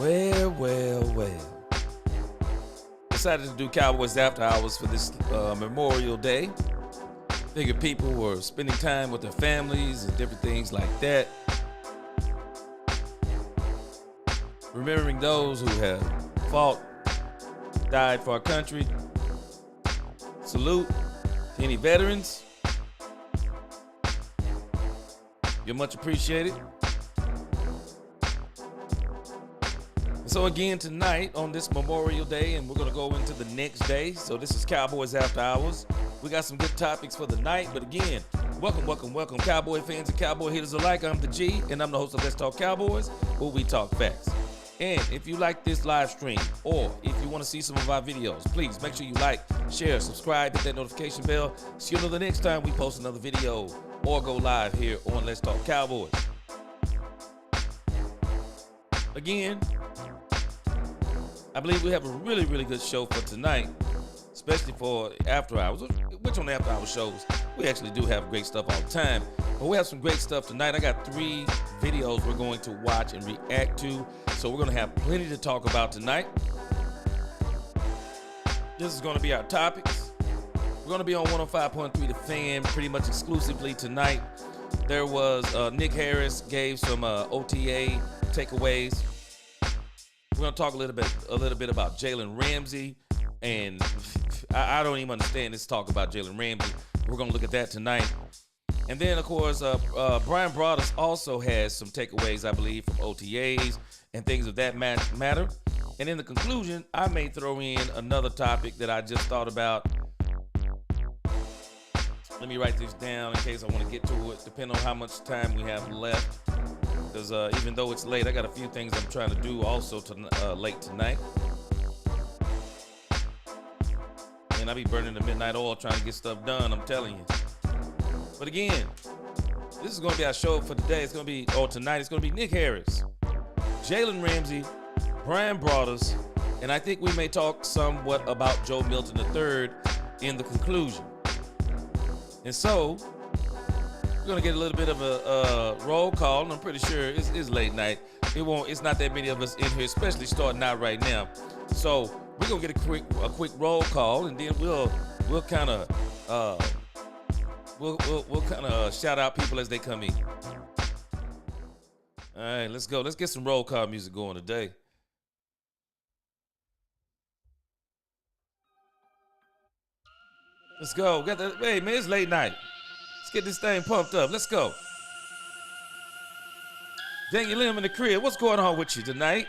Well. Decided to do Cowboys After Hours for this Memorial Day. Figured people were spending time with their families and different things like that. Remembering those who have fought, died for our country. Salute to any veterans. You're much appreciated. So again, tonight on this Memorial Day, and we're going to go into the next day. So this is Cowboys After Hours. We got some good topics for the night. But again, welcome, Cowboy fans and Cowboy haters alike. I'm the G, and I'm the host of Let's Talk Cowboys, where we talk facts. And if you like this live stream, or if you want to see some of our videos, please make sure you like, share, subscribe, hit that notification bell, so you'll know the next time we post another video or go live here on Let's Talk Cowboys. Again, I believe we have a really good show for tonight, especially for After Hours, which on the After Hours shows, we actually do have great stuff all the time. But we have some great stuff tonight. I got 3 videos we're going to watch and react to, so we're going to have plenty to talk about tonight. This is going to be our topics. We're going to be on 105.3 The Fan pretty much exclusively tonight. There was Nick Harris gave some OTA takeaways. We're going to talk a little bit about Jalen Ramsey, and I don't even understand this talk about Jalen Ramsey. We're going to look at that tonight. And then, of course, Brian Broaddus also has some takeaways, I believe, from OTAs and things of that matter. And in the conclusion, I may throw in another topic that I just thought about. Let me write this down in case I want to get to it, depending on how much time we have left. Because even though it's late, I got a few things I'm trying to do also late tonight. And I be burning the midnight oil trying to get stuff done, I'm telling you. But again, this is going to be our show for today. It's going to be, tonight, it's going to be Nick Harris, Jalen Ramsey, Brian Broaddus, and I think we may talk somewhat about Joe Milton III in the conclusion. And so, we're going to get a little bit of a roll call, and I'm pretty sure it's late night. It's not that many of us in here, especially starting out right now. So, we're going to get a quick roll call, and then we'll kind of we'll kind of shout out people as they come in. All right, let's go. Let's get some roll call music going today. Let's go. Hey, man, it's late night. Let's get this thing pumped up. Let's go. Daniel Lim in the crib. What's going on with you tonight?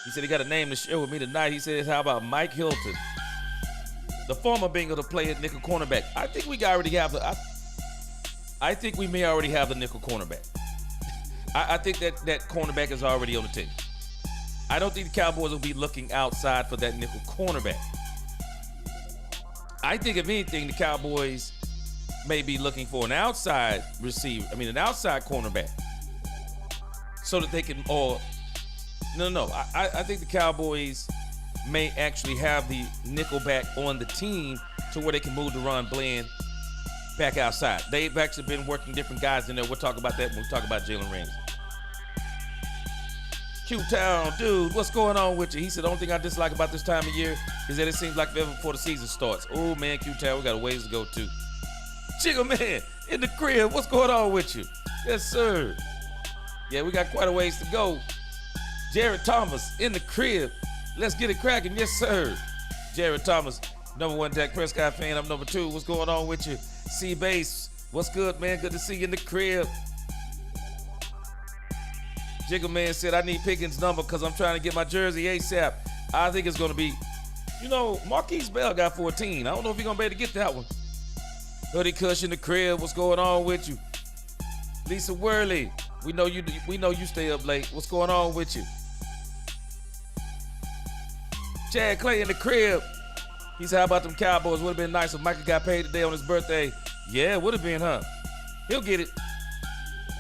He said he got a name to share with me tonight. He said, how about Mike Hilton? The former Bengal to play at nickel cornerback. I think we already have I think we may already have the nickel cornerback. I think that cornerback is already on the team. I don't think the Cowboys will be looking outside for that nickel cornerback. I think if anything, the Cowboys may be looking for an outside receiver. I mean, an outside cornerback, so that they can. I think the Cowboys may actually have the nickelback on the team to where they can move the run blend back outside. They've actually been working different guys in there. We'll talk about that when we talk about Jalen Ramsey. Q-Town, dude, what's going on with you? He said, the only thing I dislike about this time of year is that it seems like ever before the season starts. Oh, man, Q-Town, we got a ways to go, too. Jigga, man, in the crib, what's going on with you? Yes, sir. Yeah, we got quite a ways to go. Jared Thomas, in the crib. Let's get it cracking. Yes, sir. Jared Thomas, number 1 Dak Prescott fan. I'm number 2. What's going on with you? C-Base, what's good, man? Good to see you in the crib. Jigga Man said, I need Pickens' number because I'm trying to get my jersey ASAP. I think it's going to be, Marquise Bell got 14. I don't know if you're going to be able to get that one. Hoodie Cush in the crib. What's going on with you? Lisa Worley, we know you stay up late. What's going on with you? Chad Clay in the crib. He said, how about them Cowboys? Would have been nice if Michael got paid today on his birthday. Yeah, it would have been, huh? He'll get it.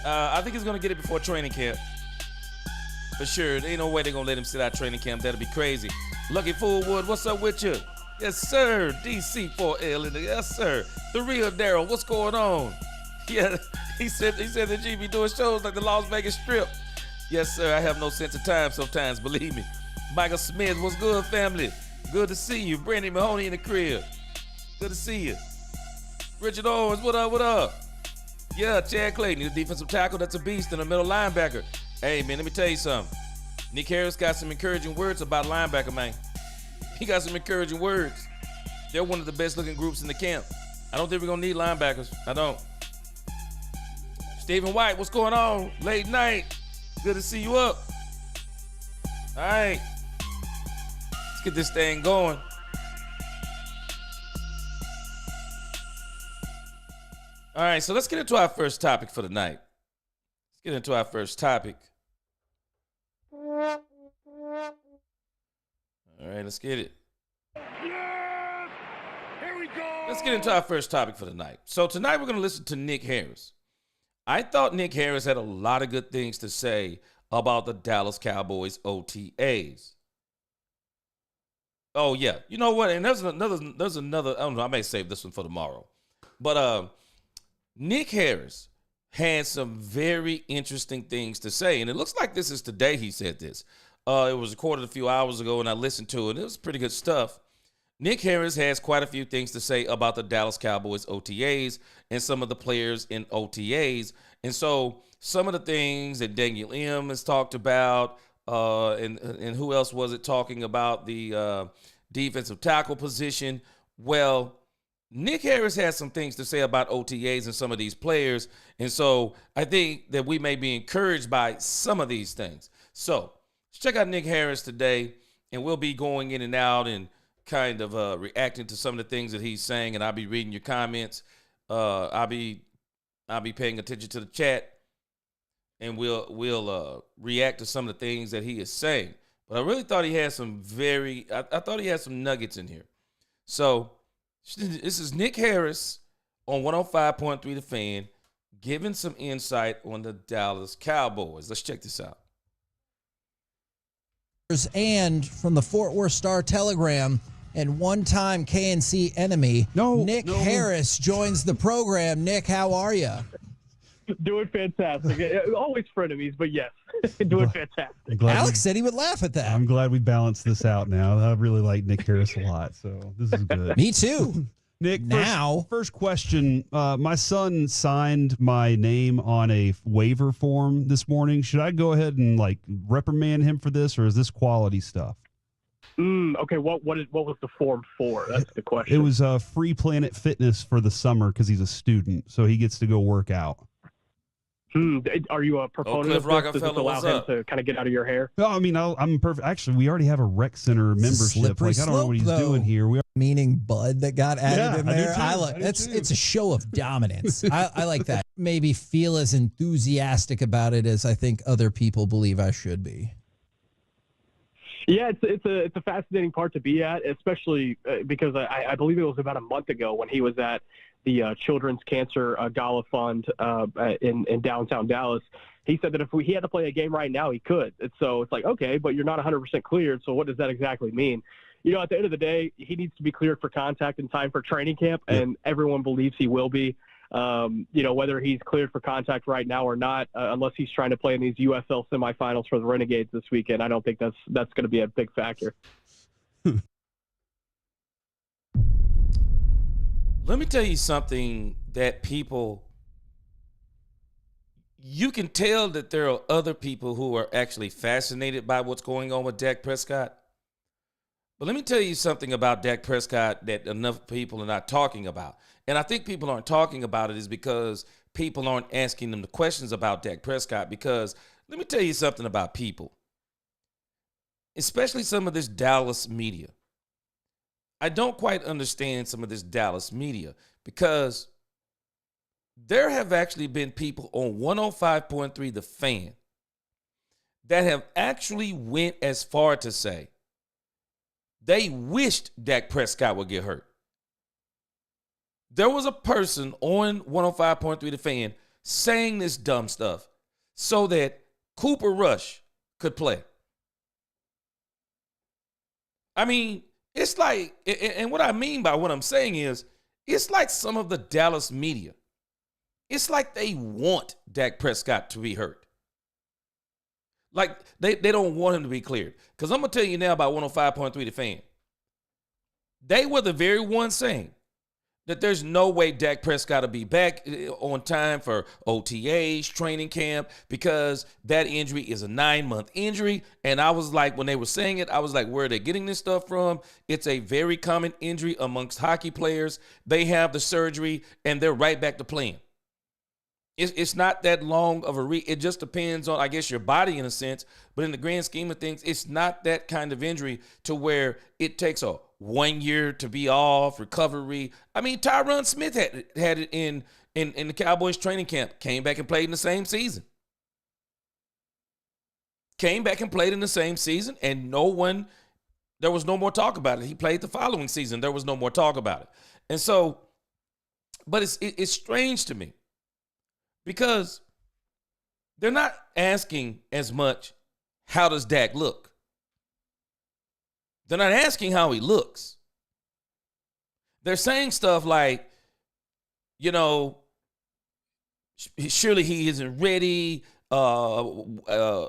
I think he's going to get it before training camp. For sure. There ain't no way they're going to let him sit out training camp. That'll be crazy. Lucky Fullwood, what's up with you? Yes, sir. DC4L in the, yes, sir. The real Daryl, what's going on? Yeah, he said that G be doing shows like the Las Vegas Strip. Yes, sir. I have no sense of time sometimes, believe me. Michael Smith, what's good, family? Good to see you. Brandy Mahoney in the crib. Good to see you. Richard Owens, what up, what up? Yeah, Chad Clayton, the defensive tackle, that's a beast, and a middle linebacker. Hey, man, let me tell you something. Nick Harris got some encouraging words about linebacker, man. He got some encouraging words. They're one of the best-looking groups in the camp. I don't think we're going to need linebackers. I don't. Stephen White, what's going on? Late night. Good to see you up. All right. Let's get this thing going. All right, so let's get into our first topic for the night. Let's get into our first topic. All right, let's get it. Yes! Here we go! Let's get into our first topic for the night. So tonight we're going to listen to Nick Harris. I thought Nick Harris had a lot of good things to say about the Dallas Cowboys OTAs. Oh, yeah. You know what? And there's another, I don't know, I may save this one for tomorrow. But Nick Harris had some very interesting things to say. And it looks like this is today he said this. It was recorded a few hours ago, and I listened to it. It was pretty good stuff. Nick Harris has quite a few things to say about the Dallas Cowboys OTAs and some of the players in OTAs. And so some of the things that Daniel M. has talked about, and who else was it talking about the defensive tackle position? Well, Nick Harris has some things to say about OTAs and some of these players. And so I think that we may be encouraged by some of these things. So let's check out Nick Harris today, and we'll be going in and out and kind of reacting to some of the things that he's saying, and I'll be reading your comments. I'll be paying attention to the chat, and we'll react to some of the things that he is saying. But I really thought he had some I thought he had some nuggets in here. So this is Nick Harris on 105.3 The Fan, giving some insight on the Dallas Cowboys. Let's check this out. And from the Fort Worth Star-Telegram and one-time KNC enemy, Nick Harris joins the program. Nick, how are you? Doing fantastic. Always frenemies, but yes, doing fantastic. Alex said he would laugh at that. I'm glad we balanced this out now. I really like Nick Harris a lot, so this is good. Me too. Nick, first question. My son signed my name on a waiver form this morning. Should I go ahead and reprimand him for this, or is this quality stuff? Okay. What was the form for? That's the question. It was Free Planet Fitness for the summer because he's a student, so he gets to go work out. Are you a proponent of this? Does this allow him to kind of get out of your hair? No, I mean, I'm perfect. Actually, we already have a rec center membership. I don't know what he's doing here. Meaning Bud that got added in there. It's a show of dominance. I like that. Maybe feel as enthusiastic about it as I think other people believe I should be. Yeah, it's a fascinating part to be at, especially because I believe it was about a month ago when he was at the Children's Cancer Gala Fund in downtown Dallas. He said that if he had to play a game right now, he could. And so it's like, okay, but you're not 100% cleared, so what does that exactly mean? You know, at the end of the day, he needs to be cleared for contact in time for training camp, and everyone believes he will be. Whether he's cleared for contact right now or not, unless he's trying to play in these USL semifinals for the Renegades this weekend, I don't think that's going to be a big factor. Let me tell you something that you can tell that there are other people who are actually fascinated by what's going on with Dak Prescott. But let me tell you something about Dak Prescott that enough people are not talking about. And I think people aren't talking about it is because people aren't asking them the questions about Dak Prescott. Because let me tell you something about people, especially some of this Dallas media. I don't quite understand some of this Dallas media because there have actually been people on 105.3 The Fan that have actually went as far to say they wished Dak Prescott would get hurt. There was a person on 105.3 The Fan saying this dumb stuff so that Cooper Rush could play. I mean, it's like, and what I mean by what I'm saying is, it's like some of the Dallas media. It's like they want Dak Prescott to be hurt. Like, they don't want him to be cleared. Because I'm going to tell you now about 105.3 The Fan. They were the very ones saying that there's no way Dak Prescott will be back on time for OTAs, training camp, because that injury is a 9-month injury. And I was like, when they were saying it, I was like, where are they getting this stuff from? It's a very common injury amongst hockey players. They have the surgery, and they're right back to playing. It's not that long of a it just depends on, I guess, your body in a sense. But in the grand scheme of things, it's not that kind of injury to where it takes a 1 year to be off, recovery. I mean, Tyron Smith had it in the Cowboys training camp, came back and played in the same season. And there was no more talk about it. He played the following season. There was no more talk about it. And so, but it's strange to me because they're not asking as much, how does Dak look? They're not asking how he looks. They're saying stuff like, surely he isn't ready. How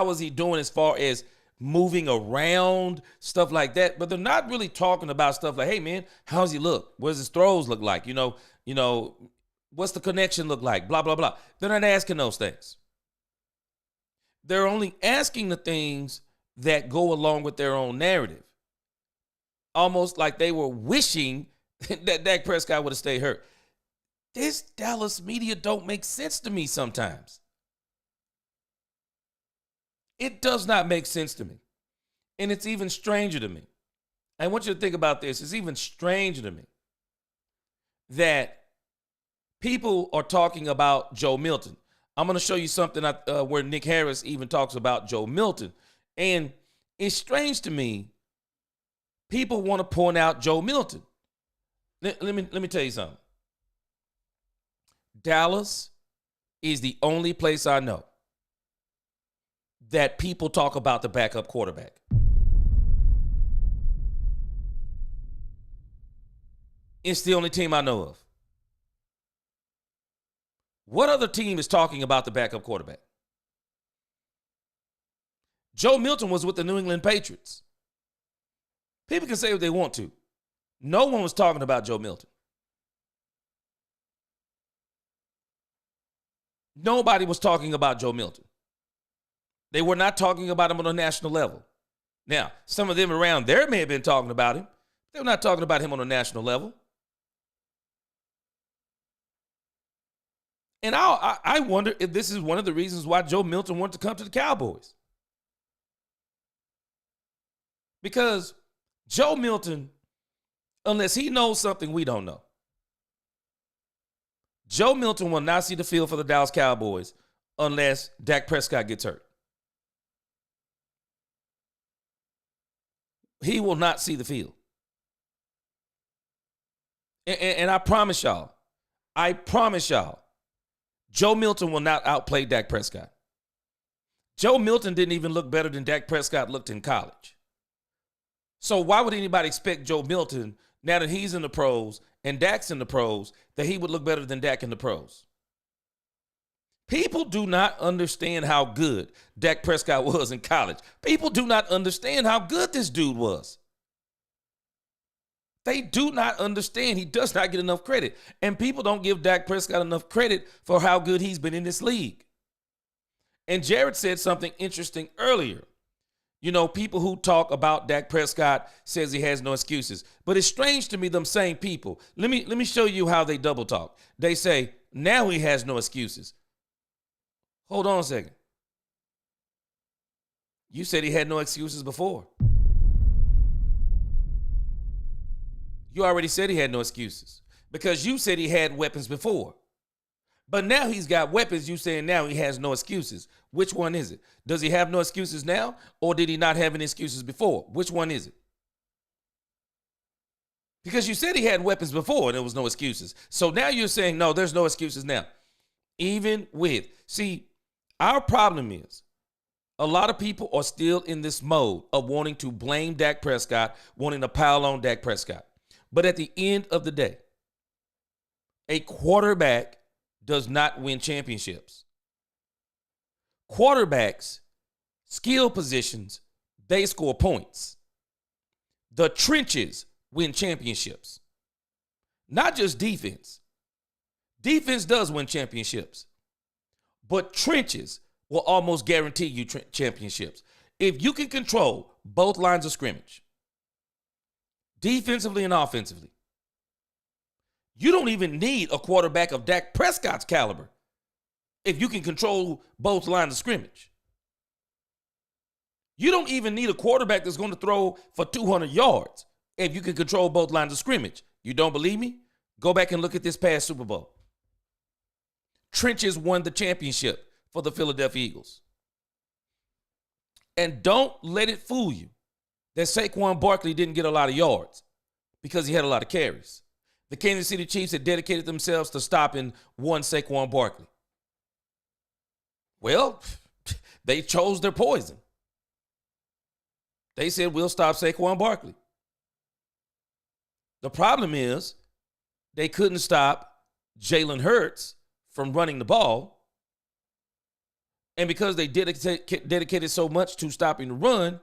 is he doing as far as moving around, stuff like that? But they're not really talking about stuff like, hey man, how's he look? What does his throws look like? What's the connection look like? Blah, blah, blah. They're not asking those things. They're only asking the things that go along with their own narrative. Almost like they were wishing that Dak Prescott would have stayed hurt. This Dallas media don't make sense to me sometimes. It does not make sense to me. And it's even stranger to me. I want you to think about this. It's even stranger to me that people are talking about Joe Milton. I'm going to show you something where Nick Harris even talks about Joe Milton. And it's strange to me. People want to point out Joe Milton. Let me tell you something. Dallas is the only place I know that people talk about the backup quarterback. It's the only team I know of. What other team is talking about the backup quarterback? Joe Milton was with the New England Patriots. People can say what they want to. No one was talking about Joe Milton. Nobody was talking about Joe Milton. They were not talking about him on a national level. Now, some of them around there may have been talking about him. They were not talking about him on a national level. And I wonder if this is one of the reasons why Joe Milton wanted to come to the Cowboys. Because Joe Milton, unless he knows something we don't know, Joe Milton will not see the field for the Dallas Cowboys unless Dak Prescott gets hurt. He will not see the field. And I promise y'all, Joe Milton will not outplay Dak Prescott. Joe Milton didn't even look better than Dak Prescott looked in college. So why would anybody expect Joe Milton, now that he's in the pros and Dak's in the pros, that he would look better than Dak in the pros? People do not understand how good Dak Prescott was in college. People do not understand how good this dude was. They do not understand. He does not get enough credit. And people don't give Dak Prescott enough credit for how good he's been in this league. And Jared said something interesting earlier. People who talk about Dak Prescott says he has no excuses. But it's strange to me, them same people. Let me show you how they double talk. They say, now he has no excuses. Hold on a second. You said he had no excuses before. You already said he had no excuses because you said he had weapons before. But now he's got weapons. You saying now he has no excuses. Which one is it? Does he have no excuses now, or did he not have any excuses before? Which one is it? Because you said he had weapons before and there was no excuses. So now you're saying, no, there's no excuses now. See, our problem is a lot of people are still in this mode of wanting to blame Dak Prescott, wanting to pile on Dak Prescott. But at the end of the day, a quarterback does not win championships. quarterbacks, skill positions, they score points. The trenches win championships. Not just defense. Defense does win championships. But trenches will almost guarantee you championships. If you can control both lines of scrimmage, defensively and offensively, you don't even need a quarterback of Dak Prescott's caliber if you can control both lines of scrimmage. You don't even need a quarterback that's going to throw for 200 yards if you can control both lines of scrimmage. You don't believe me? Go back and look at this past Super Bowl. Trenches won the championship for the Philadelphia Eagles. And don't let it fool you that Saquon Barkley didn't get a lot of yards because he had a lot of carries. The Kansas City Chiefs had dedicated themselves to stopping one Saquon Barkley. Well, they chose their poison. They said, we'll stop Saquon Barkley. The problem is they couldn't stop Jalen Hurts from running the ball. And because they dedicated so much to stopping the run,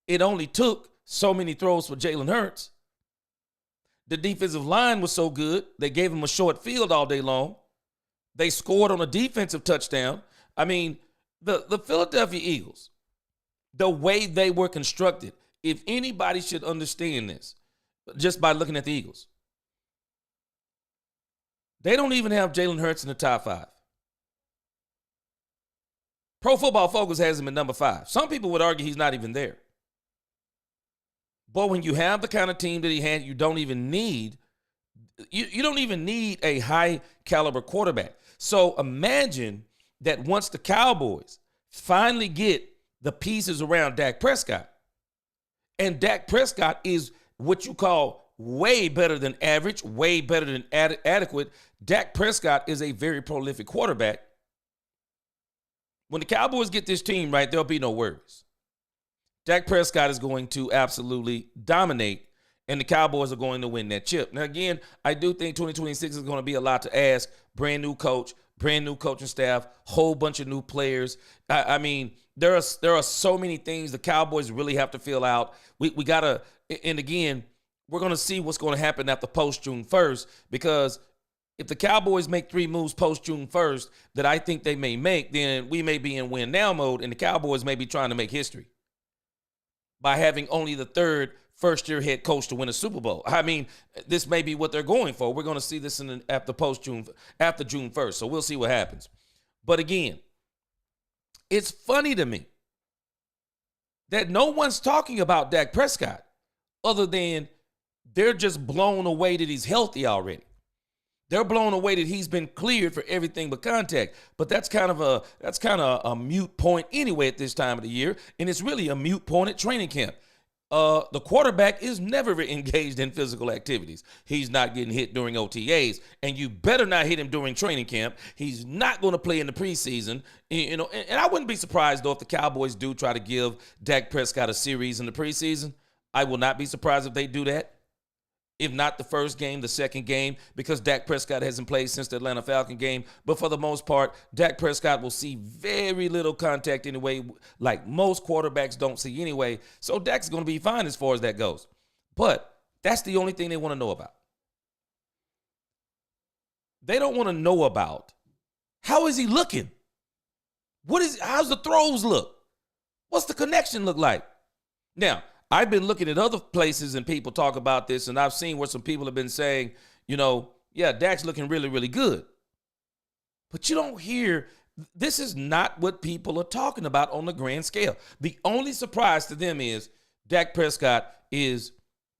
it only took so many throws for Jalen Hurts. The defensive line was so good, they gave him a short field all day long. They scored on a defensive touchdown. I mean, the Philadelphia Eagles, the way they were constructed, if anybody should understand this, just by looking at the Eagles, they don't even have Jalen Hurts in the top 5. Pro Football Focus has him at number 5. Some people would argue he's not even there. But when you have the kind of team that he had, you don't even need a high caliber quarterback. So imagine that once the Cowboys finally get the pieces around Dak Prescott, and Dak Prescott is what you call way better than average, way better than adequate. Dak Prescott is a very prolific quarterback. When the Cowboys get this team right, there'll be no worries. Dak Prescott is going to absolutely dominate, and the Cowboys are going to win that chip. Now, again, I do think 2026 is going to be a lot to ask. Brand new coach, brand new coaching staff, whole bunch of new players. I mean, there are so many things the Cowboys really have to fill out. We got to, and again, we're going to see what's going to happen after post-June 1st, because if the Cowboys make 3 moves post-June 1st that I think they may make, then we may be in win-now mode, and the Cowboys may be trying to make history by having only the 3rd first-year head coach to win a Super Bowl. I mean, this may be what they're going for. We're going to see this after June 1st, so we'll see what happens. But again, it's funny to me that no one's talking about Dak Prescott other than they're just blown away that he's healthy already. They're blown away that he's been cleared for everything but contact. But that's kind of a moot point anyway at this time of the year, and it's really a moot point at training camp. The quarterback is never engaged in physical activities. He's not getting hit during OTAs, and you better not hit him during training camp. He's not going to play in the preseason. And I wouldn't be surprised, though, if the Cowboys do try to give Dak Prescott a series in the preseason. I will not be surprised if they do that. If not the first game, the second game, because Dak Prescott hasn't played since the Atlanta Falcon game. But for the most part, Dak Prescott will see very little contact anyway, like most quarterbacks don't see anyway. So Dak's going to be fine as far as that goes. But that's the only thing they want to know about. They don't want to know about how is he looking? How's the throws look? What's the connection look like? Now, I've been looking at other places and people talk about this, and I've seen where some people have been saying, yeah, Dak's looking really, really good. But you don't hear, this is not what people are talking about on the grand scale. The only surprise to them is Dak Prescott he's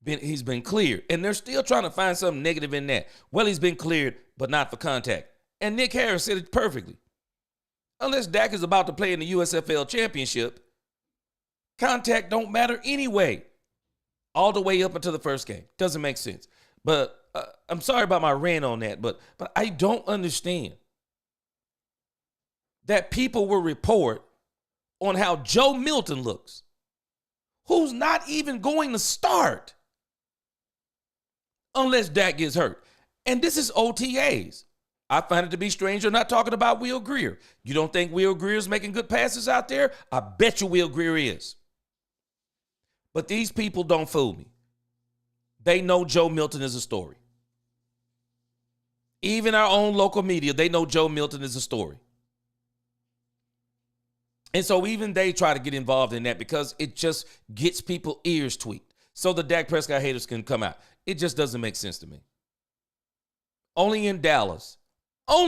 been cleared, and they're still trying to find something negative in that. Well, he's been cleared, but not for contact. And Nick Harris said it perfectly. Unless Dak is about to play in the USFL championship, contact don't matter anyway, all the way up until the first game. Doesn't make sense. But I'm sorry about my rant on that, but I don't understand that people will report on how Joe Milton looks, who's not even going to start unless Dak gets hurt. And this is OTAs. I find it to be strange you're not talking about Will Grier. You don't think Will Grier's making good passes out there? I bet you Will Grier is. But these people don't fool me. They know Joe Milton is a story. Even our own local media, they know Joe Milton is a story. And so even they try to get involved in that because it just gets people ears tweaked. So the Dak Prescott haters can come out. It just doesn't make sense to me. Only in Dallas are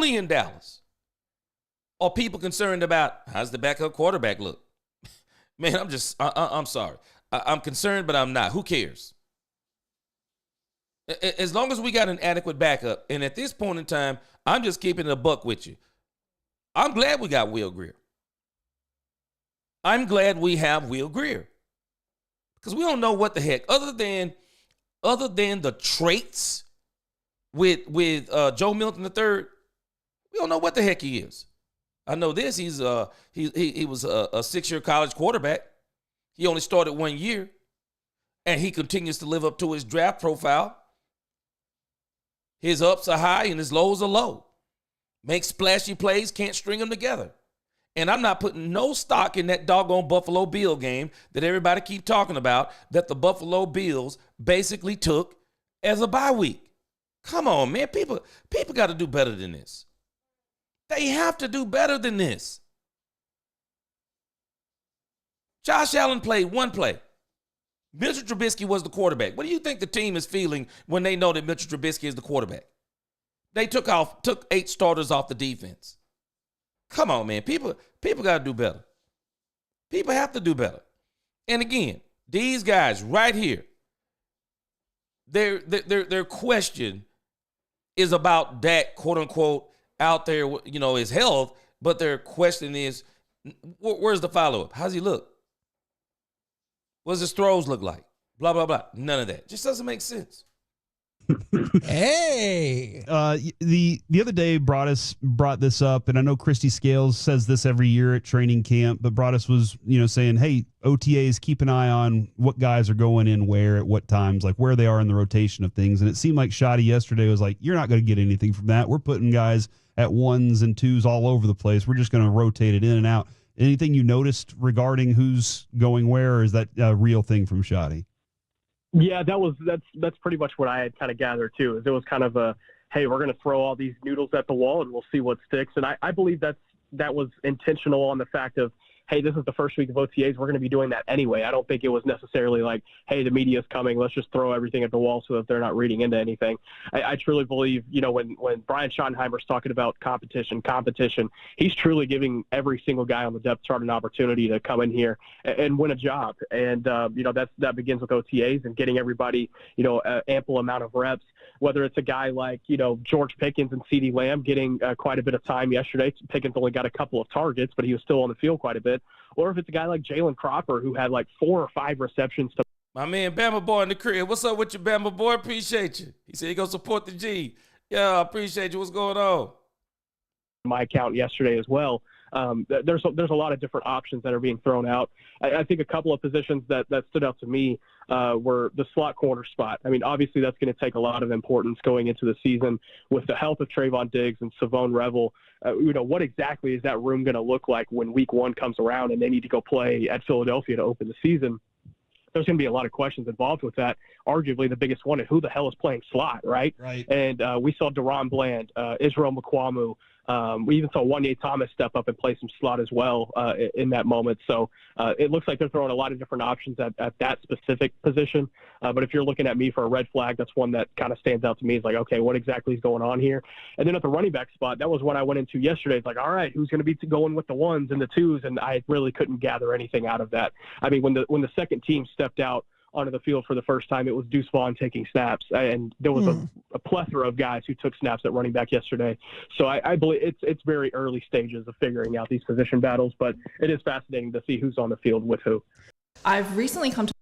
people concerned about how's the backup quarterback look. Man, I'm sorry. I'm concerned, but I'm not. Who cares? As long as we got an adequate backup, and at this point in time, I'm just keeping it a buck with you. I'm glad we got Will Grier. I'm glad we have Will Grier. Because we don't know what the heck, other than the traits with Joe Milton III, we don't know what the heck he is. I know this, he was a 6-year college quarterback. He only started 1 year, and he continues to live up to his draft profile. His ups are high and his lows are low. Makes splashy plays, can't string them together. And I'm not putting no stock in that doggone Buffalo Bill game that everybody keep talking about that the Buffalo Bills basically took as a bye week. Come on, man. People got to do better than this. They have to do better than this. Josh Allen played one play. Mitchell Trubisky was the quarterback. What do you think the team is feeling when they know that Mitchell Trubisky is the quarterback? They took 8 starters off the defense. Come on, man. People got to do better. People have to do better. And again, these guys right here, their question is about Dak, quote unquote, out there, his health, but their question is, where's the follow-up? How's he look? What does his throws look like? Blah, blah, blah. None of that. Just doesn't make sense. Hey. The other day, brought this up, and I know Christy Scales says this every year at training camp, but Broadus was, saying, hey, OTAs, keep an eye on what guys are going in where at what times, like where they are in the rotation of things. And it seemed like Shoddy yesterday was like, you're not going to get anything from that. We're putting guys at 1s and 2s all over the place. We're just going to rotate it in and out. Anything you noticed regarding who's going where, or is that a real thing from Shoddy? Yeah, that's pretty much what I had kind of gathered too. Is it was kind of a, hey, we're going to throw all these noodles at the wall and we'll see what sticks. And I believe that was intentional on the fact of, hey, this is the first week of OTAs. We're going to be doing that anyway. I don't think it was necessarily like, hey, the media's coming. Let's just throw everything at the wall so that they're not reading into anything. I truly believe, when Brian Schottenheimer's talking about competition, he's truly giving every single guy on the depth chart an opportunity to come in here and win a job. And, that begins with OTAs and getting everybody, ample amount of reps, whether it's a guy like, George Pickens and CeeDee Lamb getting quite a bit of time yesterday. Pickens only got a couple of targets, but he was still on the field quite a bit. Or if it's a guy like Jalen Cropper who had like 4 or 5 receptions to my man Bama Boy in the crib. What's up with you, Bama Boy? Appreciate you. He said he gonna support the G. Yeah, I appreciate you. What's going on? My account yesterday as well. There's a lot of different options that are being thrown out. I think a couple of positions that stood out to me were the slot corner spot. I mean, obviously that's going to take a lot of importance going into the season with the health of Trayvon Diggs and Savone Revel. What exactly is that room going to look like when week 1 comes around and they need to go play at Philadelphia to open the season? There's going to be a lot of questions involved with that. Arguably the biggest one is who the hell is playing slot, right? Right. And we saw Deron Bland, Israel Mukuamu. We even saw Wanye Thomas step up and play some slot as well in that moment. So it looks like they're throwing a lot of different options at that specific position. But if you're looking at me for a red flag, that's one that kind of stands out to me. It's like, okay, what exactly is going on here? And then at the running back spot, that was what I went into yesterday. It's like, all right, who's going to be going with the 1s and the 2s? And I really couldn't gather anything out of that. I mean, when the second team stepped out onto the field for the first time, it was Deuce Vaughn taking snaps, and there was a plethora of guys who took snaps at running back yesterday. So I believe it's very early stages of figuring out these position battles, but it is fascinating to see who's on the field with who. I've recently come to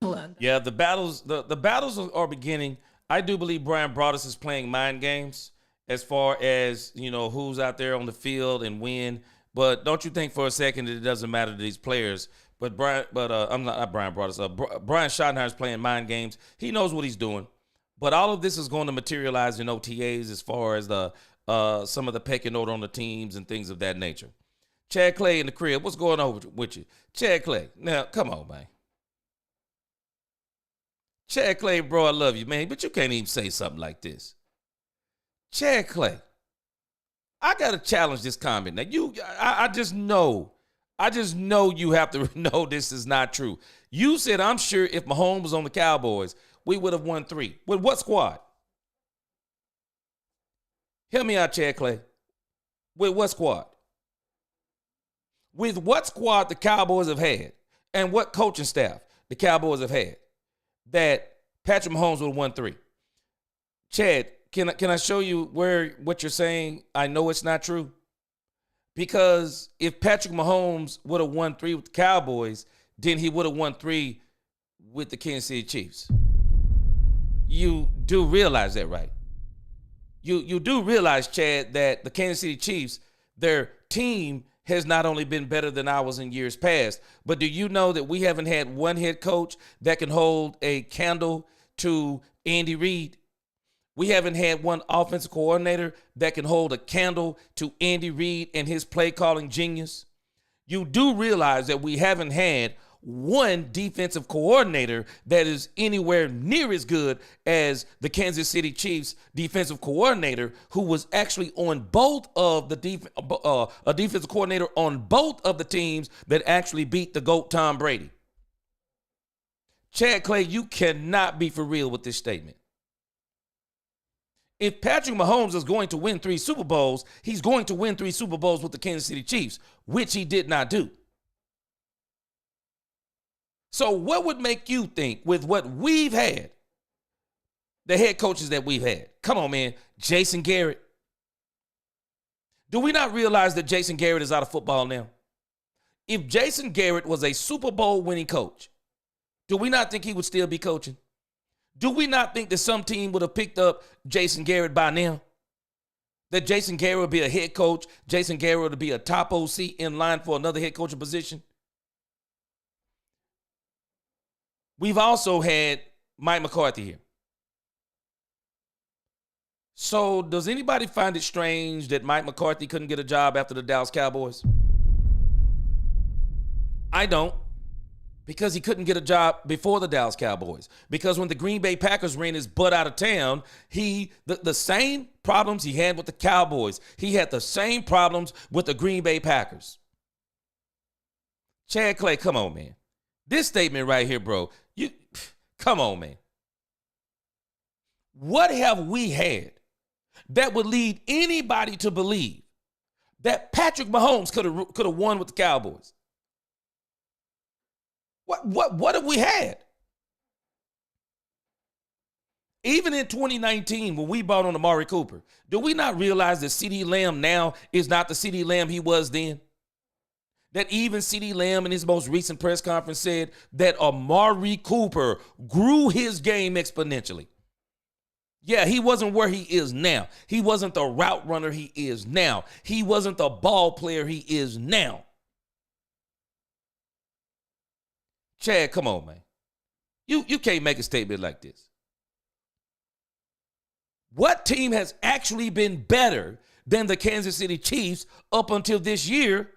learn. Yeah, the battles are beginning. I do believe Brian Broaddus is playing mind games as far as, who's out there on the field and when. But don't you think for a second that it doesn't matter to these players? But I'm not Brian Broaddus. Brian Schottenheimer is playing mind games. He knows what he's doing. But all of this is going to materialize in OTAs as far as the some of the pecking order on the teams and things of that nature. Chad Clay in the crib, what's going on with you? Chad Clay, now, come on, man. Chad Clay, bro, I love you, man, but you can't even say something like this. Chad Clay, I got to challenge this comment. Now, I just know you have to know this is not true. You said, I'm sure if Mahomes was on the Cowboys, we would have won 3. With what squad? Help me out, Chad Clay. With what squad? With what squad the Cowboys have had and what coaching staff the Cowboys have had that Patrick Mahomes would have won 3? Chad, can I show you what you're saying? I know it's not true. Because if Patrick Mahomes would have won 3 with the Cowboys, then he would have won 3 with the Kansas City Chiefs. You do realize that, right? You do realize, Chad, that the Kansas City Chiefs, their team has not only been better than ours in years past, but do you know that we haven't had one head coach that can hold a candle to Andy Reid? We haven't had one offensive coordinator that can hold a candle to Andy Reid and his play calling genius. You do realize that we haven't had one defensive coordinator that is anywhere near as good as the Kansas City Chiefs defensive coordinator, who was actually on both of the a defensive coordinator on both of the teams that actually beat the GOAT Tom Brady. Chad Clay, you cannot be for real with this statement. If Patrick Mahomes is going to win 3 Super Bowls, he's going to win 3 Super Bowls with the Kansas City Chiefs, which he did not do. So what would make you think, with what we've had, the head coaches that we've had? Come on, man. Jason Garrett. Do we not realize that Jason Garrett is out of football now? If Jason Garrett was a Super Bowl winning coach, do we not think he would still be coaching? Do we not think that some team would have picked up Jason Garrett by now? That Jason Garrett would be a head coach, Jason Garrett would be a top OC in line for another head coaching position? We've also had Mike McCarthy here. So does anybody find it strange that Mike McCarthy couldn't get a job after the Dallas Cowboys? I don't. Because he couldn't get a job before the Dallas Cowboys. Because when the Green Bay Packers ran his butt out of town, the same problems he had with the Cowboys, he had the same problems with the Green Bay Packers. Chad Clay, come on, man. This statement right here, bro, come on, man. What have we had that would lead anybody to believe that Patrick Mahomes could have won with the Cowboys? What have we had? Even in 2019, when we brought on Amari Cooper, do we not realize that CeeDee Lamb now is not the CeeDee Lamb he was then? That even CeeDee Lamb in his most recent press conference said that Amari Cooper grew his game exponentially. Yeah, he wasn't where he is now. He wasn't the route runner he is now. He wasn't the ball player he is now. Chad, come on, man. You can't make a statement like this. What team has actually been better than the Kansas City Chiefs up until this year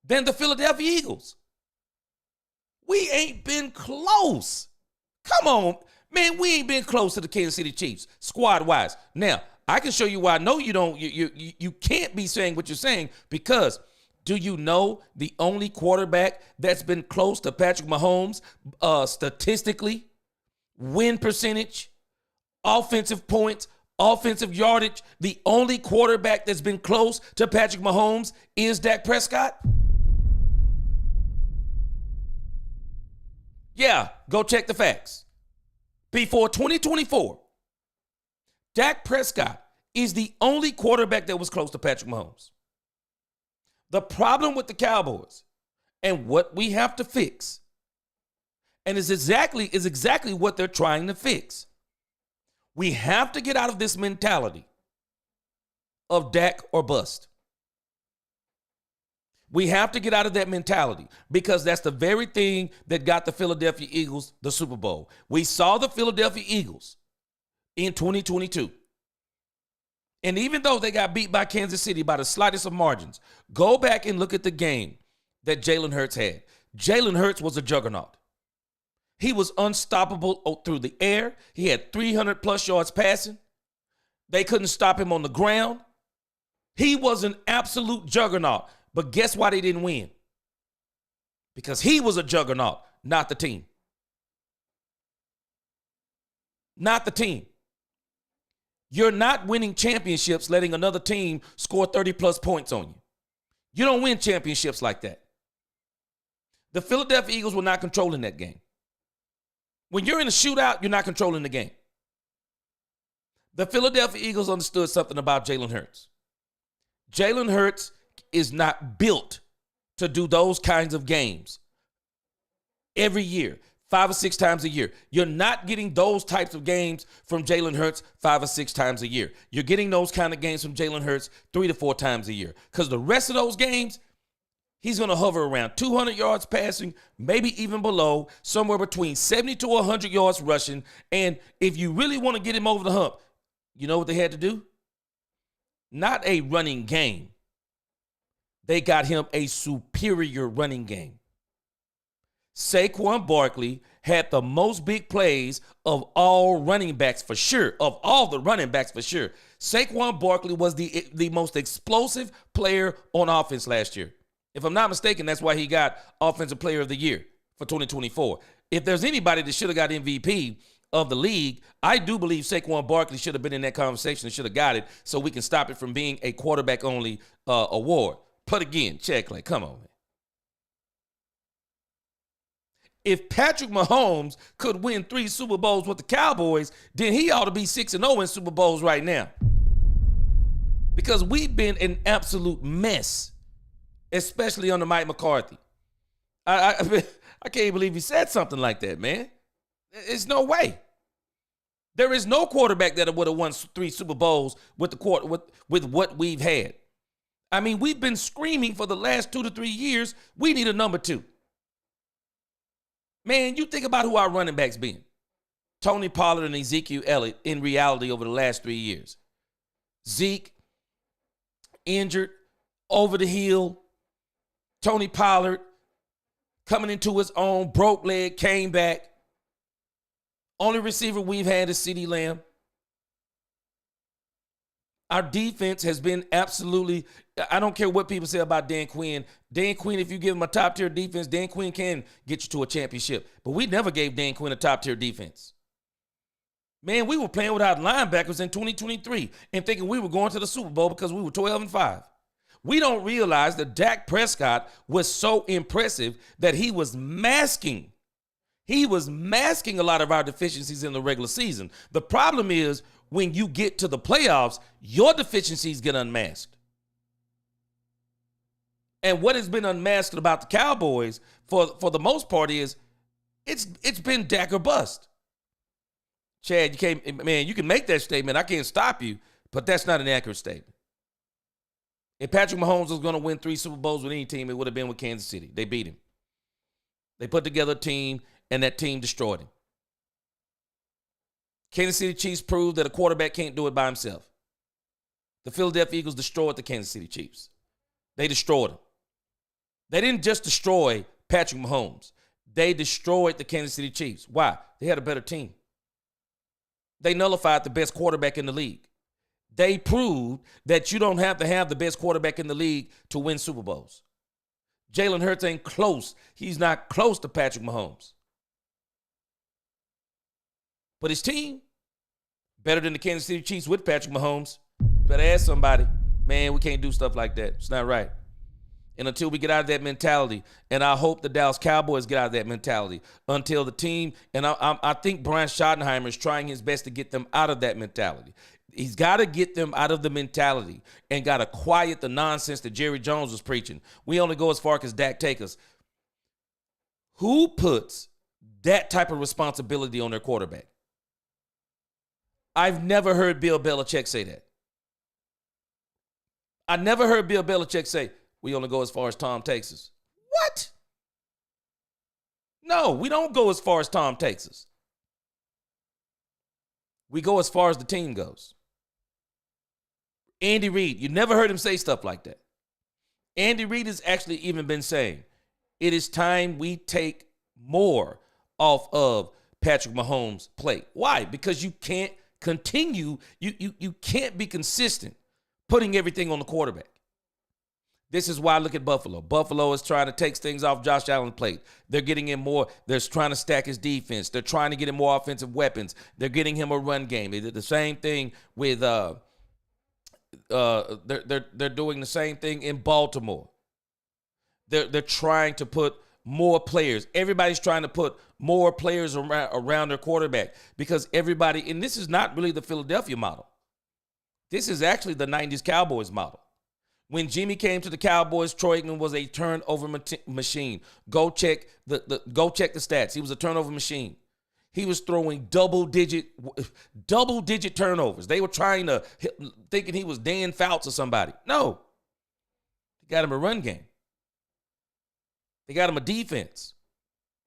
than the Philadelphia Eagles? We ain't been close. Come on, man, we ain't been close to the Kansas City Chiefs, squad-wise. Now, I can show you why I know you can't be saying what you're saying, because do you know the only quarterback that's been close to Patrick Mahomes statistically, win percentage, offensive points, offensive yardage, the only quarterback that's been close to Patrick Mahomes is Dak Prescott? Yeah, go check the facts. Before 2024, Dak Prescott is the only quarterback that was close to Patrick Mahomes. The problem with the Cowboys and what we have to fix, and is exactly what they're trying to fix. We have to get out of this mentality of Dak or bust. We have to get out of that mentality, because that's the very thing that got the Philadelphia Eagles the Super Bowl. We saw the Philadelphia Eagles in 2022. And even though they got beat by Kansas City by the slightest of margins, go back and look at the game that Jalen Hurts had. Jalen Hurts was a juggernaut. He was unstoppable through the air. He had 300-plus yards passing. They couldn't stop him on the ground. He was an absolute juggernaut. But guess why they didn't win? Because he was a juggernaut, not the team. Not the team. You're not winning championships letting another team score 30-plus points on you. You don't win championships like that. The Philadelphia Eagles were not controlling that game. When you're in a shootout, you're not controlling the game. The Philadelphia Eagles understood something about Jalen Hurts. Jalen Hurts is not built to do those kinds of games every year, 5 or 6 times a year. You're not getting those types of games from Jalen Hurts 5 or 6 times a year. You're getting those kind of games from Jalen Hurts 3 to 4 times a year. Because the rest of those games, he's going to hover around 200 yards passing, maybe even below, somewhere between 70 to 100 yards rushing. And if you really want to get him over the hump, you know what they had to do? Not a running game. They got him a superior running game. Saquon Barkley had the most big plays of all running backs for sure, of all the running backs for sure. Saquon Barkley was the most explosive player on offense last year. If I'm not mistaken, that's why he got Offensive Player of the Year for 2024. If there's anybody that should have got MVP of the league, I do believe Saquon Barkley should have been in that conversation and should have got it so we can stop it from being a quarterback-only award. But again, check, like, come on, man. If Patrick Mahomes could win 3 Super Bowls with the Cowboys, then he ought to be 6-0 in Super Bowls right now. Because we've been an absolute mess, especially under Mike McCarthy. I can't believe he said something like that, man. There's no way. There is no quarterback that would have won 3 Super Bowls with what we've had. I mean, we've been screaming for the last 2 to 3 years, we need a number 2. Man, you think about who our running backs been. Tony Pollard and Ezekiel Elliott in reality over the last 3 years. Zeke, injured, over the hill. Tony Pollard coming into his own, broke leg, came back. Only receiver we've had is CeeDee Lamb. Our defense has been absolutely, I don't care what people say about Dan Quinn. Dan Quinn, if you give him a top-tier defense, Dan Quinn can get you to a championship. But we never gave Dan Quinn a top-tier defense. Man, we were playing without linebackers in 2023 and thinking we were going to the Super Bowl because we were 12-5. We don't realize that Dak Prescott was so impressive that he was masking. He was masking a lot of our deficiencies in the regular season. The problem is when you get to the playoffs, your deficiencies get unmasked. And what has been unmasked about the Cowboys for the most part is it's been Dak or bust. Chad, you can make that statement. I can't stop you, but that's not an accurate statement. If Patrick Mahomes was going to win 3 Super Bowls with any team, it would have been with Kansas City. They beat him. They put together a team, and that team destroyed him. Kansas City Chiefs proved that a quarterback can't do it by himself. The Philadelphia Eagles destroyed the Kansas City Chiefs. They destroyed them. They didn't just destroy Patrick Mahomes. They destroyed the Kansas City Chiefs. Why? They had a better team. They nullified the best quarterback in the league. They proved that you don't have to have the best quarterback in the league to win Super Bowls. Jalen Hurts ain't close. He's not close to Patrick Mahomes. But his team, better than the Kansas City Chiefs with Patrick Mahomes. Better ask somebody. Man, we can't do stuff like that. It's not right. And until we get out of that mentality, and I hope the Dallas Cowboys get out of that mentality, until the team, and I think Brian Schottenheimer is trying his best to get them out of that mentality. He's got to get them out of the mentality and got to quiet the nonsense that Jerry Jones was preaching. We only go as far as Dak take us. Who puts that type of responsibility on their quarterback? I've never heard Bill Belichick say that. I never heard Bill Belichick say, we only go as far as Tom takes us. What? No, we don't go as far as Tom takes us. We go as far as the team goes. Andy Reid, you never heard him say stuff like that. Andy Reid has actually even been saying, it is time we take more off of Patrick Mahomes' plate. Why? Because you can't continue, you can't be consistent putting everything on the quarterback. This is why I look at Buffalo. Buffalo is trying to take things off Josh Allen's plate. They're getting him more. They're trying to stack his defense. They're trying to get him more offensive weapons. They're getting him a run game. They did the same thing with they're doing the same thing in Baltimore. They're trying to put more players. Everybody's trying to put more players around their quarterback because everybody, and this is not really the Philadelphia model. This is actually the 90s Cowboys model. When Jimmy came to the Cowboys, Troy Aikman was a turnover machine. Go check the stats. He was a turnover machine. He was throwing double-digit turnovers. They were thinking he was Dan Fouts or somebody. No. They got him a run game. They got him a defense.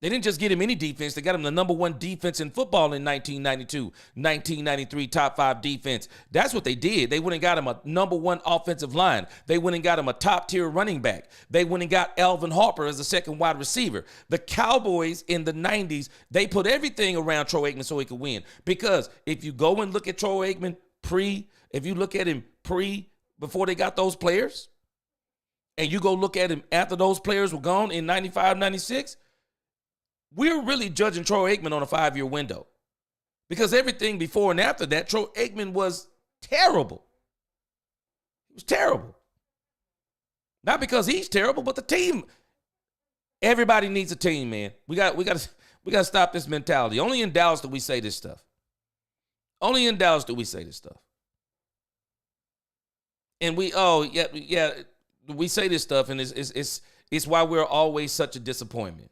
They didn't just get him any defense. They got him the number one defense in football in 1992, 1993, top 5 defense. That's what they did. They went and got him a number one offensive line. They went and got him a top-tier running back. They went and got Alvin Harper as a second wide receiver. The Cowboys in the 90s, they put everything around Troy Aikman so he could win. Because if you go and look at Troy Aikman before they got those players, and you go look at him after those players were gone in 95, 96, we're really judging Troy Aikman on a 5-year window because everything before and after that, Troy Aikman was terrible. He was terrible. Not because he's terrible, but the team. Everybody needs a team, man. We got to stop this mentality. Only in Dallas do we say this stuff. Only in Dallas do we say this stuff. And we say this stuff, and it's why we're always such a disappointment.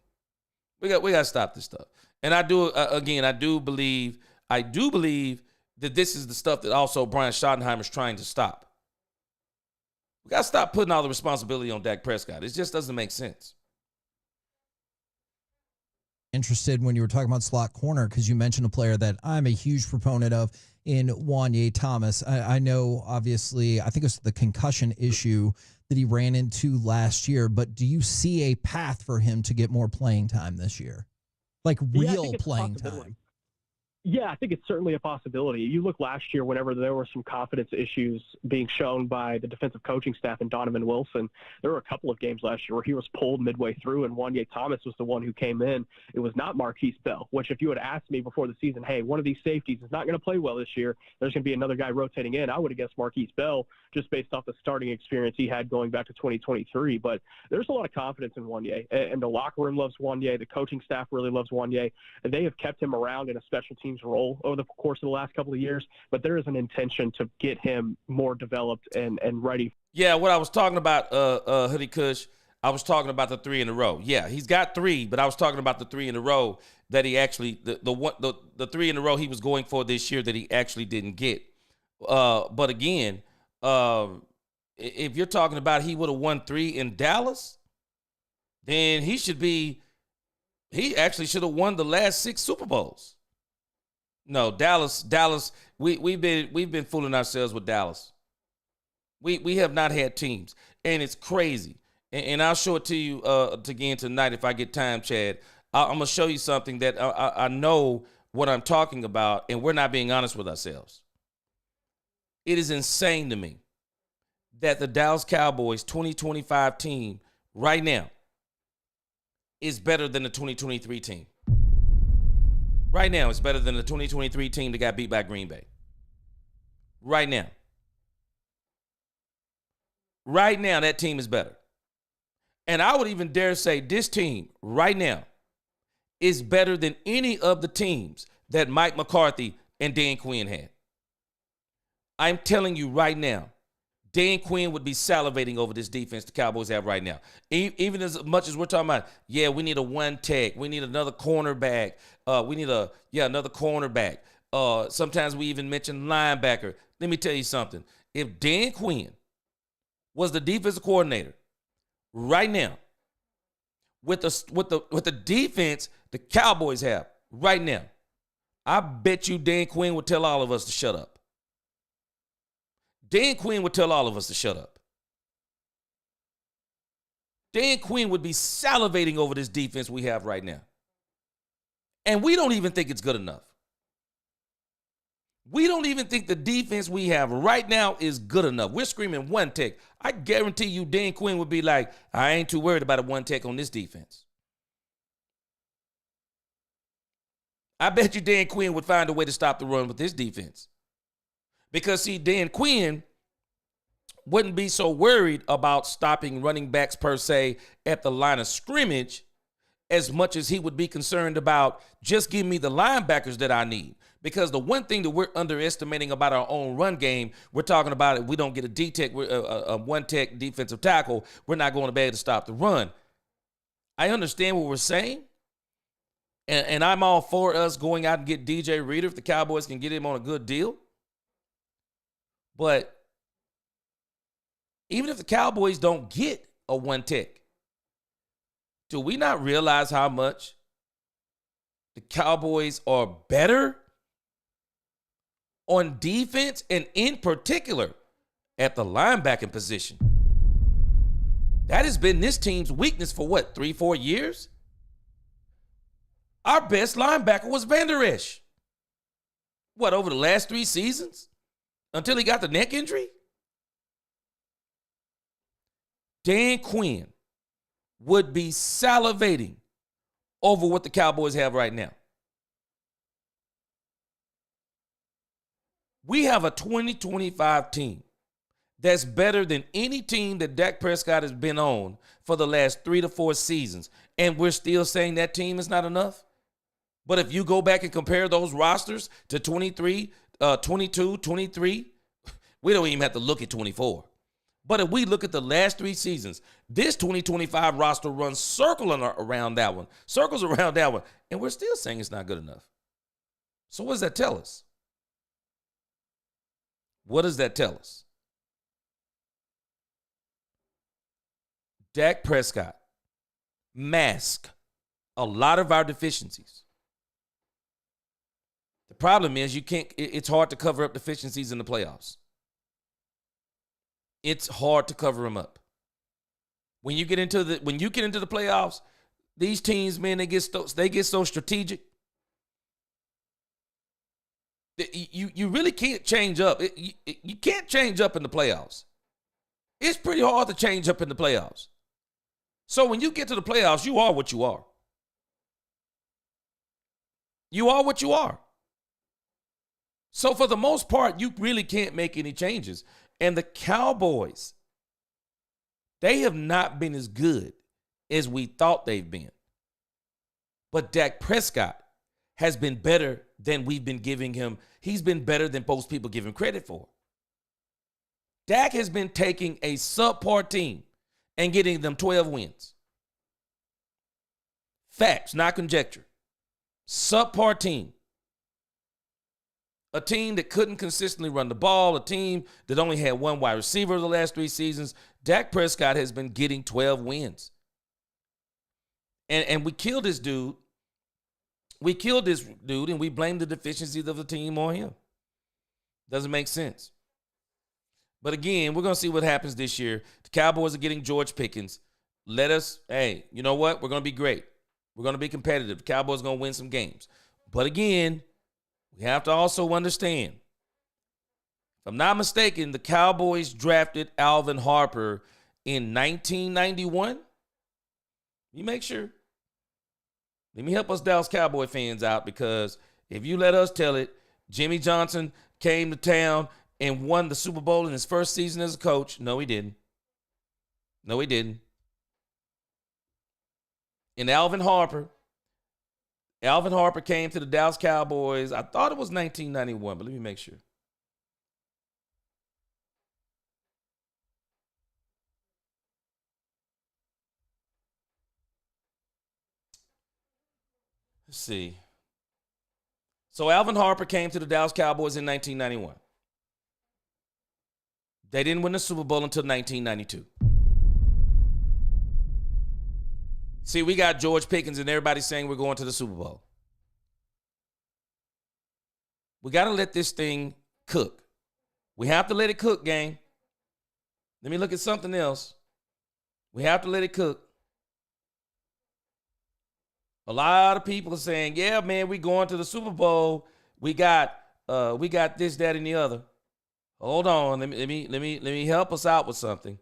We got to stop this stuff. And I do believe that this is the stuff that also Brian Schottenheimer's trying to stop. We got to stop putting all the responsibility on Dak Prescott. It just doesn't make sense. Interested when you were talking about slot corner because you mentioned a player that I'm a huge proponent of in Wanye Thomas. I know, obviously, I think it was the concussion issue that he ran into last year, but do you see a path for him to get more playing time this year? Like real playing time? Yeah, I think it's certainly a possibility. You look last year whenever there were some confidence issues being shown by the defensive coaching staff and Donovan Wilson. There were a couple of games last year where he was pulled midway through and Wanye Thomas was the one who came in. It was not Marquise Bell, which if you had asked me before the season, hey, one of these safeties is not going to play well this year, there's going to be another guy rotating in, I would have guessed Marquise Bell just based off the starting experience he had going back to 2023. But there's a lot of confidence in Wanye, and the locker room loves Wanye. The coaching staff really loves Wanye. And they have kept him around in a special teams role over the course of the last couple of years, but there is an intention to get him more developed and ready. Yeah, what I was talking about, Hoodie Kush, I was talking about the 3 in a row. Yeah, he's got 3, but I was talking about the 3 in a row that he actually, the 3 in a row he was going for this year that he actually didn't get. But again, if you're talking about he would have won 3 in Dallas, then he actually should have won the last 6 Super Bowls. No, Dallas. We've been fooling ourselves with Dallas. We have not had teams, and it's crazy. And I'll show it to you again tonight if I get time, Chad. I'm gonna show you something that I know what I'm talking about, and we're not being honest with ourselves. It is insane to me that the Dallas Cowboys 2025 team right now is better than the 2023 team. Right now, it's better than the 2023 team that got beat by Green Bay. Right now. Right now, that team is better. And I would even dare say this team right now is better than any of the teams that Mike McCarthy and Dan Quinn had. I'm telling you right now, Dan Quinn would be salivating over this defense the Cowboys have right now. Even as much as we're talking about, yeah, we need a one tech. We need another cornerback. We need another cornerback. Sometimes we even mention linebacker. Let me tell you something. If Dan Quinn was the defensive coordinator right now with the defense the Cowboys have right now, I bet you Dan Quinn would tell all of us to shut up. Dan Quinn would tell all of us to shut up. Dan Quinn would be salivating over this defense we have right now. And we don't even think it's good enough. We don't even think the defense we have right now is good enough. We're screaming one tech. I guarantee you Dan Quinn would be like, I ain't too worried about a one tech on this defense. I bet you Dan Quinn would find a way to stop the run with this defense. Because, see, Dan Quinn wouldn't be so worried about stopping running backs per se at the line of scrimmage as much as he would be concerned about just give me the linebackers that I need. Because the one thing that we're underestimating about our own run game, we're talking about it, we don't get a D-tech, a one-tech defensive tackle, we're not going to be able to stop the run. I understand what we're saying, and I'm all for us going out and get DJ Reader if the Cowboys can get him on a good deal. But even if the Cowboys don't get a one-tech, do we not realize how much the Cowboys are better on defense and in particular at the linebacking position? That has been this team's weakness for what, 3-4 years? Our best linebacker was Van Der Esch. What, over the last 3 seasons? Until he got the neck injury? Dan Quinn would be salivating over what the Cowboys have right now. We have a 2025 team that's better than any team that Dak Prescott has been on for the last 3 to 4 seasons. And we're still saying that team is not enough? But if you go back and compare those rosters to 23, 22, 23, we don't even have to look at 24. But if we look at the last 3 seasons, this 2025 roster runs circles around that one, and we're still saying it's not good enough. So what does that tell us? What does that tell us? Dak Prescott masked a lot of our deficiencies. The problem is it's hard to cover up deficiencies in the playoffs. It's hard to cover them up. When you get into the playoffs, these teams, man, they get so strategic. You really can't change up. You can't change up in the playoffs. It's pretty hard to change up in the playoffs. So when you get to the playoffs, you are what you are. You are what you are. So for the most part, you really can't make any changes. And the Cowboys, they have not been as good as we thought they've been. But Dak Prescott has been better than we've been giving him. He's been better than most people give him credit for. Dak has been taking a subpar team and getting them 12 wins. Facts, not conjecture. Subpar team. A team that couldn't consistently run the ball, a team that only had one wide receiver the last 3 seasons. Dak Prescott has been getting 12 wins. And we killed this dude. We killed this dude, and we blamed the deficiencies of the team on him. Doesn't make sense. But again, we're going to see what happens this year. The Cowboys are getting George Pickens. Hey, you know what? We're going to be great. We're going to be competitive. The Cowboys are going to win some games. But again, we have to also understand, if I'm not mistaken, the Cowboys drafted Alvin Harper in 1991. You make sure. Let me help us Dallas Cowboy fans out, because if you let us tell it, Jimmy Johnson came to town and won the Super Bowl in his first season as a coach. No, he didn't. No, he didn't. And Alvin Harper came to the Dallas Cowboys. I thought it was 1991, but let me make sure. Let's see. So Alvin Harper came to the Dallas Cowboys in 1991. They didn't win the Super Bowl until 1992. See, we got George Pickens and everybody saying we're going to the Super Bowl. We got to let this thing cook. We have to let it cook, gang. Let me look at something else. We have to let it cook. A lot of people are saying, yeah, man, we going to the Super Bowl. We got this, that, and the other. Hold on. Let me help us out with something.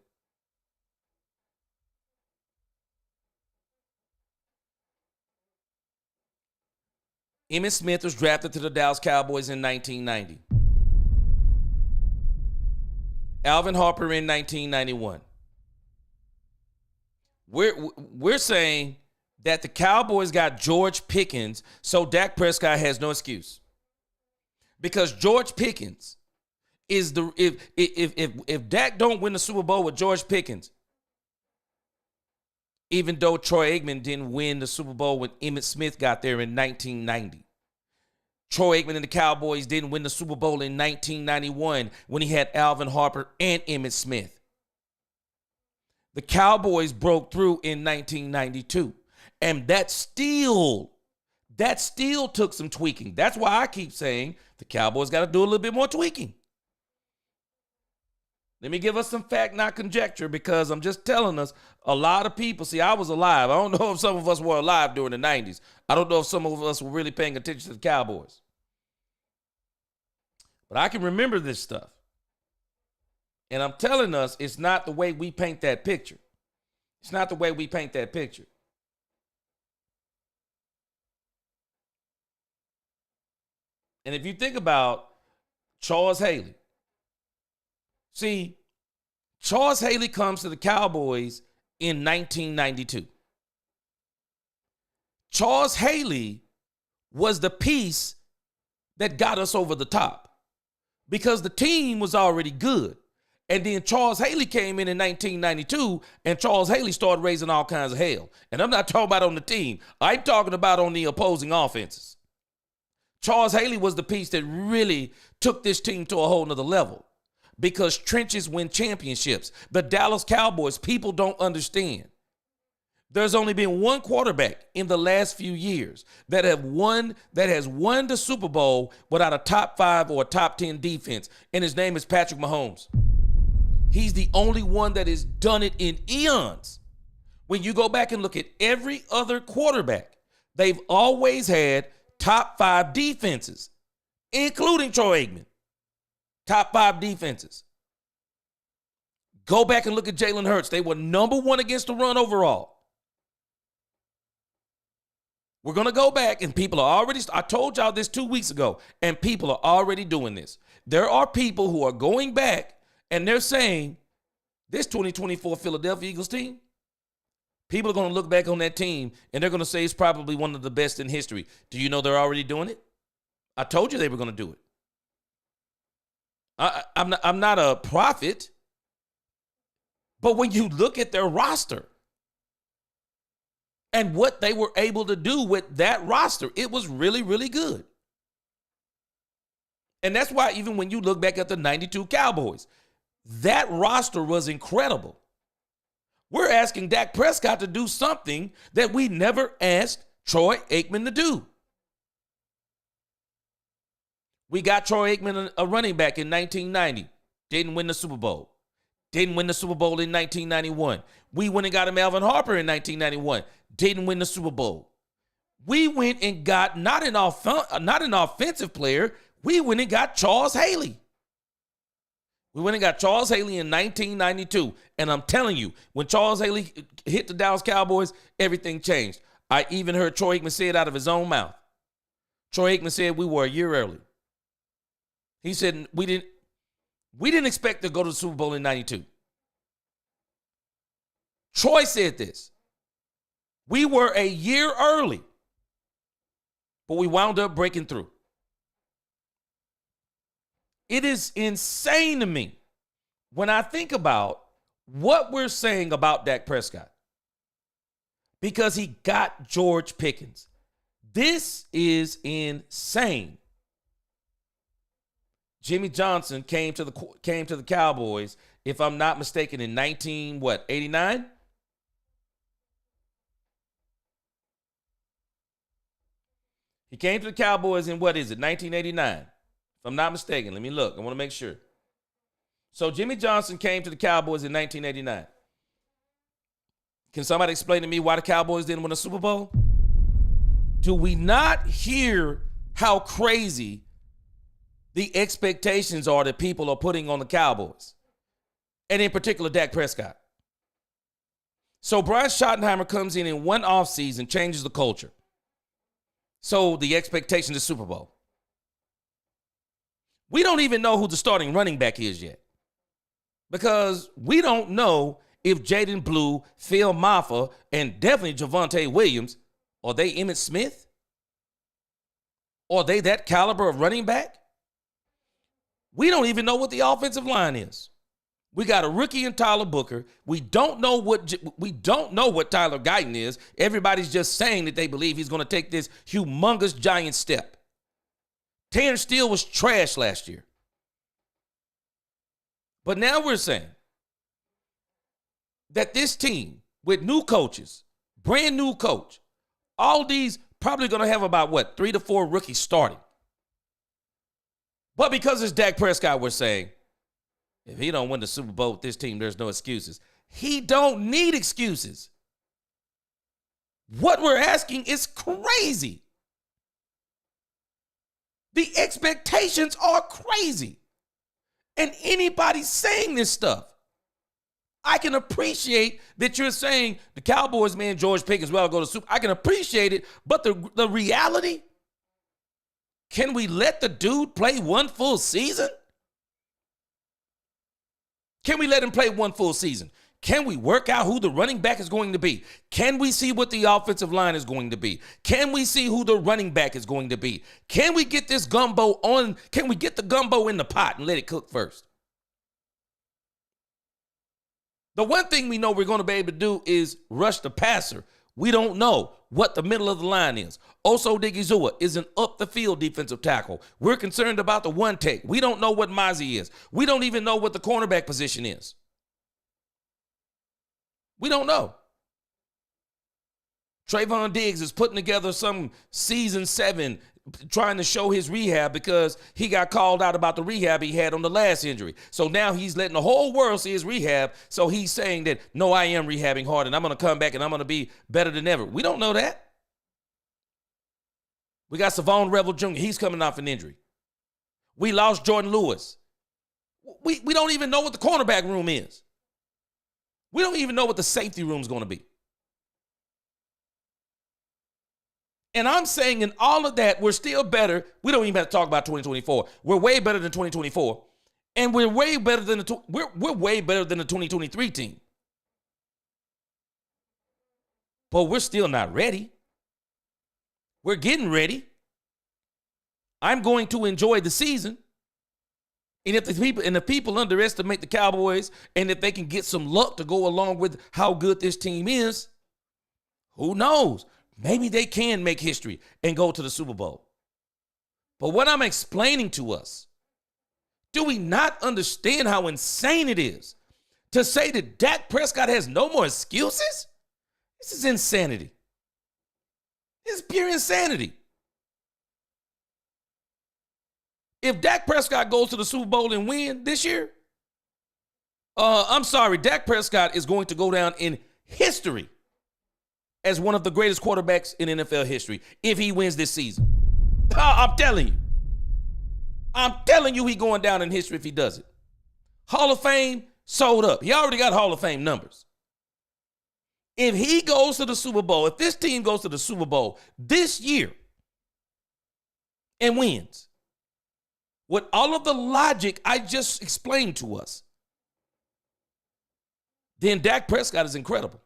Emmitt Smith was drafted to the Dallas Cowboys in 1990. Alvin Harper in 1991. We're saying that the Cowboys got George Pickens, so Dak Prescott has no excuse. Because George Pickens is the if Dak don't win the Super Bowl with George Pickens, even though Troy Aikman didn't win the Super Bowl when Emmitt Smith got there in 1990. Troy Aikman and the Cowboys didn't win the Super Bowl in 1991 when he had Alvin Harper and Emmitt Smith. The Cowboys broke through in 1992. And that still took some tweaking. That's why I keep saying the Cowboys got to do a little bit more tweaking. Let me give us some fact, not conjecture, because I'm just telling us a lot of people. See, I was alive. I don't know if some of us were alive during the 90s. I don't know if some of us were really paying attention to the Cowboys. But I can remember this stuff. And I'm telling us it's not the way we paint that picture. It's not the way we paint that picture. And if you think about Charles Haley, see, Charles Haley comes to the Cowboys in 1992. Charles Haley was the piece that got us over the top because the team was already good. And then Charles Haley came in 1992, and Charles Haley started raising all kinds of hell. And I'm not talking about on the team. I'm talking about on the opposing offenses. Charles Haley was the piece that really took this team to a whole nother level because trenches win championships. The Dallas Cowboys, people don't understand. There's only been one quarterback in the last few years that has won the Super Bowl without a top 5 or a top 10 defense, and his name is Patrick Mahomes. He's the only one that has done it in eons. When you go back and look at every other quarterback, they've always had top 5 defenses, including Troy Aikman. Top 5 defenses. Go back and look at Jalen Hurts. They were number 1 against the run overall. We're going to go back, and people are already, I told y'all this 2 weeks ago, and people are already doing this. There are people who are going back, and they're saying, this 2024 Philadelphia Eagles team, people are going to look back on that team, and they're going to say it's probably one of the best in history. Do you know they're already doing it? I told you they were going to do it. I'm not a prophet, but when you look at their roster and what they were able to do with that roster, it was really, really good. And that's why even when you look back at the 92 Cowboys, that roster was incredible. We're asking Dak Prescott to do something that we never asked Troy Aikman to do. We got Troy Aikman, a running back, in 1990. Didn't win the Super Bowl. Didn't win the Super Bowl in 1991. We went and got him Alvin Harper in 1991. Didn't win the Super Bowl. We went and got not an offensive player. We went and got Charles Haley. We went and got Charles Haley in 1992. And I'm telling you, when Charles Haley hit the Dallas Cowboys, everything changed. I even heard Troy Aikman say it out of his own mouth. Troy Aikman said we were a year early. He said we didn't expect to go to the Super Bowl in 92. Troy said this. We were a year early, but we wound up breaking through. It is insane to me when I think about what we're saying about Dak Prescott because he got George Pickens. This is insane. Jimmy Johnson came to the Cowboys, if I'm not mistaken, in 89? He came to the Cowboys in 1989? If I'm not mistaken, let me look. I want to make sure. So Jimmy Johnson came to the Cowboys in 1989. Can somebody explain to me why the Cowboys didn't win a Super Bowl? Do we not hear how crazy the expectations are that people are putting on the Cowboys? And in particular, Dak Prescott. So Brian Schottenheimer comes in one offseason, changes the culture. So the expectation is Super Bowl. We don't even know who the starting running back is yet. Because we don't know if Jaden Blue, Phil Maffa, and definitely Javonte Williams, are they Emmitt Smith? Are they that caliber of running back? We don't even know what the offensive line is. We got a rookie in Tyler Booker. We don't know what Tyler Guyton is. Everybody's just saying that they believe he's going to take this humongous giant step. Terrence Steele was trash last year. But now we're saying that this team with new coaches, brand new coach, all these probably going to have about 3 to 4 rookies starting. But because it's Dak Prescott, we're saying, if he don't win the Super Bowl with this team, there's no excuses. He don't need excuses. What we're asking is crazy. The expectations are crazy. And anybody saying this stuff, I can appreciate that you're saying the Cowboys, man, George Pickens, well, go to Super. I can appreciate it, but the reality, can we let the dude play one full season? Can we let him play one full season? Can we work out who the running back is going to be? Can we see what the offensive line is going to be? Can we see who the running back is going to be? Can we get this gumbo on? Can we get the gumbo in the pot and let it cook first? The one thing we know we're going to be able to do is rush the passer. We don't know what the middle of the line is. Oso Digizua is an up-the-field defensive tackle. We're concerned about the one take. We don't know what Mozzie is. We don't even know what the cornerback position is. We don't know. Trayvon Diggs is putting together some season 7 trying to show his rehab because he got called out about the rehab he had on the last injury. So now he's letting the whole world see his rehab. So he's saying that, no, I am rehabbing hard and I'm going to come back and I'm going to be better than ever. We don't know that. We got Savon Revel Jr. He's coming off an injury. We lost Jordan Lewis. We don't even know what the cornerback room is. We don't even know what the safety room is going to be. And I'm saying in all of that, we're still better. We don't even have to talk about 2024. We're way better than 2024. And we're way better than we're way better than the 2023 team. But we're still not ready. We're getting ready. I'm going to enjoy the season. And if the people underestimate the Cowboys, and if they can get some luck to go along with how good this team is, who knows? Maybe they can make history and go to the Super Bowl. But what I'm explaining to us, do we not understand how insane it is to say that Dak Prescott has no more excuses? This is insanity. This is pure insanity. If Dak Prescott goes to the Super Bowl and win this year, I'm sorry, Dak Prescott is going to go down in history as one of the greatest quarterbacks in NFL history if he wins this season. I'm telling you. I'm telling you he's going down in history if he does it. Hall of Fame, sold up. He already got Hall of Fame numbers. If he goes to the Super Bowl, if this team goes to the Super Bowl this year and wins, with all of the logic I just explained to us, then Dak Prescott is incredible.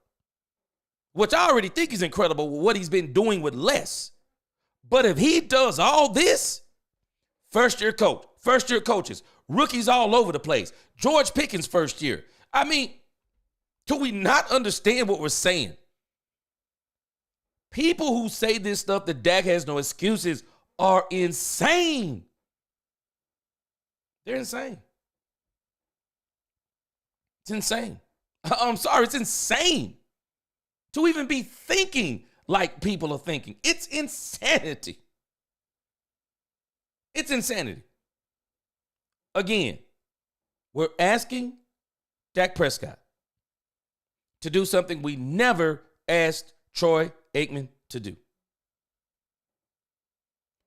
Which I already think is incredible with what he's been doing with less. But if he does all this, first-year coaches, rookies all over the place, George Pickens first year. I mean, do we not understand what we're saying? People who say this stuff that Dak has no excuses are insane. They're insane. It's insane. I'm sorry, it's insane to even be thinking like people are thinking. It's insanity. It's insanity. Again, We're asking Dak Prescott to do something we never asked Troy Aikman to do.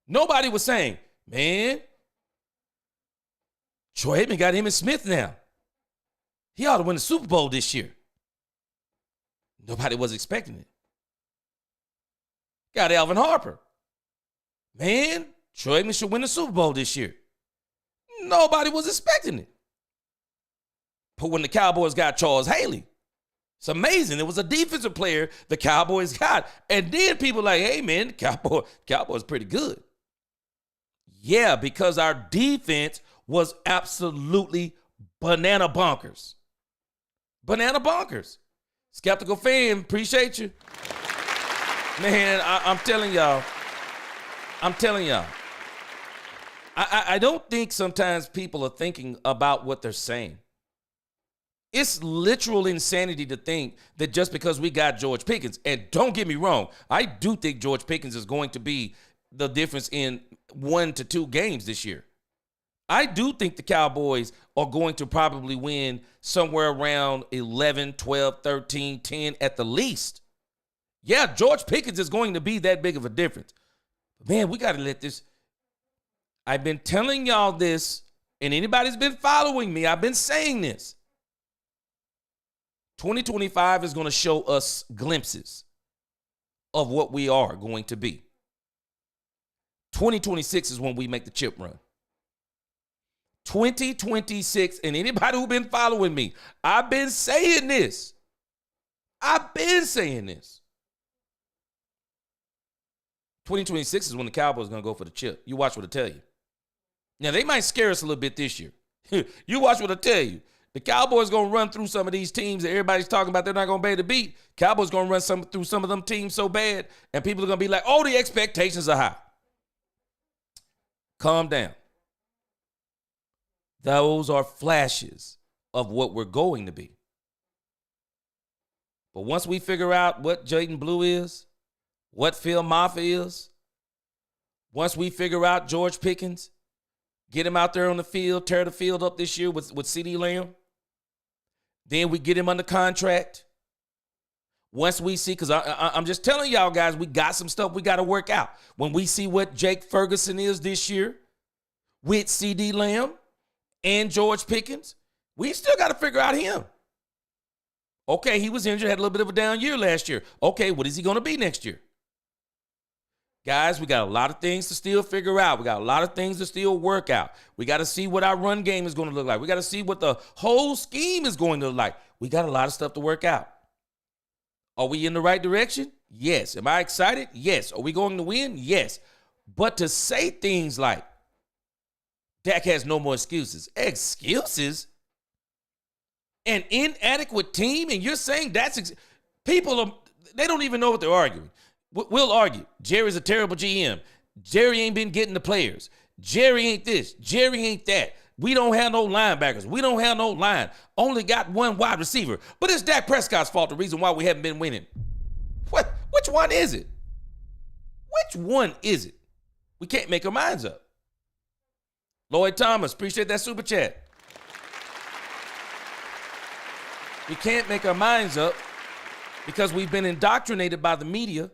Nobody was saying, man, Troy Aikman got Emmitt Smith now. He ought to win the Super Bowl this year. Nobody was expecting it. Got Alvin Harper. Man, Troy Aikman should win the Super Bowl this year. Nobody was expecting it. But when the Cowboys got Charles Haley, it's amazing. It was a defensive player the Cowboys got. And then people like, hey, man, Cowboys pretty good. Yeah, because our defense was absolutely banana bonkers. Banana bonkers. Skeptical fan, appreciate you. Man, I'm telling y'all. I don't think sometimes people are thinking about what they're saying. It's literal insanity to think that just because we got George Pickens, and don't get me wrong, I do think George Pickens is going to be the difference in 1 to 2 games this year. I do think the Cowboys are going to probably win somewhere around 11, 12, 13, 10 at the least. Yeah, George Pickens is going to be that big of a difference. But man, we got to let this. I've been telling y'all this, and anybody's been following me, I've been saying this. 2025 is going to show us glimpses of what we are going to be. 2026 is when we make the chip run. 2026, and anybody who's been following me, I've been saying this. 2026 is when the Cowboys are going to go for the chip. You watch what I tell you. Now, they might scare us a little bit this year. You watch what I tell you. The Cowboys going to run through some of these teams that everybody's talking about they're not going to be able to beat. Cowboys going to run through some of them teams so bad, and people are going to be like, oh, the expectations are high. Calm down. Those are flashes of what we're going to be. But once we figure out what Jaden Blue is, what Phil Maffa is, once we figure out George Pickens, get him out there on the field, tear the field up this year with CeeDee Lamb, then we get him under contract. Once we see, because I'm just telling y'all guys, we got some stuff we got to work out. When we see what Jake Ferguson is this year with CeeDee Lamb and George Pickens, we still got to figure out him. Okay, he was injured, had a little bit of a down year last year. Okay, what is he going to be next year? Guys, we got a lot of things to still figure out. We got a lot of things to still work out. We got to see what our run game is going to look like. We got to see what the whole scheme is going to look like. We got a lot of stuff to work out. Are we in the right direction? Yes. Am I excited? Yes. Are we going to win? Yes. But to say things like, Dak has no more excuses. Excuses? An inadequate team? And you're saying that's people they don't even know what they're arguing. We'll argue. Jerry's a terrible GM. Jerry ain't been getting the players. Jerry ain't this. Jerry ain't that. We don't have no linebackers. We don't have no line. Only got one wide receiver. But it's Dak Prescott's fault, the reason why we haven't been winning. Which one is it? Which one is it? We can't make our minds up. Lloyd Thomas, appreciate that super chat. We can't make our minds up because we've been indoctrinated by the media,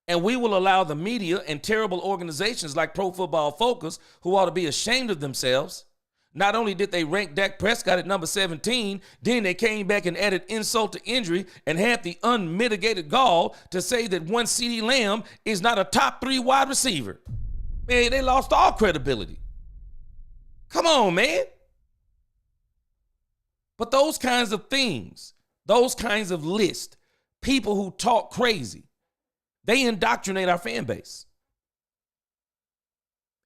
and we will allow the media and terrible organizations like Pro Football Focus, who ought to be ashamed of themselves. Not only did they rank Dak Prescott at number 17, then they came back and added insult to injury and had the unmitigated gall to say that one CeeDee Lamb is not a top 3 wide receiver. Man, they lost all credibility. Come on, man. But those kinds of things, those kinds of lists, people who talk crazy, they indoctrinate our fan base.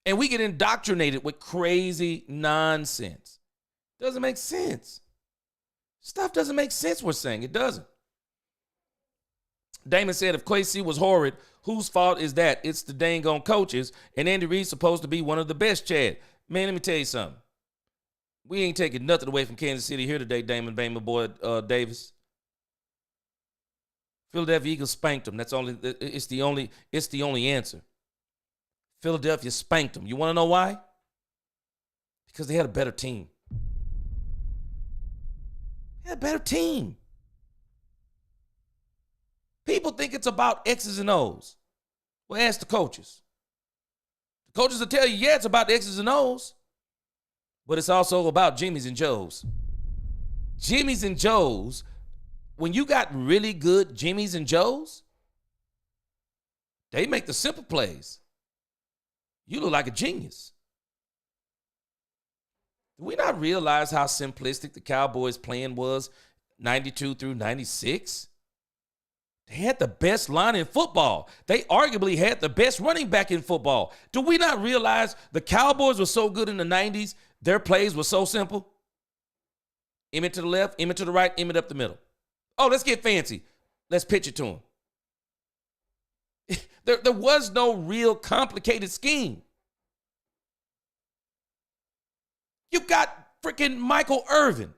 And we get indoctrinated with crazy nonsense. Doesn't make sense. Stuff doesn't make sense, we're saying. It doesn't. Damon said, if KC was horrid, whose fault is that? It's the dang on coaches. And Andy Reid's supposed to be one of the best, Chad. Man, let me tell you something. We ain't taking nothing away from Kansas City here today, Damon Boy Davis. Philadelphia Eagles spanked them. It's the only answer. Philadelphia spanked them. You want to know why? Because they had a better team. They had a better team. People think it's about X's and O's. Well, ask the coaches. The coaches will tell you, yeah, it's about the X's and O's, but it's also about Jimmy's and Joe's. Jimmy's and Joe's, when you got really good Jimmy's and Joe's, they make the simple plays. You look like a genius. Do we not realize how simplistic the Cowboys' plan was 92 through 96? They had the best line in football. They arguably had the best running back in football. Do we not realize the Cowboys were so good in the 90s, their plays were so simple? Emmett to the left, Emmett to the right, Emmett up the middle. Oh, let's get fancy. Let's pitch it to him. There was no real complicated scheme. You got freaking Michael Irvin.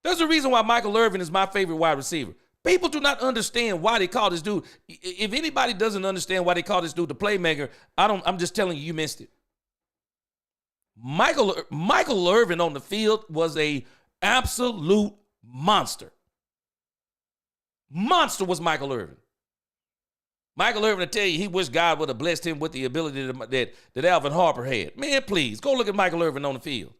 There's a reason why Michael Irvin is my favorite wide receiver. People do not understand why they call this dude. If anybody doesn't understand why they call this dude the playmaker, I'm just telling you, you missed it. Michael Irvin on the field was a absolute monster. Monster was Michael Irvin. Michael Irvin will tell you he wished God would have blessed him with the ability that Alvin Harper had. Man, please, go look at Michael Irvin on the field.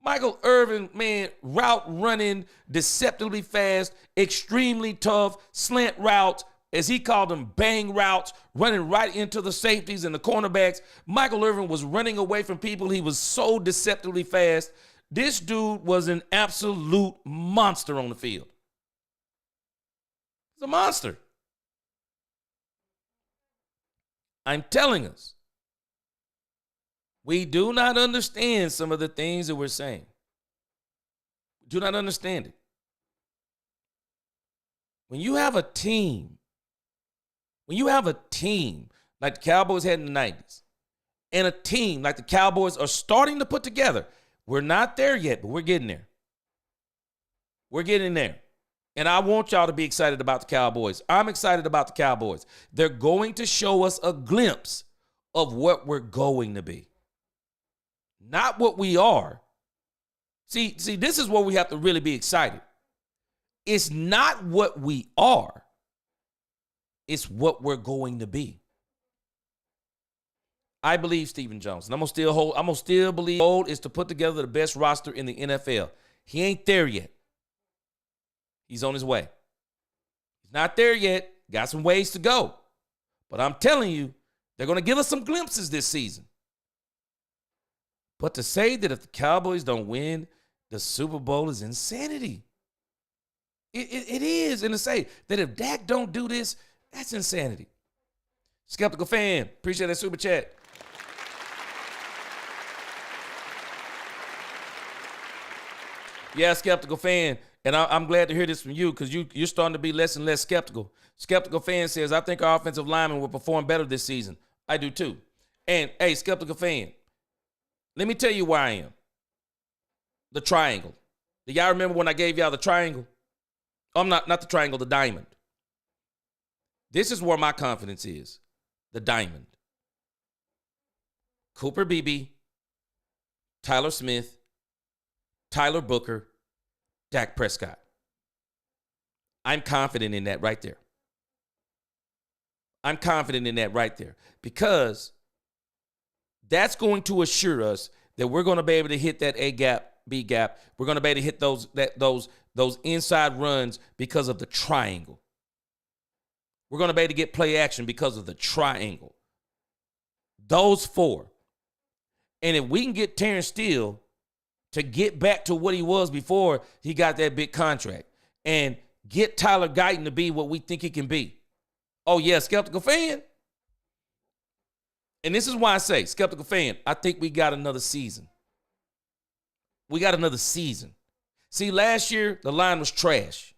Michael Irvin, man, route running, deceptively fast, extremely tough, slant routes, as he called them, bang routes, running right into the safeties and the cornerbacks. Michael Irvin was running away from people. He was so deceptively fast. This dude was an absolute monster on the field. He's a monster. I'm telling us, we do not understand some of the things that we're saying. We do not understand it. When you have a team like the Cowboys had in the 90s, and a team like the Cowboys are starting to put together, we're not there yet, but we're getting there. We're getting there. And I want y'all to be excited about the Cowboys. I'm excited about the Cowboys. They're going to show us a glimpse of what we're going to be. Not what we are. See, this is where we have to really be excited. It's not what we are. It's what we're going to be. I believe Stephen Jones, and I'm gonna still believe goal is to put together the best roster in the NFL. He ain't there yet. He's on his way. He's not there yet. Got some ways to go. But I'm telling you, they're going to give us some glimpses this season. But to say that if the Cowboys don't win the Super Bowl is insanity. It is. And to say that if Dak don't do this, that's insanity. Skeptical fan, appreciate that super chat. Yeah, skeptical fan. And I'm glad to hear this from you because you're starting to be less and less skeptical. Skeptical fan says, I think our offensive linemen will perform better this season. I do too. And, hey, skeptical fan, let me tell you where I am. The triangle. Do y'all remember when I gave y'all the triangle? Not the triangle, the diamond. This is where my confidence is. The diamond. Cooper Beebe, Tyler Smith, Tyler Booker, Dak Prescott. I'm confident in that right there. I'm confident in that right there because that's going to assure us that we're going to be able to hit that A gap, B gap. We're going to be able to hit those inside runs because of the triangle. We're going to be able to get play action because of the triangle. Those four. And if we can get Terrence Steele to get back to what he was before he got that big contract and get Tyler Guyton to be what we think he can be. Oh, yeah, skeptical fan. And this is why I say, skeptical fan, I think we got another season. We got another season. See, last year, the line was trash.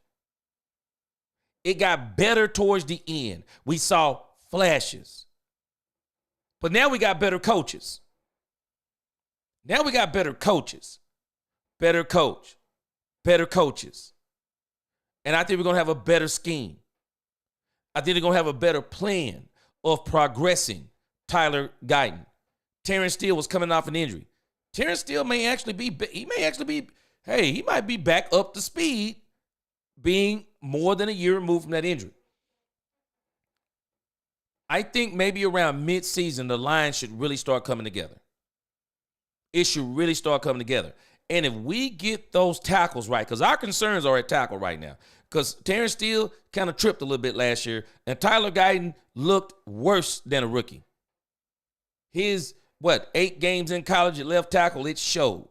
It got better towards the end. We saw flashes. But now we got better coaches. Now we got better coaches. Better coach. Better coaches. And I think we're going to have a better scheme. I think they're going to have a better plan of progressing Tyler Guyton. Terrence Steele was coming off an injury. Terrence Steele may actually be, he might be back up to speed being more than a year removed from that injury. I think maybe around mid-season, the line should really start coming together. It should really start coming together. And if we get those tackles right, because our concerns are at tackle right now, because Terrence Steele kind of tripped a little bit last year, and Tyler Guyton looked worse than a rookie. His, 8 games in college at left tackle, it showed.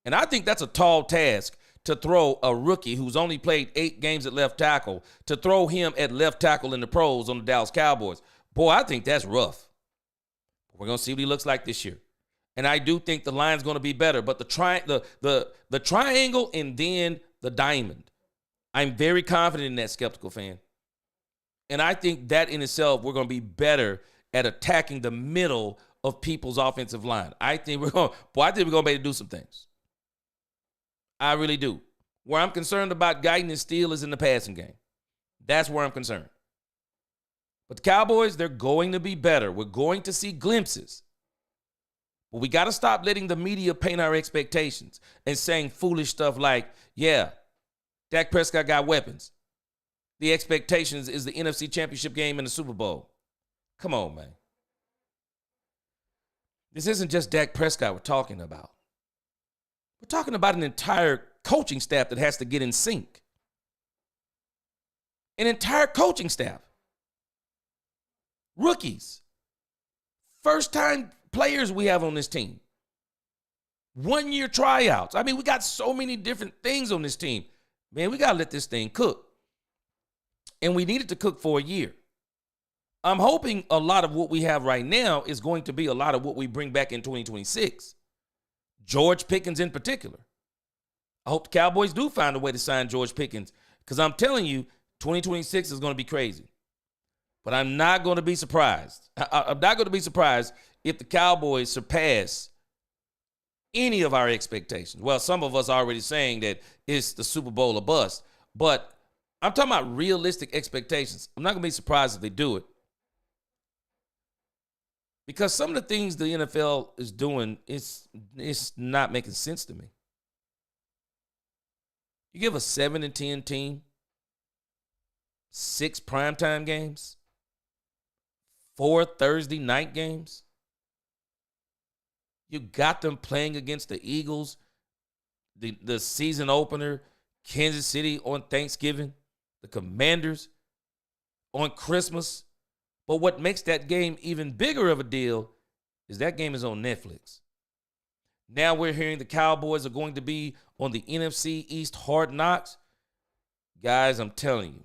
And I think that's a tall task to throw a rookie who's only played 8 games at left tackle, to throw him at left tackle in the pros on the Dallas Cowboys. Boy, I think that's rough. We're going to see what he looks like this year. And I do think the line's going to be better. But the triangle and then the diamond, I'm very confident in that, skeptical fan. And I think that in itself, we're going to be better at attacking the middle of people's offensive line. I think we're going to be able to do some things. I really do. Where I'm concerned about Guyton and Steele is in the passing game. That's where I'm concerned. But the Cowboys, they're going to be better. We're going to see glimpses. But we got to stop letting the media paint our expectations and saying foolish stuff like, yeah, Dak Prescott got weapons. The expectations is the NFC Championship game and the Super Bowl. Come on, man. This isn't just Dak Prescott we're talking about. We're talking about an entire coaching staff that has to get in sync. An entire coaching staff. Rookies. First-time players we have on this team. 1-year tryouts. I mean, we got so many different things on this team. Man, we got to let this thing cook. And we need it to cook for a year. I'm hoping a lot of what we have right now is going to be a lot of what we bring back in 2026. George Pickens in particular. I hope the Cowboys do find a way to sign George Pickens, because I'm telling you, 2026 is going to be crazy. But I'm not going to be surprised. I'm not going to be surprised if the Cowboys surpass any of our expectations. Well, some of us are already saying that it's the Super Bowl or bust. But I'm talking about realistic expectations. I'm not going to be surprised if they do it. Because some of the things the NFL is doing, it's not making sense to me. You give a 7-10 team 6 primetime games, 4 Thursday night games. You got them playing against the Eagles, the season opener, Kansas City on Thanksgiving, the Commanders on Christmas. But what makes that game even bigger of a deal is that game is on Netflix. Now we're hearing the Cowboys are going to be on the NFC East Hard Knocks. Guys, I'm telling you,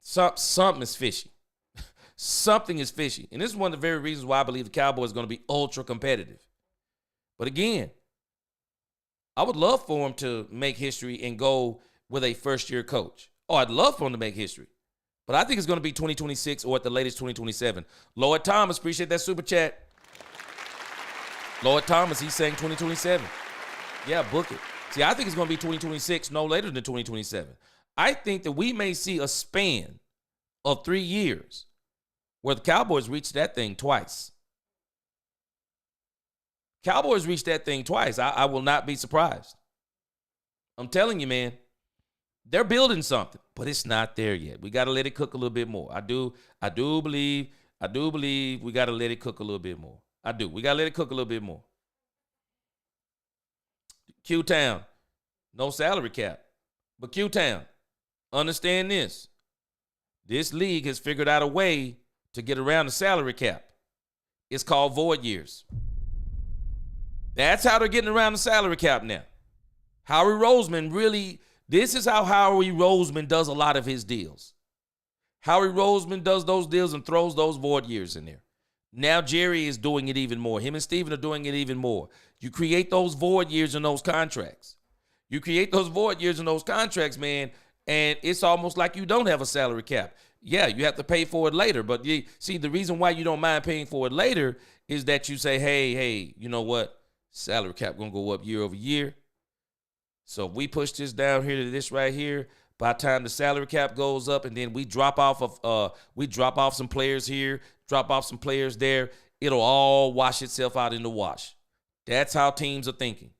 something is fishy. Something is fishy. And this is one of the very reasons why I believe the Cowboys are going to be ultra competitive. But again, I would love for them to make history and go with a first-year coach. Oh, I'd love for them to make history. But I think it's going to be 2026 or at the latest 2027. Lloyd Thomas, appreciate that super chat. Lloyd Thomas, he's saying 2027. Yeah, book it. See, I think it's going to be 2026, no later than 2027. I think that we may see a span of 3 years where the Cowboys reached that thing twice. Cowboys reached that thing twice. I will not be surprised. I'm telling you, man. They're building something, but it's not there yet. We got to let it cook a little bit more. I do believe we got to let it cook a little bit more. I do. We got to let it cook a little bit more. Q-Town, no salary cap. But Q-Town, understand this. This league has figured out a way to get around the salary cap. It's called void years. That's how they're getting around the salary cap now. Howie Roseman really... This is how Howie Roseman does a lot of his deals. Howie Roseman does those deals and throws those void years in there. Now Jerry is doing it even more. Him and Steven are doing it even more. You create those void years in those contracts. You create those void years in those contracts, man, and it's almost like you don't have a salary cap. Yeah, you have to pay for it later, but see, the reason why you don't mind paying for it later is that you say, hey, you know what? Salary cap going to go up year over year. So if we push this down here to this right here, by the time the salary cap goes up and then we drop off some players here, drop off some players there, it'll all wash itself out in the wash. That's how teams are thinking.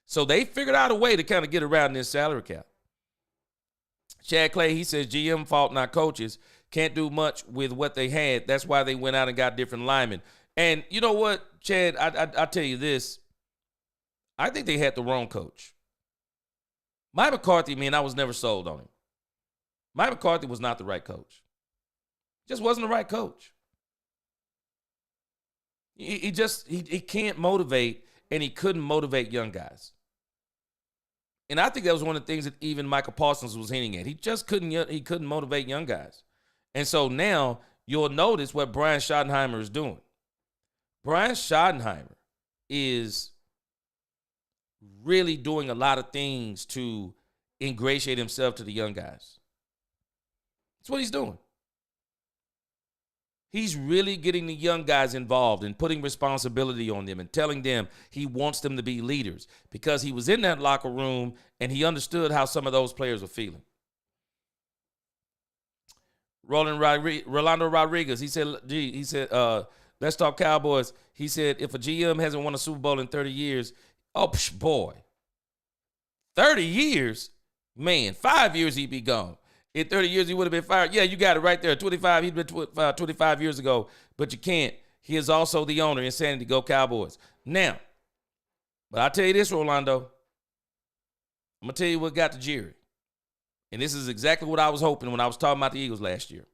So they figured out a way to kind of get around this salary cap. Chad Clay, he says GM fault, not coaches. Can't do much with what they had. That's why they went out and got different linemen. And you know what, Chad, I tell you this. I think they had the wrong coach. Mike McCarthy, man, I was never sold on him. Mike McCarthy was not the right coach. Just wasn't the right coach. He can't motivate, and he couldn't motivate young guys. And I think that was one of the things that even Michael Parsons was hinting at. He just couldn't motivate young guys. And so now you'll notice what Brian Schottenheimer is doing. Brian Schottenheimer is really doing a lot of things to ingratiate himself to the young guys. That's what he's doing. He's really getting the young guys involved and putting responsibility on them and telling them he wants them to be leaders because he was in that locker room and he understood how some of those players were feeling. Rolando Rodriguez, he said, let's talk Cowboys. He said, if a GM hasn't won a Super Bowl in 30 years, boy, 30 years? Man, 5 years he'd be gone. In 30 years, he would have been fired. Yeah, you got it right there. 25, he'd been 25 years ago, but you can't. He is also the owner. Insanity, go Cowboys. Now, but I'll tell you this, Rolando. I'm going to tell you what got to Jerry. And this is exactly what I was hoping when I was talking about the Eagles last year.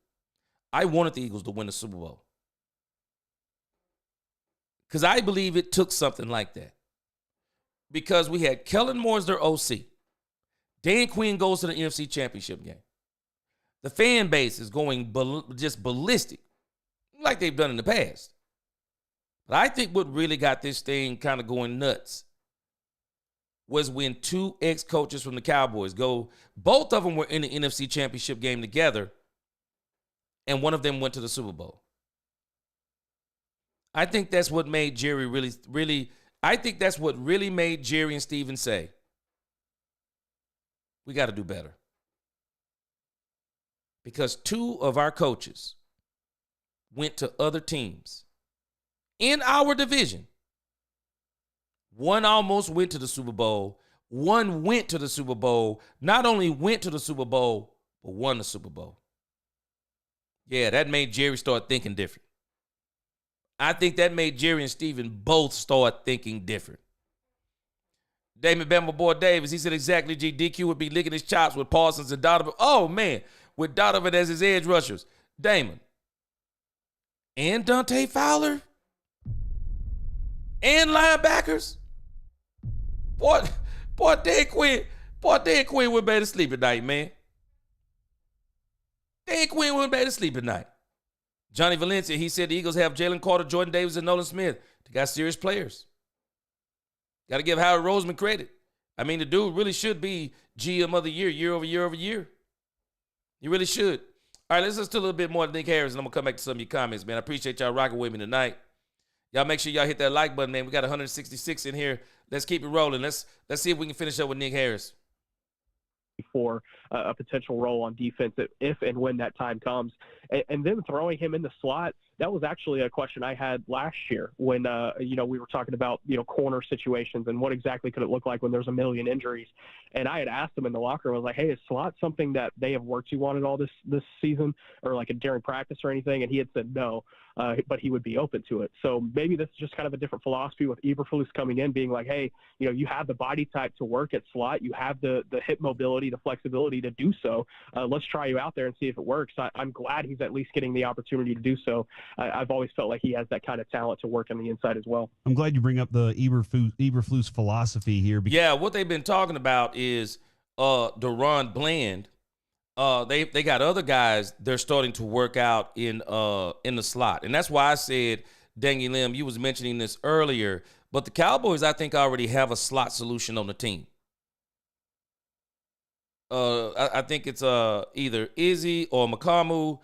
I wanted the Eagles to win the Super Bowl. Because I believe it took something like that. Because we had Kellen Moore as their OC. Dan Quinn goes to the NFC Championship game. The fan base is going just ballistic, like they've done in the past. But I think what really got this thing kind of going nuts was when two ex-coaches from the Cowboys go, both of them were in the NFC Championship game together, and one of them went to the Super Bowl. I think that's what made Jerry I think that's what really made Jerry and Steven say, we got to do better. Because two of our coaches went to other teams in our division. One almost went to the Super Bowl. One went to the Super Bowl. Not only went to the Super Bowl, but won the Super Bowl. Yeah, that made Jerry start thinking different. I think that made Jerry and Steven both start thinking different. Damon Bama Boy Davis, he said exactly, DQ would be licking his chops with Parsons and Donovan. Oh, man, with Donovan as his edge rushers. Damon. And Dante Fowler. And linebackers. Boy, Dan Quinn went better to sleep at night, man. Dan Quinn went better to sleep at night. Johnny Valencia, he said the Eagles have Jalen Carter, Jordan Davis, and Nolan Smith. They got serious players. Got to give Howard Roseman credit. I mean, the dude really should be GM of the year over year. He really should. All right, let's listen to a little bit more of Nick Harris, and I'm going to come back to some of your comments, man. I appreciate y'all rocking with me tonight. Y'all make sure y'all hit that like button, man. We got 166 in here. Let's keep it rolling. Let's see if we can finish up with Nick Harris. For a potential role on defense if and when that time comes. And then throwing him in the slot, that was actually a question I had last year when, we were talking about, corner situations and what exactly could it look like when there's a million injuries. And I had asked him in the locker room, I was like, hey, is slot something that they have worked you on at all this season or like during practice or anything? And he had said no, but he would be open to it. So maybe this is just kind of a different philosophy with Eberflus coming in, being like, hey, you have the body type to work at slot. You have the hip mobility, the flexibility to do so. Let's try you out there and see if it works. I'm glad he's at least getting the opportunity to do so. I've always felt like he has that kind of talent to work on the inside as well. I'm glad you bring up the Eberflus philosophy here. Yeah, what they've been talking about is Deron Bland. They got other guys they're starting to work out in the slot. And that's why I said, Dangy Lim, you was mentioning this earlier, but the Cowboys, I think, already have a slot solution on the team. I think it's either Izzy or Makamu.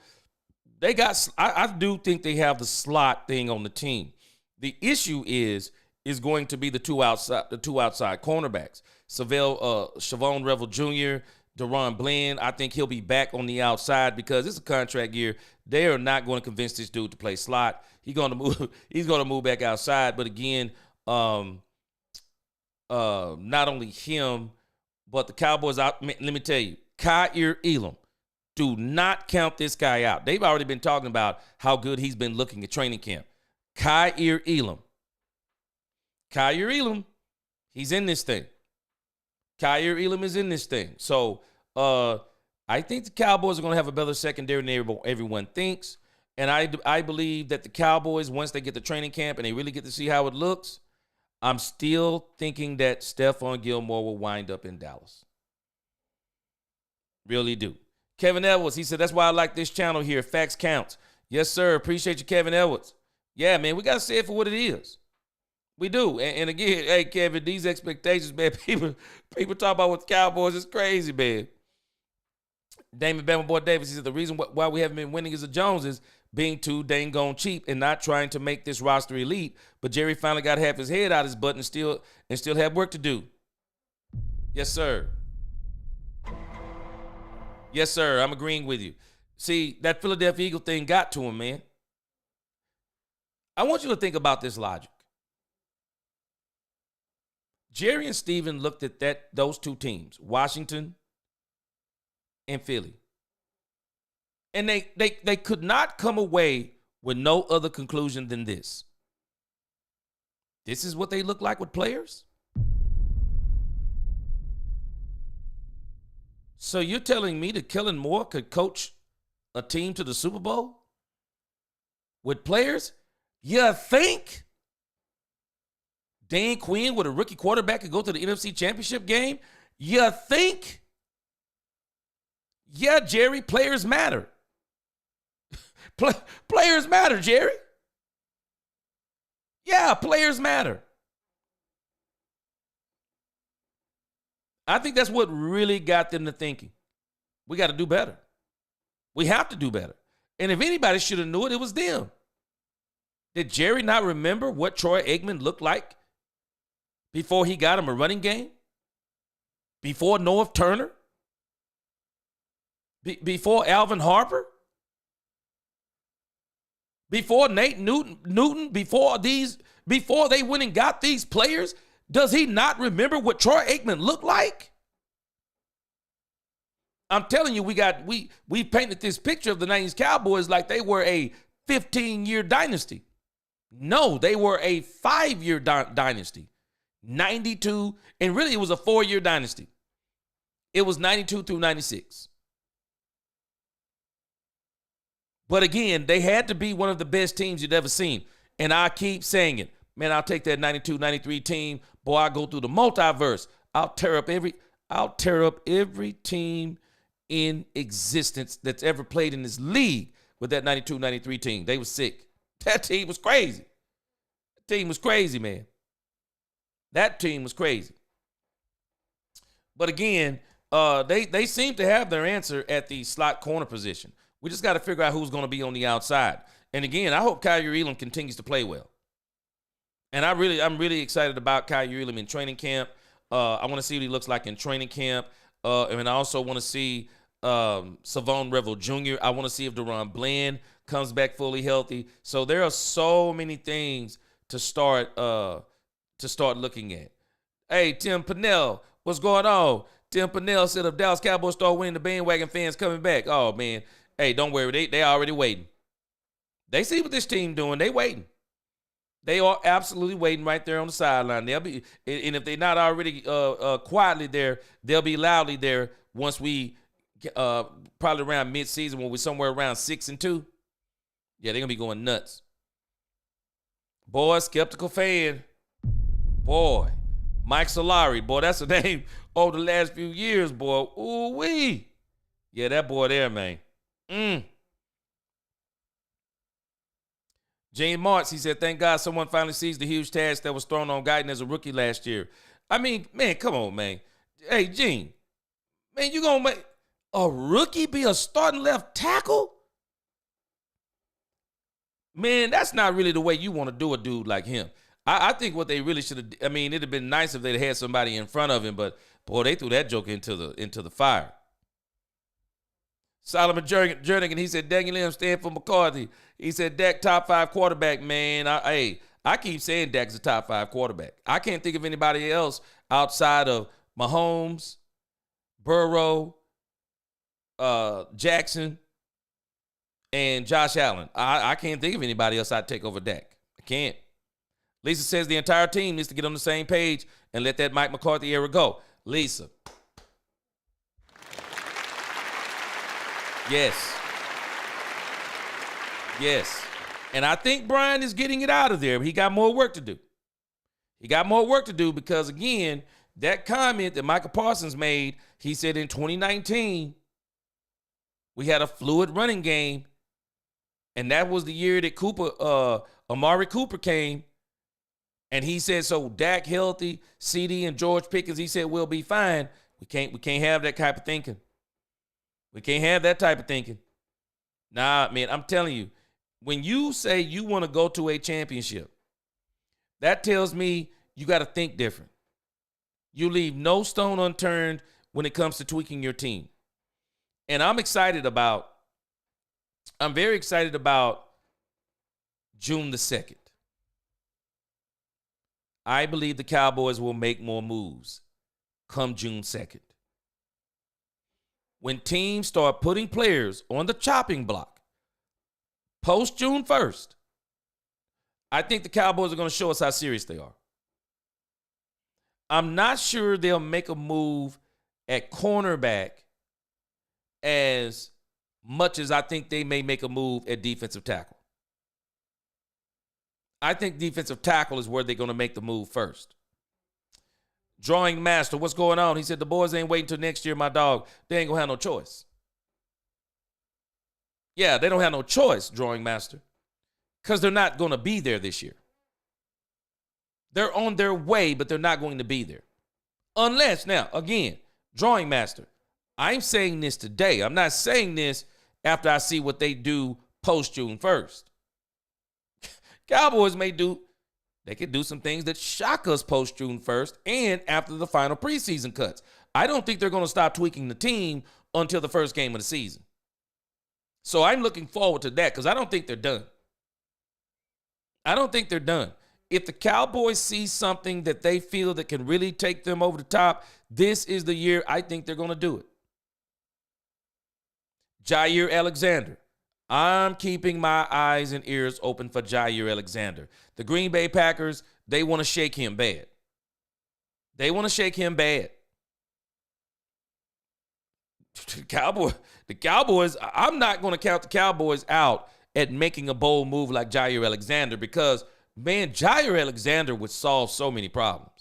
They got. I do think they have the slot thing on the team. The issue is going to be the two outside cornerbacks. Shavon Revel Jr., DeRon Bland, I think he'll be back on the outside because it's a contract year. They are not going to convince this dude to play slot. He's going to move back outside. But again, not only him, but the Cowboys out. Let me tell you, Ka'ir Elam, do not count this guy out. They've already been talking about how good he's been looking at training camp. Ka'ir Elam, he's in this thing. Ka'ir Elam is in this thing. So I think the Cowboys are going to have a better secondary than everyone thinks. And I believe that the Cowboys, once they get to training camp and they really get to see how it looks, I'm still thinking that Stephon Gilmore will wind up in Dallas. Really do. Kevin Edwards, he said, that's why I like this channel here. Facts counts. Yes, sir. Appreciate you, Kevin Edwards. Yeah, man, we got to say it for what it is. We do. And again, hey, Kevin, these expectations, man, people talk about what the Cowboys is crazy, man. Damon Bama Boy Davis, he said, the reason why we haven't been winning as the Joneses being too dang gone cheap and not trying to make this roster elite. But Jerry finally got half his head out his butt and still have work to do. Yes, sir. Yes, sir. I'm agreeing with you. See, that Philadelphia Eagle thing got to him, man. I want you to think about this logic. Jerry and Steven looked at those two teams, Washington and Philly. And they could not come away with no other conclusion than this. This is what they look like with players? So you're telling me that Kellen Moore could coach a team to the Super Bowl with players? You think Dan Quinn with a rookie quarterback could go to the NFC Championship game? You think? Yeah, Jerry, players matter. Players matter, Jerry. Yeah, players matter. I think that's what really got them to thinking. We got to do better. We have to do better. And if anybody should have knew it, it was them. Did Jerry not remember what Troy Aikman looked like before he got him a running game? Before Noah Turner? Before Alvin Harper? Before Nate Newton? Before they went and got these players? Does he not remember what Troy Aikman looked like? I'm telling you, we painted this picture of the 90s Cowboys like they were a 15-year dynasty. No, they were a 5-year dynasty. 92, and really it was a 4-year dynasty. It was 92 through 96. But again, they had to be one of the best teams you'd ever seen. And I keep saying it. Man, I'll take that 92, 93 team. Boy, I'll go through the multiverse. I'll tear up every team in existence that's ever played in this league with that 92, 93 team. They were sick. That team was crazy. That team was crazy, man. That team was crazy. But again, they seem to have their answer at the slot corner position. We just got to figure out who's going to be on the outside. And again, I hope Ka'ir Elam continues to play well. And I'm really excited about Ka'ir Elam in training camp. I want to see what he looks like in training camp. And I also want to see Savon Revel Jr. I want to see if DeRon Bland comes back fully healthy. So there are so many things to start looking at. Hey, Tim Pinnell, what's going on? Tim Pinnell said if Dallas Cowboys start winning, the bandwagon fans coming back. Oh, man. Hey, don't worry. They already waiting. They see what this team doing. They waiting. They are absolutely waiting right there on the sideline. They'll be, and if they're not already quietly there, they'll be loudly there once we probably around mid-season when we're somewhere around 6-2. Yeah, they're gonna be going nuts. Boy, skeptical fan. Boy, Mike Solari. Boy, that's a name over the last few years, boy. Ooh-wee. Yeah, that boy there, man. Gene Martz, he said, thank God someone finally sees the huge task that was thrown on Guyton as a rookie last year. I mean, man, come on, man. Hey, Gene, man, you going to make a rookie be a starting left tackle? Man, that's not really the way you want to do a dude like him. I think what they really should have, I mean, it'd have been nice if they'd had somebody in front of him, but boy, they threw that joke into the fire. Solomon Jernigan, he said, Daniel Lim stand for McCarthy. He said, Dak top 5 quarterback, man. I keep saying Dak's a top 5 quarterback. I can't think of anybody else outside of Mahomes, Burrow, Jackson, and Josh Allen. I can't think of anybody else I'd take over Dak. I can't. Lisa says the entire team needs to get on the same page and let that Mike McCarthy era go. Lisa. Yes. Yes. And I think Brian is getting it out of there. He got more work to do. He got more work to do because, again, that comment that Michael Parsons made, he said in 2019, we had a fluid running game, and that was the year that Amari Cooper came, and he said, so Dak healthy, CD and George Pickens, he said, we'll be fine. We can't have that type of thinking. We can't have that type of thinking. Nah, man, I'm telling you, when you say you want to go to a championship, that tells me you got to think different. You leave no stone unturned when it comes to tweaking your team. And I'm very excited about June the 2nd. I believe the Cowboys will make more moves come June 2nd. When teams start putting players on the chopping block post June 1st, I think the Cowboys are going to show us how serious they are. I'm not sure they'll make a move at cornerback as much as I think they may make a move at defensive tackle. I think defensive tackle is where they're going to make the move first. Drawing Master, what's going on? He said, the boys ain't waiting till next year, my dog. They ain't going to have no choice. Yeah, they don't have no choice, Drawing Master, because they're not going to be there this year. They're on their way, but they're not going to be there. Unless, now, again, Drawing Master, I'm saying this today. I'm not saying this after I see what they do post June 1st. Cowboys they could do some things that shock us post June 1st and after the final preseason cuts. I don't think they're going to stop tweaking the team until the first game of the season. So I'm looking forward to that because I don't think they're done. I don't think they're done. If the Cowboys see something that they feel that can really take them over the top, this is the year I think they're going to do it. Jair Alexander. I'm keeping my eyes and ears open for Jair Alexander. The Green Bay Packers, they want to shake him bad. They want to shake him bad. The Cowboys, I'm not going to count the Cowboys out at making a bold move like Jair Alexander because, man, Jair Alexander would solve so many problems.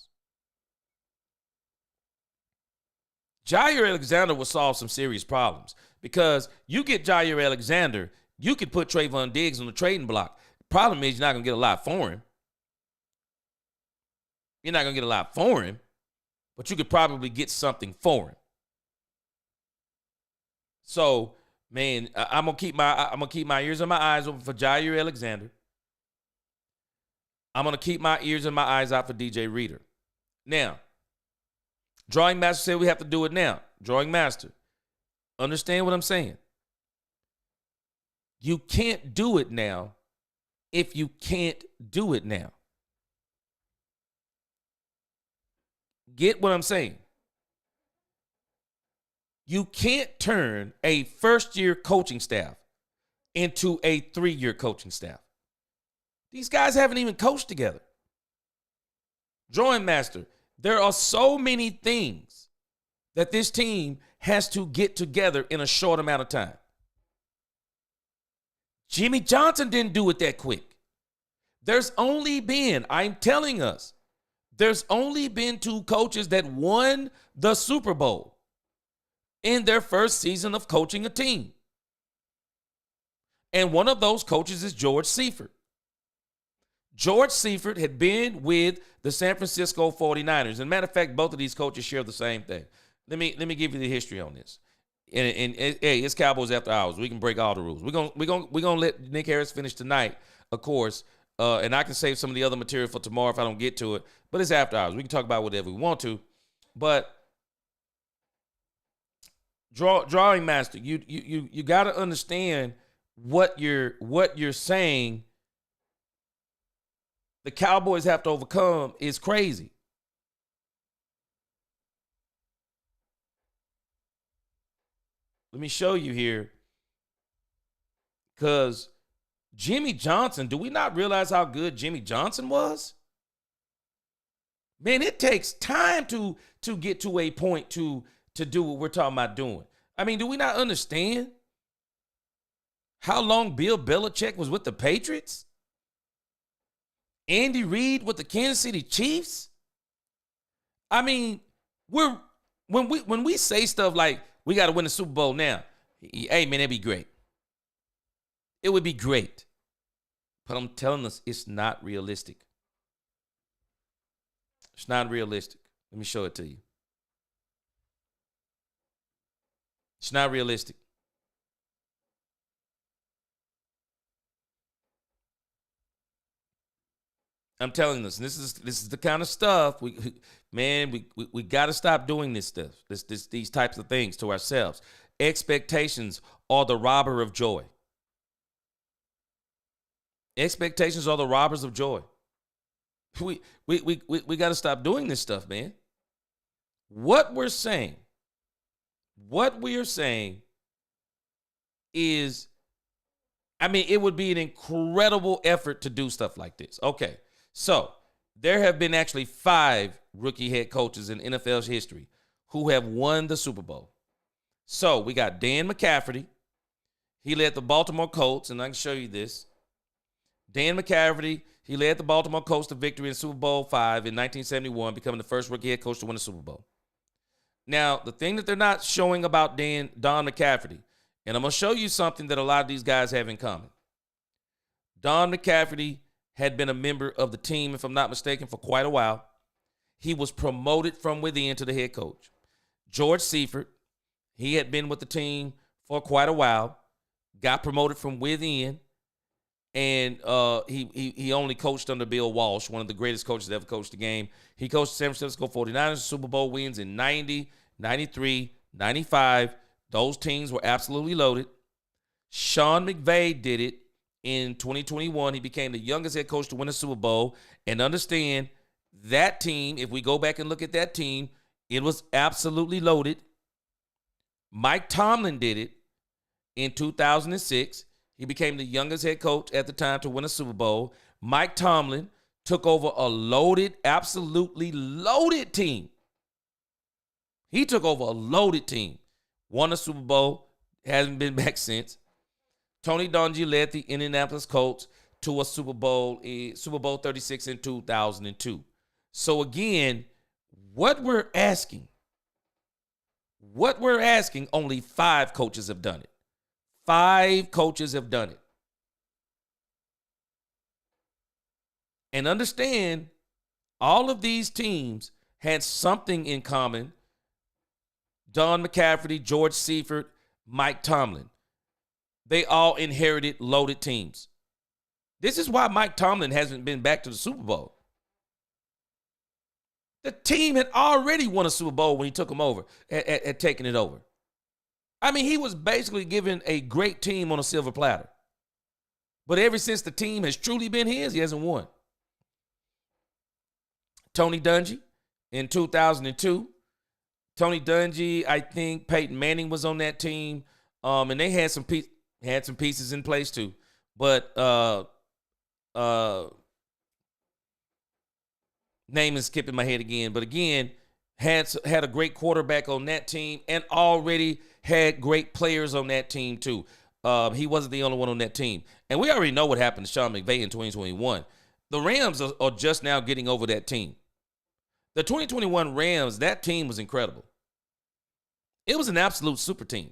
Jair Alexander would solve some serious problems because you get Jair Alexander, you could put Trayvon Diggs on the trading block. Problem is you're not going to get a lot for him. You're not going to get a lot for him, but you could probably get something for him. So, man, I'm gonna keep my ears and my eyes open for Jair Alexander. I'm gonna keep my ears and my eyes out for DJ Reader. Now, Drawing Master said we have to do it now. Drawing Master, understand what I'm saying. You can't do it now if you can't do it now. Get what I'm saying? You can't turn a first-year coaching staff into a 3-year coaching staff. These guys haven't even coached together. Drawing Master, there are so many things that this team has to get together in a short amount of time. Jimmy Johnson didn't do it that quick. There's only been 2 coaches that won the Super Bowl in their first season of coaching a team. And one of those coaches is George Seifert. George Seifert had been with the San Francisco 49ers. As a matter of fact, both of these coaches share the same thing. Let me give you the history on this. And hey, it's Cowboys After Hours. We can break all the rules. We're gonna let Nick Harris finish tonight, of course. And I can save some of the other material for tomorrow if I don't get to it. But it's After Hours. We can talk about whatever we want to. But drawing master, you got to understand what you're saying. The Cowboys have to overcome is crazy. Let me show you here. Because Jimmy Johnson, do we not realize how good Jimmy Johnson was? Man, it takes time to get to a point to do what we're talking about doing. I mean, do we not understand how long Bill Belichick was with the Patriots? Andy Reid with the Kansas City Chiefs? I mean, when we say stuff like we got to win the Super Bowl now, hey man, that'd be great. It would be great. But I'm telling us it's not realistic. It's not realistic. Let me show it to you. It's not realistic. I'm telling this. This is the kind of stuff we got to stop doing this stuff. These types of things to ourselves. Expectations are the robber of joy. Expectations are the robbers of joy. We got to stop doing this stuff, man. What we are saying is, I mean, it would be an incredible effort to do stuff like this. Okay, so there have been actually 5 rookie head coaches in NFL's history who have won the Super Bowl. So we got Dan McCaffrey. He led the Baltimore Colts, and I can show you this. Dan McCaffrey, he led the Baltimore Colts to victory in Super Bowl V in 1971, becoming the first rookie head coach to win a Super Bowl. Now, the thing that they're not showing about Don McCaffrey, and I'm going to show you something that a lot of these guys have in common. Don McCaffrey had been a member of the team, if I'm not mistaken, for quite a while. He was promoted from within to the head coach. George Seifert, he had been with the team for quite a while, got promoted from within, and he only coached under Bill Walsh, one of the greatest coaches that ever coached the game. He coached the San Francisco 49ers Super Bowl wins in 90, 93, 95. Those teams were absolutely loaded. Sean McVay did it in 2021. He became the youngest head coach to win a Super Bowl. And understand, that team, if we go back and look at that team, it was absolutely loaded. Mike Tomlin did it in 2006. He became the youngest head coach at the time to win a Super Bowl. Mike Tomlin took over a loaded, absolutely loaded team. He took over a loaded team. Won a Super Bowl. Hasn't been back since. Tony Dungy led the Indianapolis Colts to a Super Bowl 36 in 2002. So again, what we're asking, only 5 coaches have done it. 5 coaches have done it. And understand, all of these teams had something in common. Don McCaffrey, George Seifert, Mike Tomlin. They all inherited loaded teams. This is why Mike Tomlin hasn't been back to the Super Bowl. The team had already won a Super Bowl when he took them over, had taken it over. I mean, he was basically given a great team on a silver platter. But ever since the team has truly been his, he hasn't won. Tony Dungy in 2002. Tony Dungy, I think Peyton Manning was on that team. And they had some pieces in place too. But name is skipping my head again. But again, had a great quarterback on that team and already had great players on that team too. He wasn't the only one on that team. And we already know what happened to Sean McVay in 2021. The Rams are just now getting over that team. The 2021 Rams, that team was incredible. It was an absolute super team.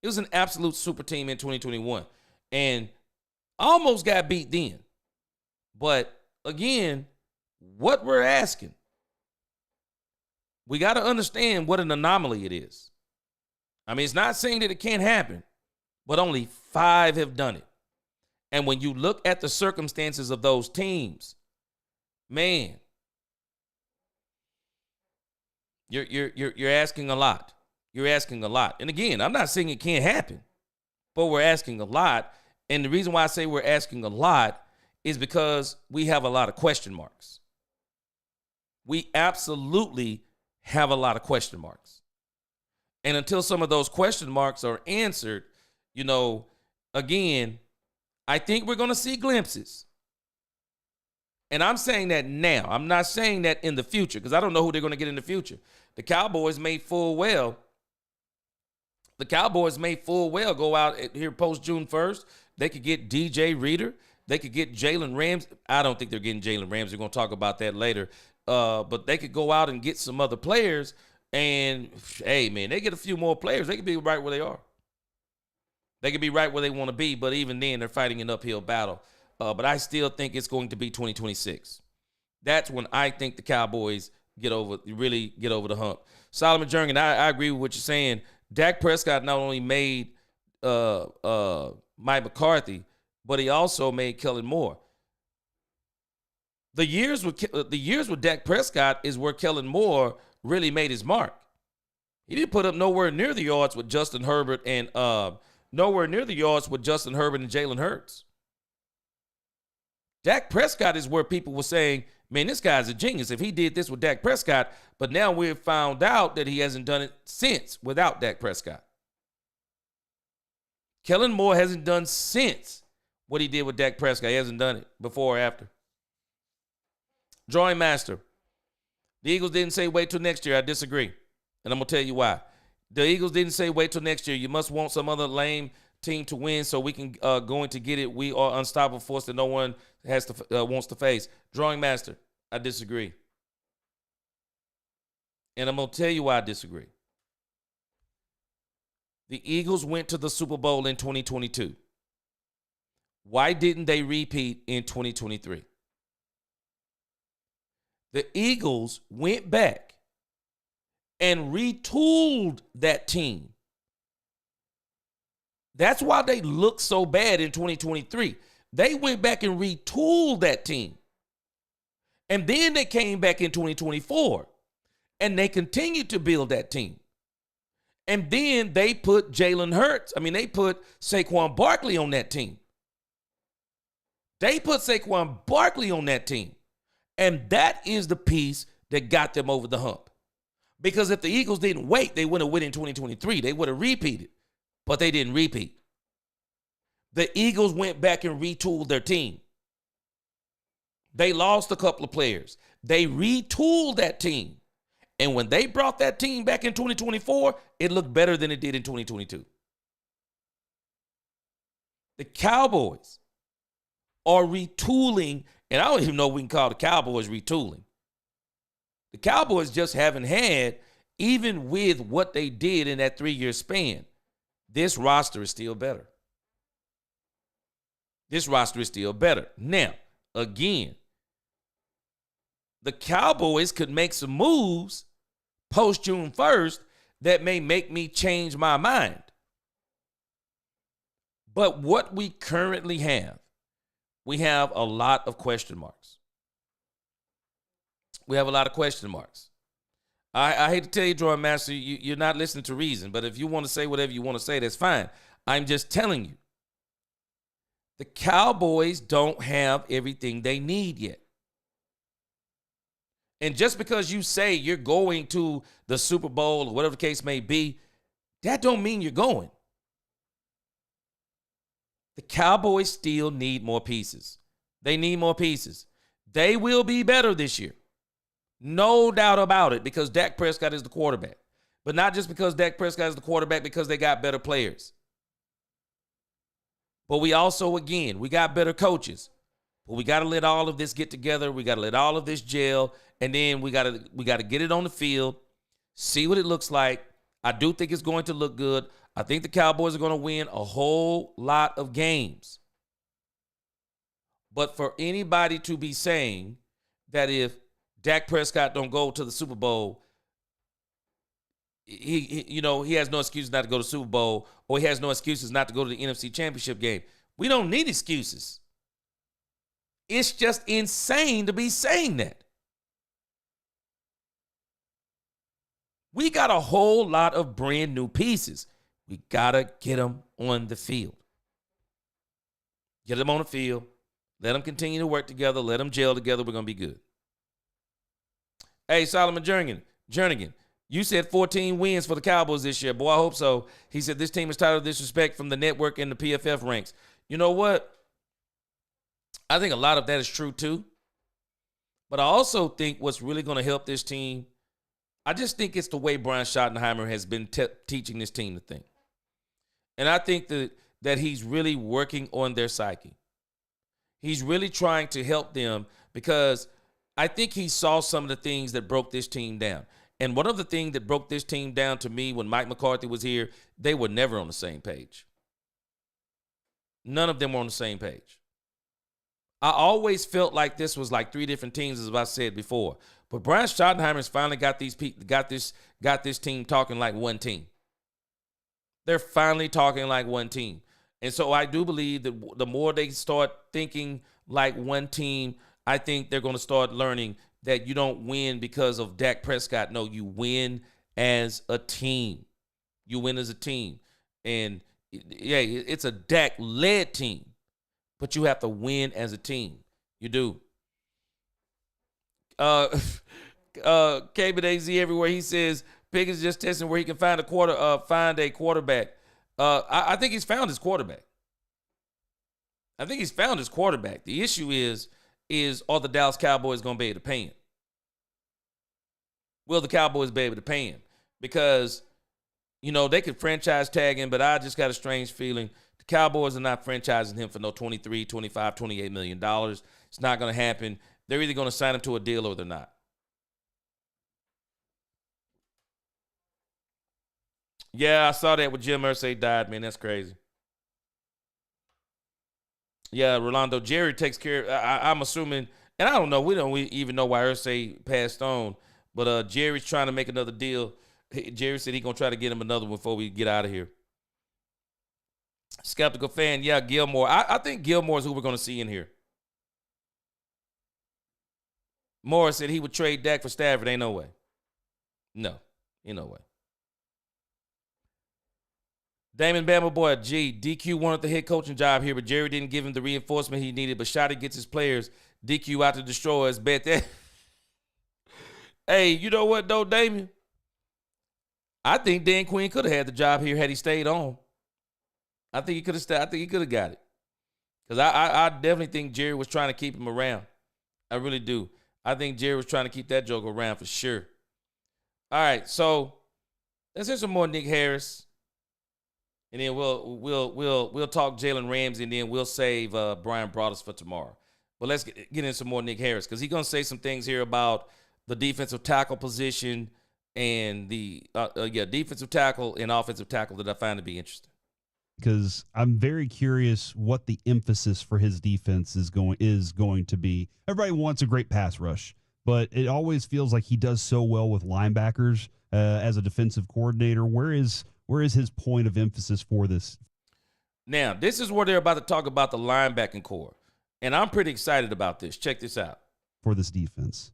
It was an absolute super team in 2021. And almost got beat then. But again, what we're asking, we got to understand what an anomaly it is. I mean, it's not saying that it can't happen, but only 5 have done it. And when you look at the circumstances of those teams, man, you're asking a lot. You're asking a lot. And again, I'm not saying it can't happen, but we're asking a lot. And the reason why I say we're asking a lot is because we have a lot of question marks. We absolutely have a lot of question marks. And until some of those question marks are answered, again, I think we're going to see glimpses. And I'm saying that now. I'm not saying that in the future because I don't know who they're going to get in the future. The Cowboys may full well go out here post June 1st. They could get DJ Reader. They could get Jalen Ramsey. I don't think they're getting Jalen Ramsey. We're going to talk about that later. But they could go out and get some other players. And, hey, man, they get a few more players. They could be right where they are. They could be right where they want to be. But even then, they're fighting an uphill battle. But I still think it's going to be 2026. That's when I think the Cowboys really get over the hump. Solomon Jurgen, I agree with what you're saying. Dak Prescott not only made Mike McCarthy, but he also made Kellen Moore. The years with Dak Prescott is where Kellen Moore really made his mark. He didn't put up nowhere near the yards with Justin Herbert and Jalen Hurts. Dak Prescott is where people were saying, man, this guy's a genius if he did this with Dak Prescott. But now we've found out that he hasn't done it since without Dak Prescott. Kellen Moore hasn't done since what he did with Dak Prescott. He hasn't done it before or after. Drawing Master. The Eagles didn't say wait till next year. I disagree. And I'm going to tell you why. The Eagles didn't say wait till next year. You must want some other lame team to win so we can go in to get it. We are unstoppable force that no one wants to face. Drawing Master. I disagree. And I'm going to tell you why I disagree. The Eagles went to the Super Bowl in 2022. Why didn't they repeat in 2023? The Eagles went back and retooled that team. That's why they looked so bad in 2023. They went back and retooled that team. And then they came back in 2024 and they continued to build that team. And then they put they put Saquon Barkley on that team. And that is the piece that got them over the hump. Because if the Eagles didn't wait, they would have won in 2023. They would have repeated. But they didn't repeat. The Eagles went back and retooled their team. They lost a couple of players. They retooled that team. And when they brought that team back in 2024, it looked better than it did in 2022. The Cowboys are retooling, and I don't even know if we can call the Cowboys retooling. The Cowboys just haven't had, even with what they did in that 3-year span, this roster is still better. Now, again, the Cowboys could make some moves post June 1st that may make me change my mind. But what we currently have, we have a lot of question marks. I hate to tell you, Drawing Master, you're not listening to reason, but if you want to say whatever you want to say, that's fine. I'm just telling you. The Cowboys don't have everything they need yet. And just because you say you're going to the Super Bowl or whatever the case may be, that don't mean you're going. The Cowboys still need more pieces. They need more pieces. They will be better this year. No doubt about it, because Dak Prescott is the quarterback. But not just because Dak Prescott is the quarterback, because they got better players. But we also, again, we got better coaches. But we got to let all of this get together. We got to let all of this gel. And then we got to get it on the field, see what it looks like. I do think it's going to look good. I think the Cowboys are going to win a whole lot of games. But for anybody to be saying that if Dak Prescott don't go to the Super Bowl, he has no excuses not to go to the Super Bowl, or he has no excuses not to go to the NFC Championship game. We don't need excuses. It's just insane to be saying that. We got a whole lot of brand new pieces. We got to get them on the field. Get them on the field. Let them continue to work together. Let them gel together. We're going to be good. Hey, Solomon Jernigan, you said 14 wins for the Cowboys this year. Boy, I hope so. He said this team is tired of disrespect from the network and the PFF ranks. You know what? I think a lot of that is true too. But I also think what's really going to help this team, I just think it's the way Brian Schottenheimer has been teaching this team to think. And I think that he's really working on their psyche. He's really trying to help them because I think he saw some of the things that broke this team down. And one of the things that broke this team down to me when Mike McCarthy was here, they were never on the same page. None of them were on the same page. I always felt like this was like three different teams, as I said before. But Brian Schottenheimer's finally got this team talking like one team. They're finally talking like one team. And so I do believe that the more they start thinking like one team, I think they're going to start learning that you don't win because of Dak Prescott. No, you win as a team. You win as a team. And, yeah, it's a Dak-led team. But you have to win as a team. You do. KBAZ everywhere. He says Pickens just testing where he can find a quarterback. I think he's found his quarterback. The issue is are the Dallas Cowboys going to be able to pay him? Will the Cowboys be able to pay him? Because, they could franchise tag him, but I just got a strange feeling the Cowboys are not franchising him for no $23, $25, $28 million. It's not going to happen. They're either going to sign him to a deal or they're not. Yeah, I saw that when Jim Irsay died, man. That's crazy. Yeah, Rolando, Jerry takes care of, I'm assuming, and I don't know, we don't even know why Irsay passed on, but Jerry's trying to make another deal. Jerry said he's going to try to get him another one before we get out of here. Skeptical fan, yeah, Gilmore. I think Gilmore is who we're going to see in here. Morris said he would trade Dak for Stafford. Ain't no way. No, ain't no way. Damon Bama boy, DQ wanted the head coaching job here, but Jerry didn't give him the reinforcement he needed. But Shotty gets his players. DQ out to destroy us. Bet that. Hey, you know what though, Damon? I think Dan Quinn could have had the job here had he stayed on. I think he could have stayed. I think he could have got it. Because I definitely think Jerry was trying to keep him around. I really do. I think Jerry was trying to keep that joke around for sure. All right, so let's hear some more Nick Harris. And then we'll talk Jalen Ramsey, and then we'll save Brian Broaddus for tomorrow. But let's get into some more Nick Harris because he's going to say some things here about the defensive tackle position and the defensive tackle and offensive tackle that I find to be interesting. Because I'm very curious what the emphasis for his defense is going to be. Everybody wants a great pass rush, but it always feels like he does so well with linebackers as a defensive coordinator. Where is his point of emphasis for this? Now, this is where they're about to talk about the linebacking core, and I'm pretty excited about this. Check this out. For this defense.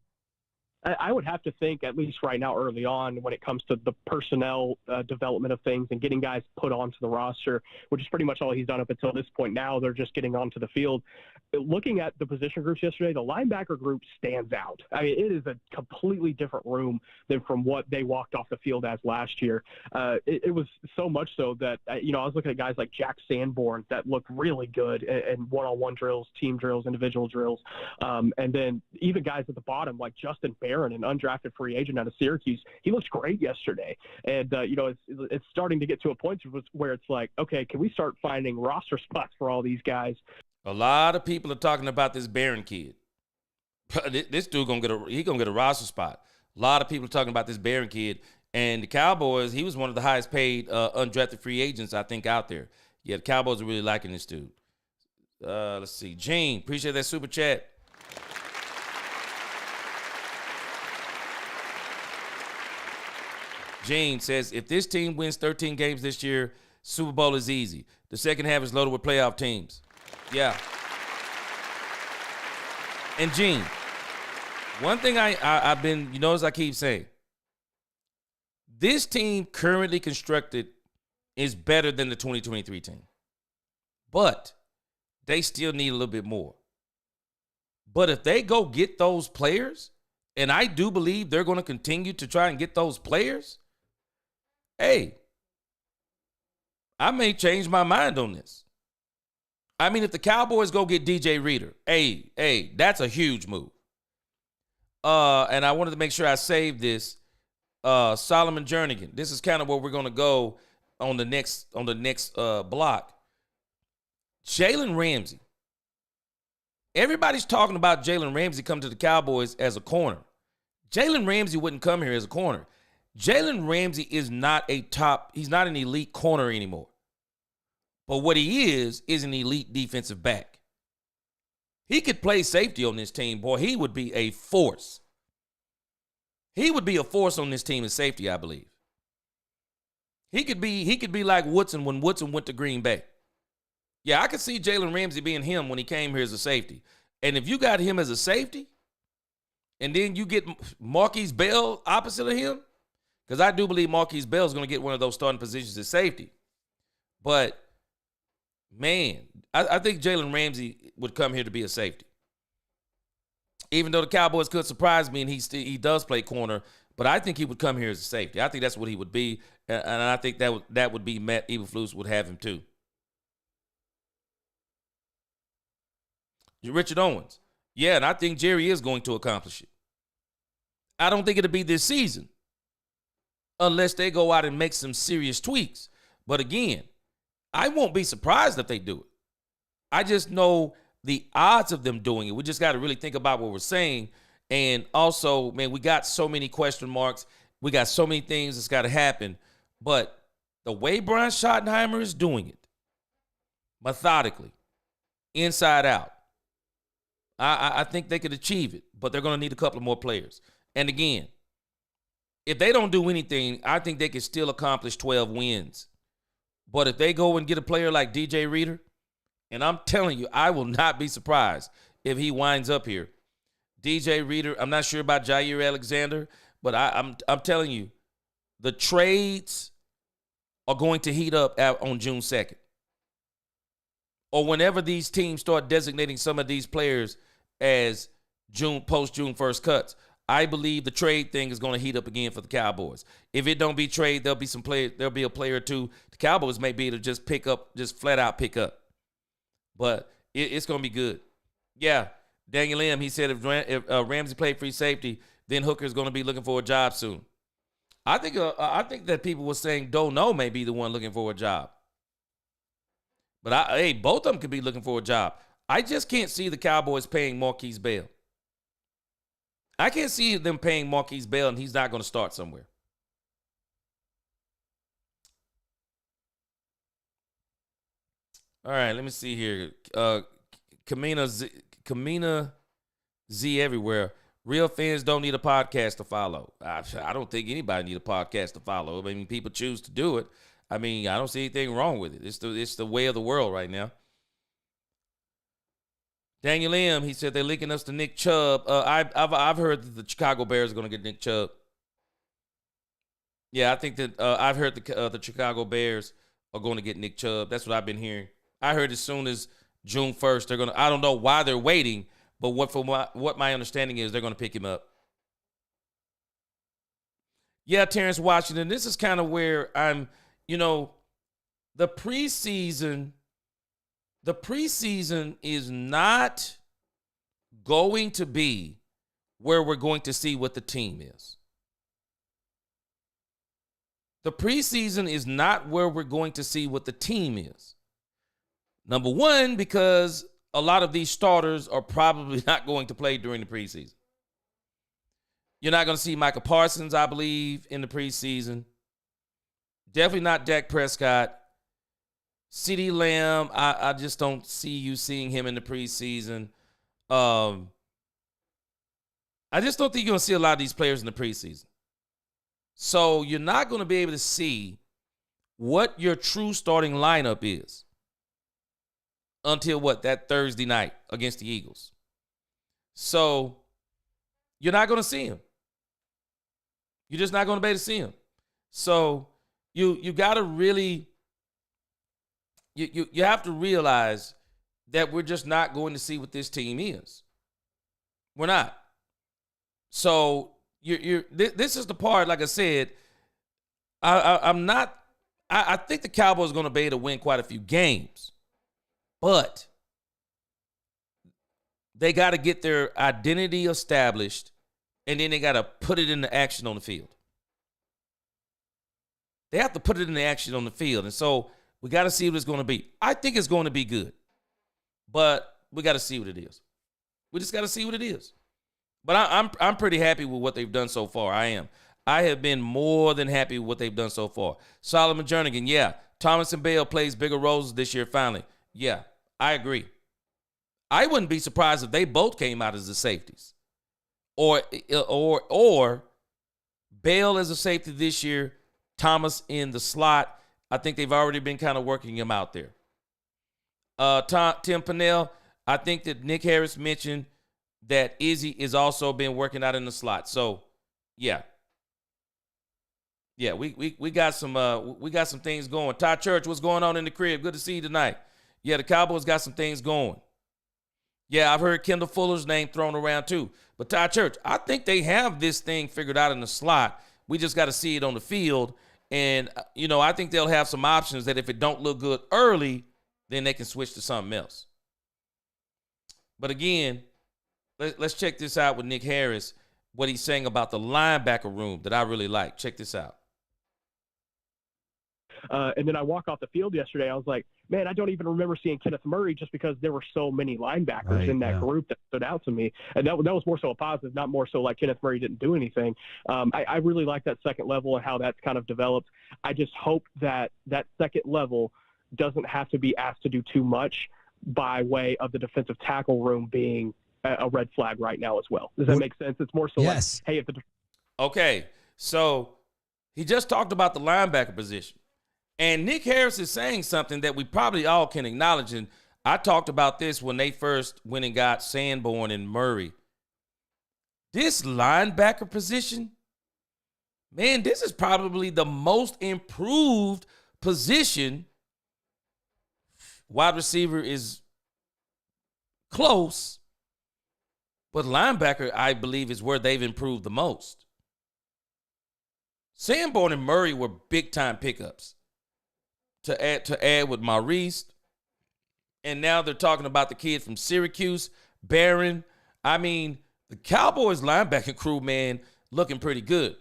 I would have to think, at least right now, early on, when it comes to the personnel development of things and getting guys put onto the roster, which is pretty much all he's done up until this point. Now they're just getting onto the field. Looking at the position groups yesterday, the linebacker group stands out. I mean, it is a completely different room than from what they walked off the field as last year. It was so much so that, I was looking at guys like Jack Sanborn that looked really good in one-on-one drills, team drills, individual drills. And then even guys at the bottom like Justin Barron, an undrafted free agent out of Syracuse, he looked great yesterday. And, it's starting to get to a point where it's like, okay, can we start finding roster spots for all these guys? A lot of people are talking about this Barron kid. This dude gonna get a roster spot. A lot of people are talking about this Barron kid, and the Cowboys. He was one of the highest paid undrafted free agents I think out there. Yeah, the Cowboys are really liking this dude. Let's see, Gene, appreciate that super chat. Gene says, if this team wins 13 games this year, Super Bowl is easy. The second half is loaded with playoff teams. Yeah. And Gene, one thing I've been, as I keep saying, This team currently constructed is better than the 2023 team. But they still need a little bit more. But if they go get those players, and I do believe they're going to continue to try and get those players, hey, I may change my mind on this. I mean, if the Cowboys go get DJ Reader, hey, that's a huge move. And I wanted to make sure I saved this. Solomon Jernigan. This is kind of where we're going to go on the next block. Jalen Ramsey. Everybody's talking about Jalen Ramsey come to the Cowboys as a corner. Jalen Ramsey wouldn't come here as a corner. Jalen Ramsey is not he's not an elite corner anymore. But what he is an elite defensive back. He could play safety on this team. Boy, he would be a force. He would be a force on this team in safety, I believe. He could be like Woodson when Woodson went to Green Bay. Yeah, I could see Jalen Ramsey being him when he came here as a safety. And if you got him as a safety, and then you get Marquise Bell opposite of him, because I do believe Marquise Bell is going to get one of those starting positions as safety. But, man, I think Jalen Ramsey would come here to be a safety. Even though the Cowboys could surprise me and he does play corner, but I think he would come here as a safety. I think that's what he would be, and I think that would be Matt Eberflus would have him too. Richard Owens. Yeah, and I think Jerry is going to accomplish it. I don't think it'll be this season unless they go out and make some serious tweaks. But again, I won't be surprised if they do it. I just know the odds of them doing it. We just got to really think about what we're saying. And also, man, we got so many question marks. We got so many things that's got to happen. But the way Brian Schottenheimer is doing it, methodically, inside out, I think they could achieve it, but they're going to need a couple of more players. And again, if they don't do anything, I think they can still accomplish 12 wins. But if they go and get a player like DJ Reader, and I'm telling you, I will not be surprised if he winds up here. DJ Reader, I'm not sure about Jair Alexander, but I'm telling you, the trades are going to heat up on June 2nd. Or whenever these teams start designating some of these players as post-June 1st cuts, I believe the trade thing is going to heat up again for the Cowboys. If it don't be trade, there'll be a player or two the Cowboys may be able to just flat out pick up. But it's going to be good. Yeah, Daniel M., he said if Ramsey played free safety, then Hooker's going to be looking for a job soon. I think that people were saying Dono may be the one looking for a job. But both of them could be looking for a job. I just can't see the Cowboys paying Marquise Bell. I can't see them paying Marquise Bell and he's not going to start somewhere. All right, let me see here. Kamina Z everywhere. Real fans don't need a podcast to follow. I don't think anybody need a podcast to follow. I mean, people choose to do it. I mean, I don't see anything wrong with it. It's the way of the world right now. Daniel M., he said they're linking us to Nick Chubb. I've heard that the Chicago Bears are going to get Nick Chubb. Yeah, I think that I've heard the Chicago Bears are going to get Nick Chubb. That's what I've been hearing. I heard as soon as June 1st, they're going to. I don't know why they're waiting, but what my understanding is, they're going to pick him up. Yeah, Terrence Washington. This is kind of where I'm. The preseason is not going to be where we're going to see what the team is. The preseason is not where we're going to see what the team is. Number one, because a lot of these starters are probably not going to play during the preseason. You're not going to see Micah Parsons, I believe, in the preseason. Definitely not Dak Prescott. CeeDee Lamb, I just don't see you seeing him in the preseason. I just don't think you're going to see a lot of these players in the preseason. So you're not going to be able to see what your true starting lineup is until that Thursday night against the Eagles. So you're not going to see him. You're just not going to be able to see him. So you got to really you have to realize that we're just not going to see what this team is. We're not. So this is the part. Like I said, I'm not. I think the Cowboys are going to be able to win quite a few games, but they got to get their identity established, and then they got to put it into action on the field. They have to put it into action on the field, and so we got to see what it's going to be. I think it's going to be good, but we got to see what it is. We just got to see what it is. But I'm pretty happy with what they've done so far. I am. I have been more than happy with what they've done so far. Solomon Jernigan, yeah. Thomas and Bale plays bigger roles this year finally. Yeah, I agree. I wouldn't be surprised if they both came out as the safeties. Or Bale as a safety this year, Thomas in the slot. I think they've already been kind of working him out there. Tim Pennell, I think that Nick Harris mentioned that Izzy is also been working out in the slot. So, yeah. Yeah, we got some things going. Ty Church, what's going on in the crib? Good to see you tonight. Yeah, the Cowboys got some things going. Yeah, I've heard Kendall Fuller's name thrown around too. But Ty Church, I think they have this thing figured out in the slot. We just got to see it on the field. And, I think they'll have some options that if it don't look good early, then they can switch to something else. But again, let's check this out with Nick Harris, what he's saying about the linebacker room that I really like. Check this out. And then I walk off the field yesterday. I was like, man, I don't even remember seeing Kenneth Murray just because there were so many linebackers in that group that stood out to me. And that was more so a positive, not more so like Kenneth Murray didn't do anything. I really like that second level and how that's kind of developed. I just hope that that second level doesn't have to be asked to do too much by way of the defensive tackle room being a red flag right now as well. Does that make sense? It's more so like, hey, if the okay, so he just talked about the linebacker position. And Nick Harris is saying something that we probably all can acknowledge. And I talked about this when they first went and got Sanborn and Murray. This linebacker position, man, this is probably the most improved position. Wide receiver is close, but linebacker, I believe, is where they've improved the most. Sanborn and Murray were big-time pickups to add with Maurice. And now they're talking about the kid from Syracuse, Barron. I mean, the Cowboys linebacking crew, man, looking pretty good.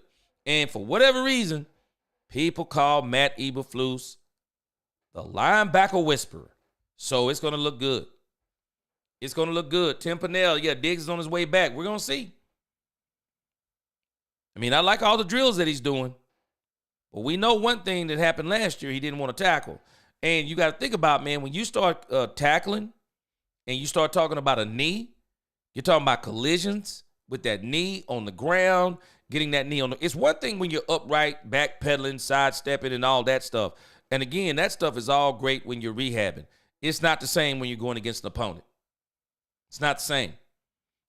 And for whatever reason, people call Matt Eberflus the linebacker whisperer. So it's going to look good. It's going to look good. Tim Pennell, yeah, Diggs is on his way back. We're going to see. I mean, I like all the drills that he's doing. But we know one thing that happened last year, he didn't want to tackle. And you got to think about, man, when you start tackling and you start talking about a knee, you're talking about collisions with that knee on the ground, getting that knee on the – it's one thing when you're upright, backpedaling, sidestepping, and all that stuff. And again, that stuff is all great when you're rehabbing. It's not the same when you're going against an opponent. It's not the same.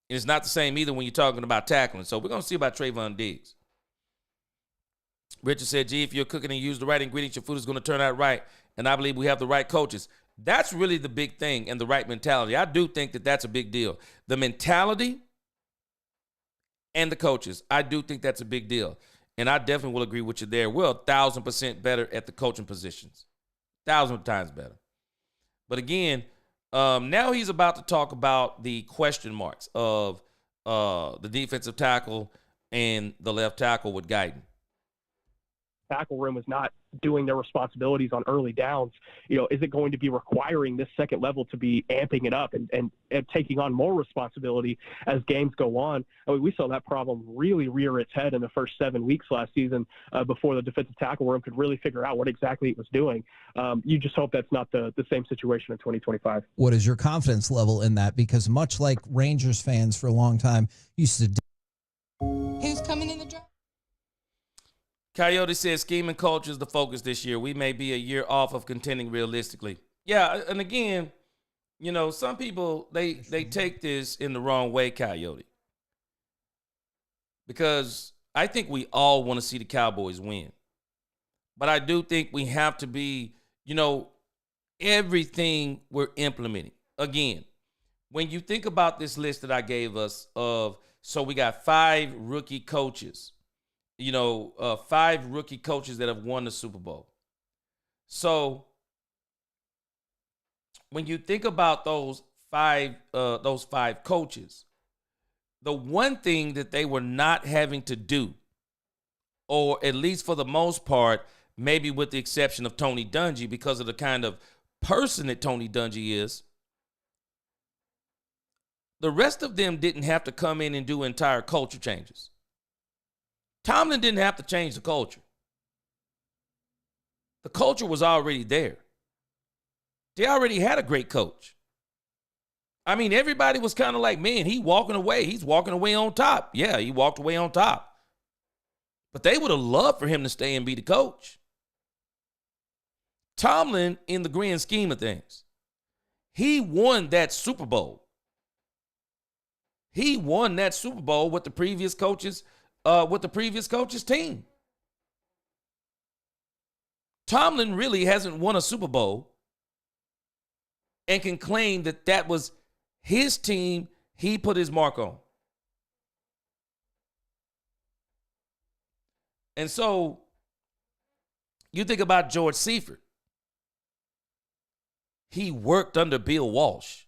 And it's not the same either when you're talking about tackling. So we're going to see about Trayvon Diggs. Richard said, gee, if you're cooking and use the right ingredients, your food is going to turn out right. And I believe we have the right coaches. That's really the big thing and the right mentality. I do think that that's a big deal. The mentality and the coaches, I do think that's a big deal. And I definitely will agree with you there. We're 1,000% better at the coaching positions. 1,000 times better. But again, now he's about to talk about the question marks of the defensive tackle and the left tackle with Guyton. Tackle room is not doing their responsibilities on early downs. Is it going to be requiring this second level to be amping it up and taking on more responsibility as games go on? I mean, we saw that problem really rear its head in the first 7 weeks last season before the defensive tackle room could really figure out what exactly it was doing. You just hope that's not the same situation in 2025. What is your confidence level in that? Because much like Rangers fans for a long time used to Who's coming in the draft? Coyote says scheme and culture is the focus this year. We may be a year off of contending realistically. Yeah, and again, some people, they take this in the wrong way, Coyote. Because I think we all want to see the Cowboys win. But I do think we have to be, everything we're implementing. Again, when you think about this list that I gave us so we got 5 rookie coaches, 5 rookie coaches that have won the Super Bowl. So when you think about those five coaches, the one thing that they were not having to do, or at least for the most part, maybe with the exception of Tony Dungy, because of the kind of person that Tony Dungy is, the rest of them didn't have to come in and do entire culture changes. Tomlin didn't have to change the culture. The culture was already there. They already had a great coach. I mean, everybody was kind of like, man, he's walking away on top. Yeah, he walked away on top. But they would have loved for him to stay and be the coach. Tomlin, in the grand scheme of things, he won that Super Bowl. He won that Super Bowl with the previous coaches' team. Tomlin really hasn't won a Super Bowl and can claim that that was his team he put his mark on. And so you think about George Seifert. He worked under Bill Walsh.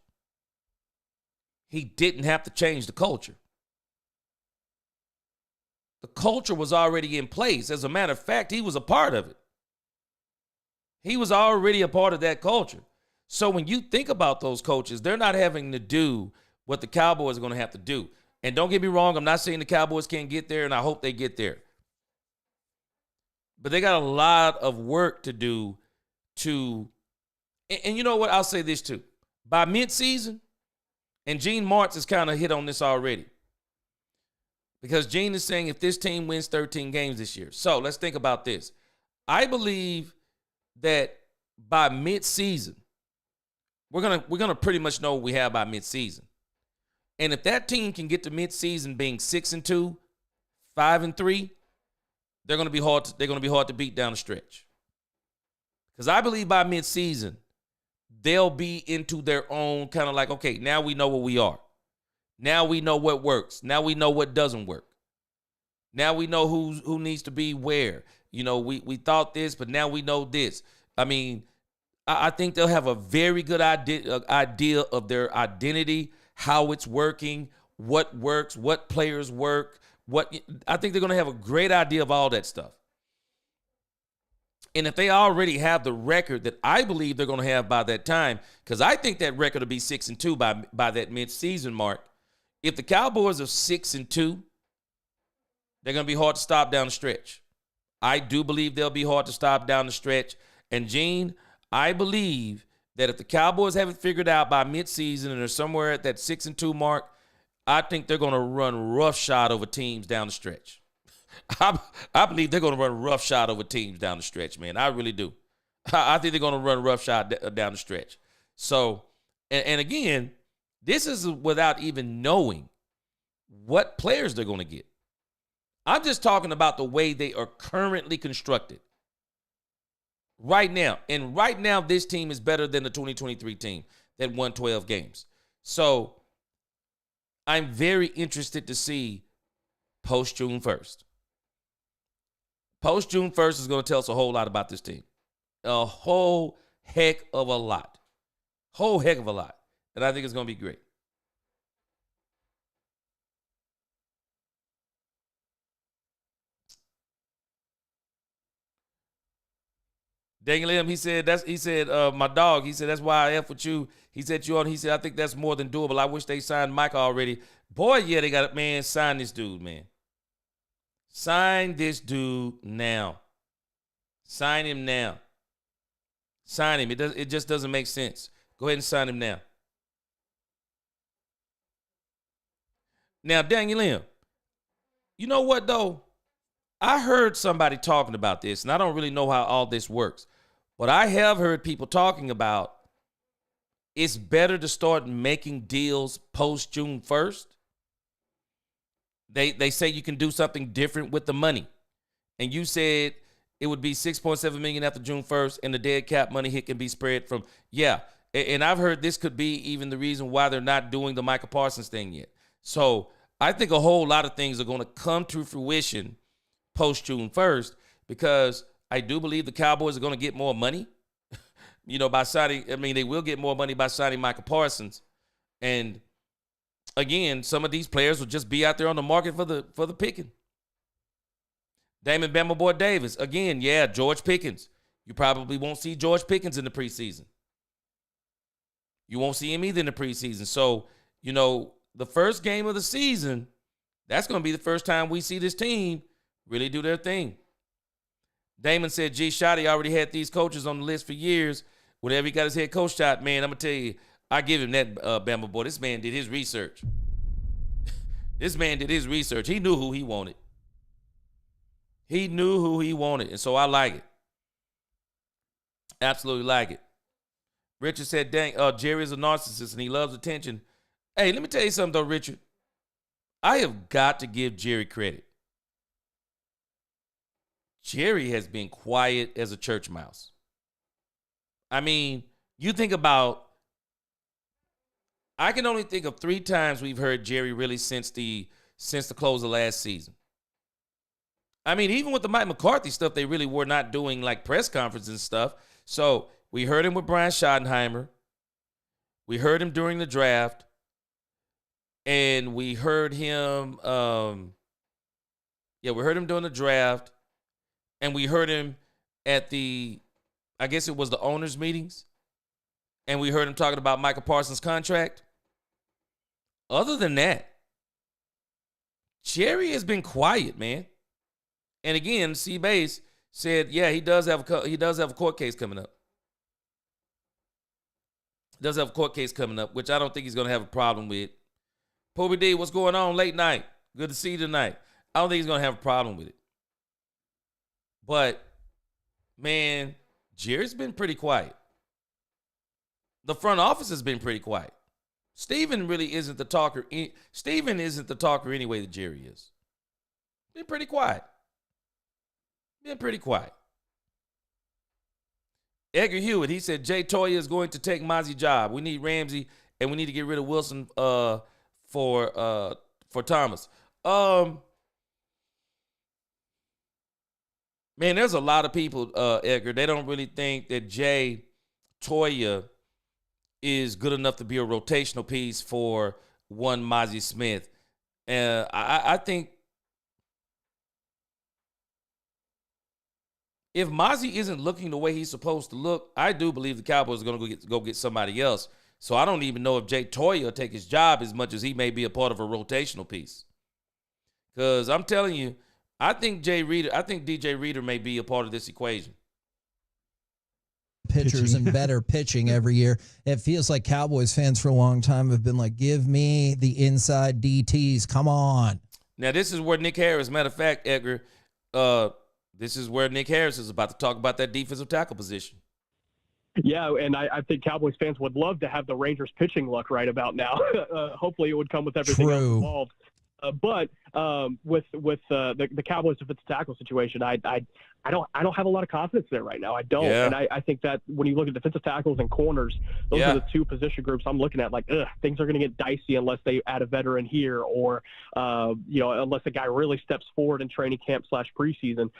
He didn't have to change the culture. The culture was already in place. As a matter of fact, he was a part of it. He was already a part of that culture. So when you think about those coaches, they're not having to do what the Cowboys are going to have to do. And don't get me wrong, I'm not saying the Cowboys can't get there, and I hope they get there. But they got a lot of work to do and you know what? I'll say this too. By midseason, and Gene Martz has kind of hit on this already, because Gene is saying if this team wins 13 games this year. So let's think about this. I believe that by midseason, we're gonna pretty much know what we have by midseason. And if that team can get to midseason being 6-2, 5-3, they're gonna be hard to beat down the stretch. Because I believe by midseason, they'll be into their own kind of like, okay, now we know what we are. Now we know what works. Now we know what doesn't work. Now we know who needs to be where. We thought this, but now we know this. I mean, I think they'll have a very good idea of their identity, how it's working, what works, what players work. I think they're going to have a great idea of all that stuff. And if they already have the record that I believe they're going to have by that time, because I think that record will be 6-2 by that midseason mark. If the Cowboys are 6-2, they're going to be hard to stop down the stretch. I do believe they'll be hard to stop down the stretch. And Gene, I believe that if the Cowboys have it figured out by midseason and they're somewhere at that 6-2 mark, I think they're going to run roughshod over teams down the stretch. I believe they're going to run roughshod over teams down the stretch, man. I really do. I think they're going to run roughshod down the stretch. So, and again, this is without even knowing what players they're going to get. I'm just talking about the way they are currently constructed right now. And right now, this team is better than the 2023 team that won 12 games. So I'm very interested to see post June 1st. Post June 1st is going to tell us a whole lot about this team. A whole heck of a lot. Whole heck of a lot. And I think it's going to be great. Daniel M., he said, my dog, he said, that's why I F with you. He said, I think that's more than doable. I wish they signed Mike already. Boy, yeah, they got it, man. Sign this dude, man. Sign this dude now. Sign him now. Sign him. It just doesn't make sense. Go ahead and sign him now. Now, Daniel M., you know what, though? I heard somebody talking about this, and I don't really know how all this works. But I have heard people talking about it's better to start making deals post June 1st. They say you can do something different with the money. And you said it would be $6.7 million after June 1st, and the dead cap money hit can be spread from, yeah. And I've heard this could be even the reason why they're not doing the Micah Parsons thing yet. So I think a whole lot of things are going to come to fruition post June 1st, because I do believe the Cowboys are going to get more money, by signing. I mean, they will get more money by signing Micah Parsons. And again, some of these players will just be out there on the market for the picking. Damon Bama Boy Davis, again, yeah, George Pickens. You probably won't see George Pickens in the preseason. You won't see him either in the preseason. So, the first game of the season, that's going to be the first time we see this team really do their thing. Damon said, G. Shotty already had these coaches on the list for years. Whenever he got his head coach shot, man, I'm going to tell you, I give him that, Bama Boy. This man did his research. This man did his research. He knew who he wanted. He knew who he wanted, and so I like it. Absolutely like it. Richard said, dang, Jerry is a narcissist, and he loves attention. Hey, let me tell you something, though, Richard. I have got to give Jerry credit. Jerry has been quiet as a church mouse. I mean, you think about, I can only think of 3 times we've heard Jerry really since the close of last season. I mean, even with the Mike McCarthy stuff, they really were not doing like press conferences and stuff. So we heard him with Brian Schottenheimer. We heard him during the draft. And we heard him, we heard him during the draft. And we heard him at I guess it was the owners' meetings. And we heard him talking about Micah Parsons' contract. Other than that, Jerry has been quiet, man. And again, C-Base said, yeah, he does have a court case coming up. Does have a court case coming up, which I don't think he's going to have a problem with. Poby D, what's going on? Late night. Good to see you tonight. I don't think he's going to have a problem with it. But, man, Jerry's been pretty quiet. The front office has been pretty quiet. Steven really isn't the talker. Steven isn't the talker anyway that Jerry is. Been pretty quiet. Edgar Hewitt, he said Jay Toya is going to take Mozzie's job. We need Ramsey, and we need to get rid of Wilson for Thomas. Man, there's a lot of people, Edgar, they don't really think that Jay Toya is good enough to be a rotational piece for one Mozzie Smith. I think if Mozzie isn't looking the way he's supposed to look, I do believe the Cowboys are going to go get somebody else. So I don't even know if Jay Toya will take his job as much as he may be a part of a rotational piece. Because I'm telling you, I think DJ Reader may be a part of this equation. Pitchers and better pitching every year. It feels like Cowboys fans for a long time have been like, give me the inside DTs. Come on. Now, this is where Nick Harris, matter of fact, Edgar, this is where Nick Harris is about to talk about that defensive tackle position. Yeah, and I think Cowboys fans would love to have the Rangers pitching luck right about now. Hopefully it would come with everything else involved. But with the Cowboys defensive tackle situation, I don't have a lot of confidence there right now. I don't, and I think that when you look at defensive tackles and corners, those are the 2 position groups I'm looking at. Like, things are going to get dicey unless they add a veteran here, or unless a guy really steps forward in training camp / preseason.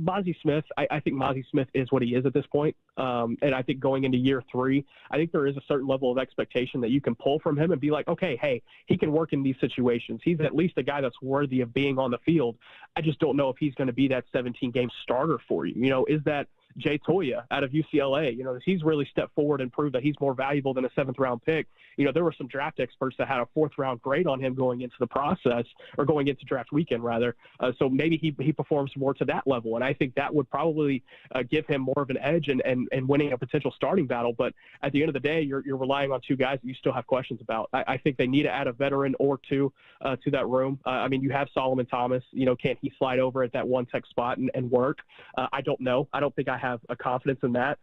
Mozzie Smith, I think Mozzie Smith is what he is at this point, and I think going into year 3, I think there is a certain level of expectation that you can pull from him and be like, okay, hey, he can work in these situations. He's at least a guy that's worthy of being on the field. I just don't know if he's going to be that 17-game starter for you. Is that Jay Toya out of UCLA? He's really stepped forward and proved that he's more valuable than a 7th-round pick. There were some draft experts that had a 4th-round grade on him going into the process, or going into draft weekend, rather. So maybe he performs more to that level, and I think that would probably give him more of an edge and winning a potential starting battle. But at the end of the day, you're relying on 2 guys that you still have questions about. I think they need to add a veteran or 2 to that room. You have Solomon Thomas. Can't he slide over at that 1 tech spot and work? I don't know. I don't think I have a confidence in that.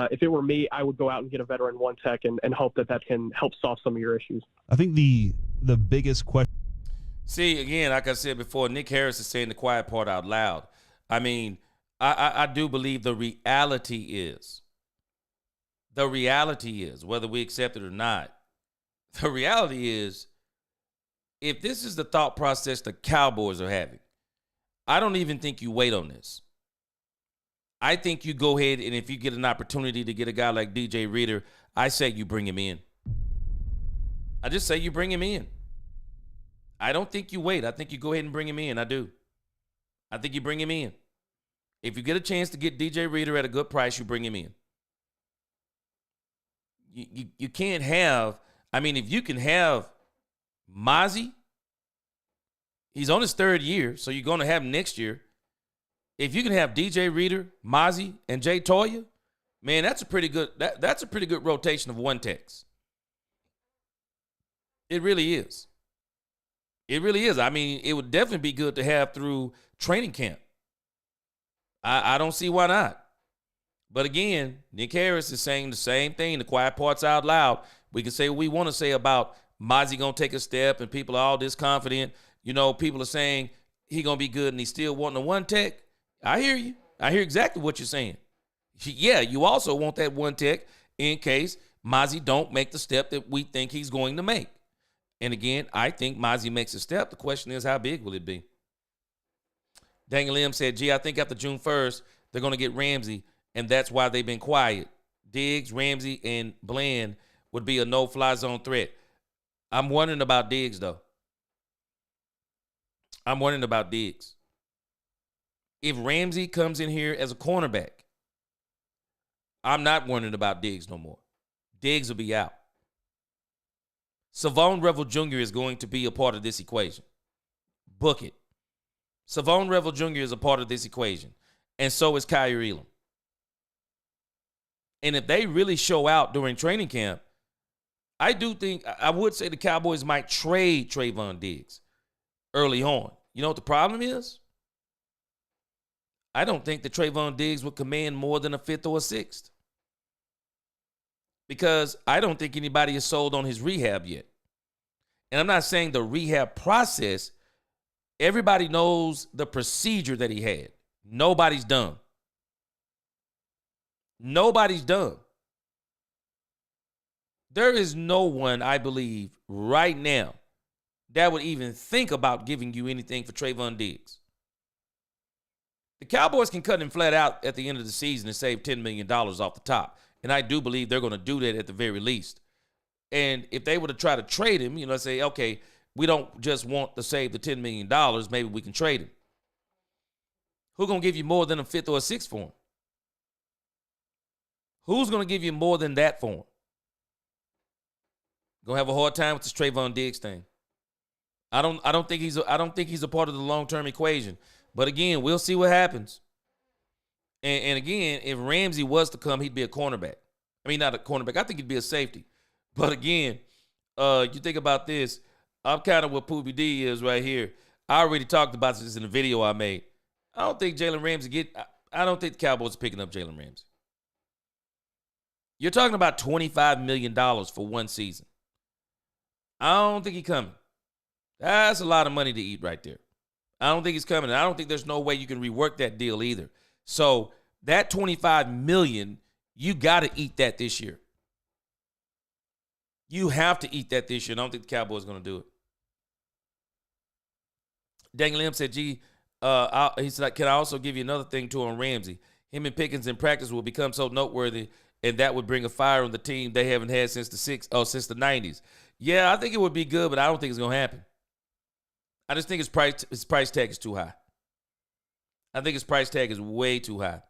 If it were me, I would go out and get a veteran 1 tech and hope that can help solve some of your issues. I think the biggest question. See, again, like I said before, Nick Harris is saying the quiet part out loud. I mean, I do believe the reality is, whether we accept it or not, the reality is, if this is the thought process the Cowboys are having, I don't even think you wait on this. I think you go ahead, and if you get an opportunity to get a guy like DJ Reader, I say you bring him in. I just say you bring him in. I don't think you wait. I think you go ahead and bring him in. I do. I think you bring him in. If you get a chance to get DJ Reader at a good price, you bring him in. You can't have, I mean, if you can have Mozzie, he's on his third year, so you're going to have him next year. If you can have DJ Reader, Mozzie, and Jay Toya, man, that's a pretty good rotation of one techs. It really is. It really is. I mean, it would definitely be good to have through training camp. I don't see why not. But again, Nick Harris is saying the same thing. The quiet part's out loud. We can say what we want to say about Mozzie going to take a step and people are all disconfident. You know, people are saying he going to be good and he's still wanting a one tech. I hear you. I hear exactly what you're saying. Yeah, you also want that one tech in case Mozzie don't make the step that we think he's going to make. And again, I think Mozzie makes a step. The question is, how big will it be? Daniel M. said, I think after June 1st, they're going to get Ramsey, and that's why they've been quiet. Diggs, Ramsey, and Bland would be a no-fly zone threat. I'm wondering about Diggs, though. I'm wondering about Diggs. If Ramsey comes in here as a cornerback, I'm not wondering about Diggs no more. Diggs will be out. Savon Revel Jr. is going to be a part of this equation. Book it. Savon Revel Jr. is a part of this equation. And so is Kyrie Elam. And if they really show out during training camp, I do think, I would say the Cowboys might trade Trayvon Diggs early on. You know what the problem is? I don't think that Trayvon Diggs would command more than a fifth or a sixth. Because I don't think anybody is sold on his rehab yet. And I'm not saying the rehab process. Everybody knows the procedure that he had. Nobody's done. Nobody's done. There is no one, I believe, right now that would even think about giving you anything for Trayvon Diggs. The Cowboys can cut him flat out at the end of the season and save $10 million off the top. And I do believe they're going to do that at the very least. And if they were to try to trade him, you know, say, okay, we don't just want to save the $10 million. Maybe we can trade him. Who's going to give you more than a fifth or a sixth for him? Who's going to give you more than that for him? Going to have a hard time with this Trayvon Diggs thing. I don't think he's a part of the long-term equation. But again, we'll see what happens. And again, if Ramsey was to come, he'd be a cornerback. I mean, not a cornerback. I think he'd be a safety. But again, you think about this. I'm kind of what Poobie D is right here. I already talked about this in the video I made. I don't think Jalen Ramsey I don't think the Cowboys are picking up Jalen Ramsey. You're talking about $25 million for one season. I don't think he's coming. That's a lot of money to eat right there. I don't think he's coming. I don't think there's no way you can rework that deal either. So that $25 million, you got to eat that this year. You have to eat that this year. I don't think the Cowboys are going to do it. Daniel M said, he said, can I also give you another thing too on Ramsey? Him and Pickens in practice will become so noteworthy, and that would bring a fire on the team they haven't had since the 90s. Yeah, I think it would be good, but I don't think it's going to happen. I just think his price tag is too high. I think his price tag is way too high.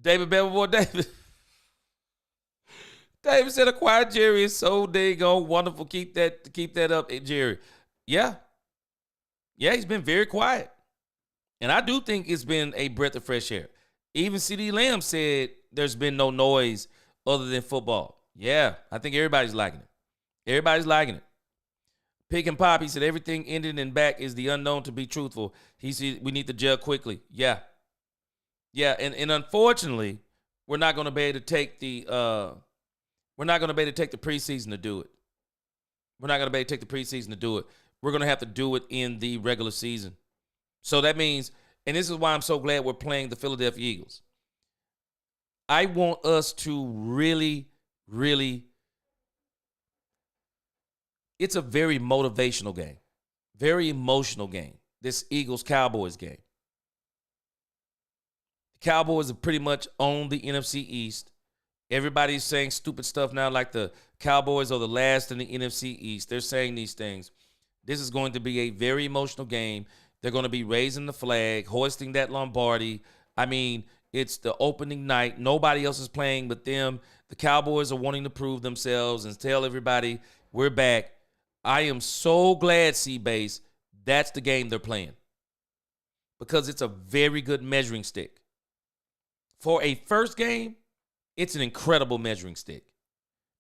David Beverboy David. David said, acquired Jerry is so dang on wonderful. Keep that up, Jerry. Yeah. Yeah, he's been very quiet. And I do think it's been a breath of fresh air. Even CeeDee Lamb said there's been no noise other than football. Yeah, I think everybody's liking it. Everybody's liking it. Pick and Pop, he said, everything ending and back is the unknown to be truthful. He said, we need to gel quickly. Yeah. Yeah, and unfortunately, we're not going to be able to take the preseason to do it. We're not going to be able to take the preseason to do it. We're going to have to do it in the regular season. So that means and this is why I'm so glad we're playing the Philadelphia Eagles. I want us to really, really, it's a very motivational game, very emotional game, this Eagles-Cowboys game. The Cowboys have pretty much owned the NFC East. Everybody's saying stupid stuff now like the Cowboys are the last in the NFC East. They're saying these things. This is going to be a very emotional game. They're going to be raising the flag, hoisting that Lombardi. I mean, it's the opening night. Nobody else is playing but them. The Cowboys are wanting to prove themselves and tell everybody we're back. I am so glad, C-Base, that's the game they're playing, because it's a very good measuring stick. For a first game, it's an incredible measuring stick,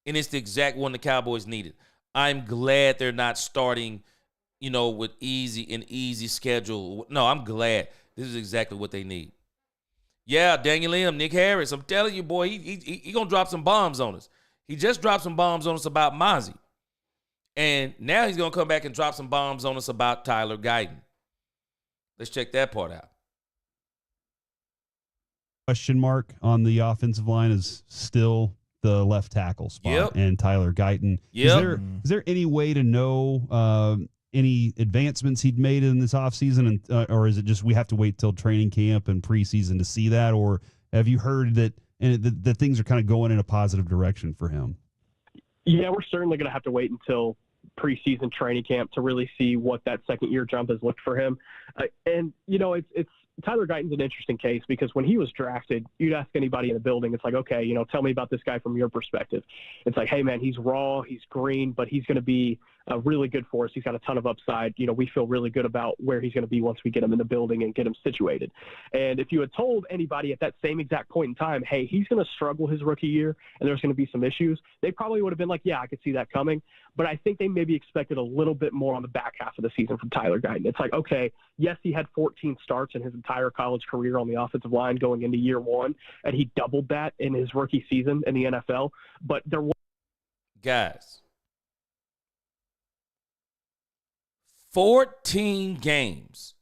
and it's the exact one the Cowboys needed. I'm glad they're not starting, with an easy schedule. No, I'm glad. This is exactly what they need. Yeah, Daniel M., Nick Harris, I'm telling you, boy, he going to drop some bombs on us. He just dropped some bombs on us about Mozzie. And now he's going to come back and drop some bombs on us about Tyler Guyton. Let's check that part out. Question mark on the offensive line is still the left tackle spot and Tyler Guyton. Yep. Is there any way to know any advancements he'd made in this offseason, or is it just we have to wait till training camp and preseason to see that? Or have you heard that things are kind of going in a positive direction for him? Yeah, we're certainly going to have to wait until preseason training camp to really see what that second-year jump has looked for him. It's Tyler Guyton's an interesting case, because when he was drafted, you'd ask anybody in the building, it's like, okay, tell me about this guy from your perspective. It's like, hey, man, he's raw, he's green, but he's going to be really good for us. He's got a ton of upside. We feel really good about where he's going to be once we get him in the building and get him situated. And if you had told anybody at that same exact point in time, hey, he's going to struggle his rookie year and there's going to be some issues, they probably would have been like, yeah, I could see that coming. But I think they maybe expected a little bit more on the back half of the season from Tyler Guyton. It's like, okay, yes, he had 14 starts in his entire college career on the offensive line going into year one, and he doubled that in his rookie season in the NFL. But there was... Guys, 14 games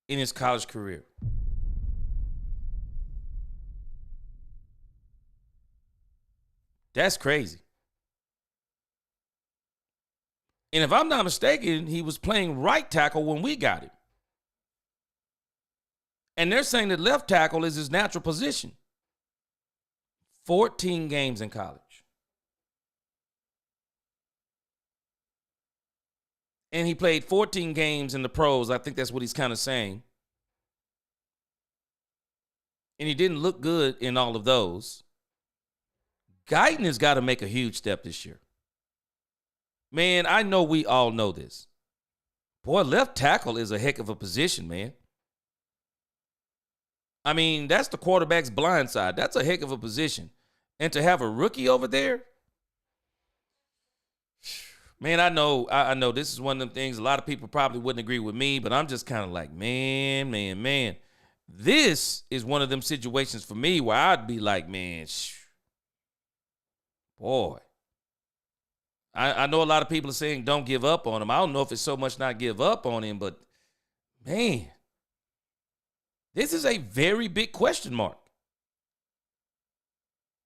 in his college career. That's crazy. And if I'm not mistaken, he was playing right tackle when we got him. And they're saying that left tackle is his natural position. 14 games in college. And he played 14 games in the pros. I think that's what he's kind of saying. And he didn't look good in all of those. Guyton has got to make a huge step this year. Man, I know we all know this. Boy, left tackle is a heck of a position, man. I mean, that's the quarterback's blind side. That's a heck of a position. And to have a rookie over there, man, I know this is one of them things a lot of people probably wouldn't agree with me, but I'm just kind of like, man. This is one of them situations for me where I'd be like, man, boy. I know a lot of people are saying don't give up on him. I don't know if it's so much not give up on him, but, man, this is a very big question mark.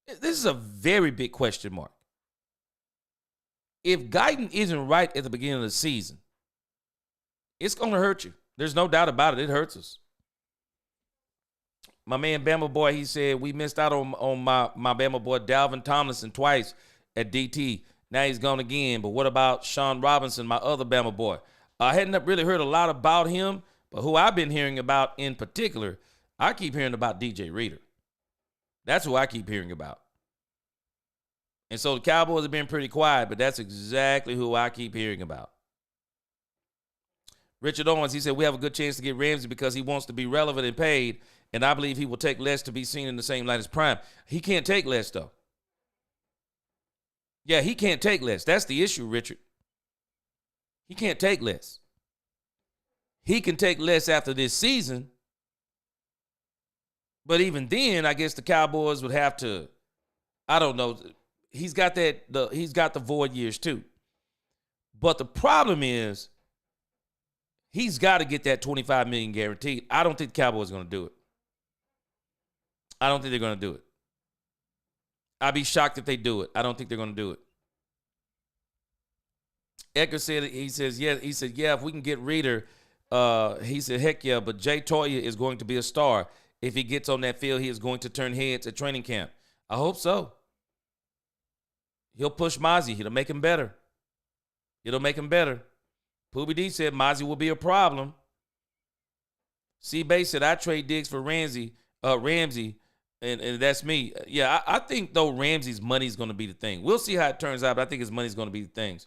This is a very big question mark. If Guyton isn't right at the beginning of the season, it's going to hurt you. There's no doubt about it. It hurts us. My man Bama Boy, he said, we missed out on my Bama Boy Dalvin Tomlinson twice at DT. Now he's gone again. But what about Sean Robinson, my other Bama Boy? I hadn't really heard a lot about him, but who I've been hearing about in particular, I keep hearing about DJ Reader. That's who I keep hearing about. And so the Cowboys have been pretty quiet, but that's exactly who I keep hearing about. Richard Owens, he said, we have a good chance to get Ramsey because he wants to be relevant and paid, and I believe he will take less to be seen in the same light as Prime. He can't take less, though. Yeah, he can't take less. That's the issue, Richard. He can't take less. He can take less after this season, but even then, I guess the Cowboys would have to, I don't know, he's got the void years too. But the problem is He's got to get that $25 million guaranteed. I don't think the Cowboys are going to do it. I don't think they're going to do it. I'd be shocked if they do it. I don't think they're going to do it. Edgar said, he said, yeah, if we can get Reader, he said, heck yeah, but Jay Toya is going to be a star. If he gets on that field, he is going to turn heads at training camp. I hope so. He'll push Mozzie. It'll make him better. Poobie D said Mozzie will be a problem. C-Bay said, I trade Diggs for Ramsey, and that's me. Yeah, I think, though, Ramsey's money is going to be the thing. We'll see how it turns out, but I think his money is going to be the things.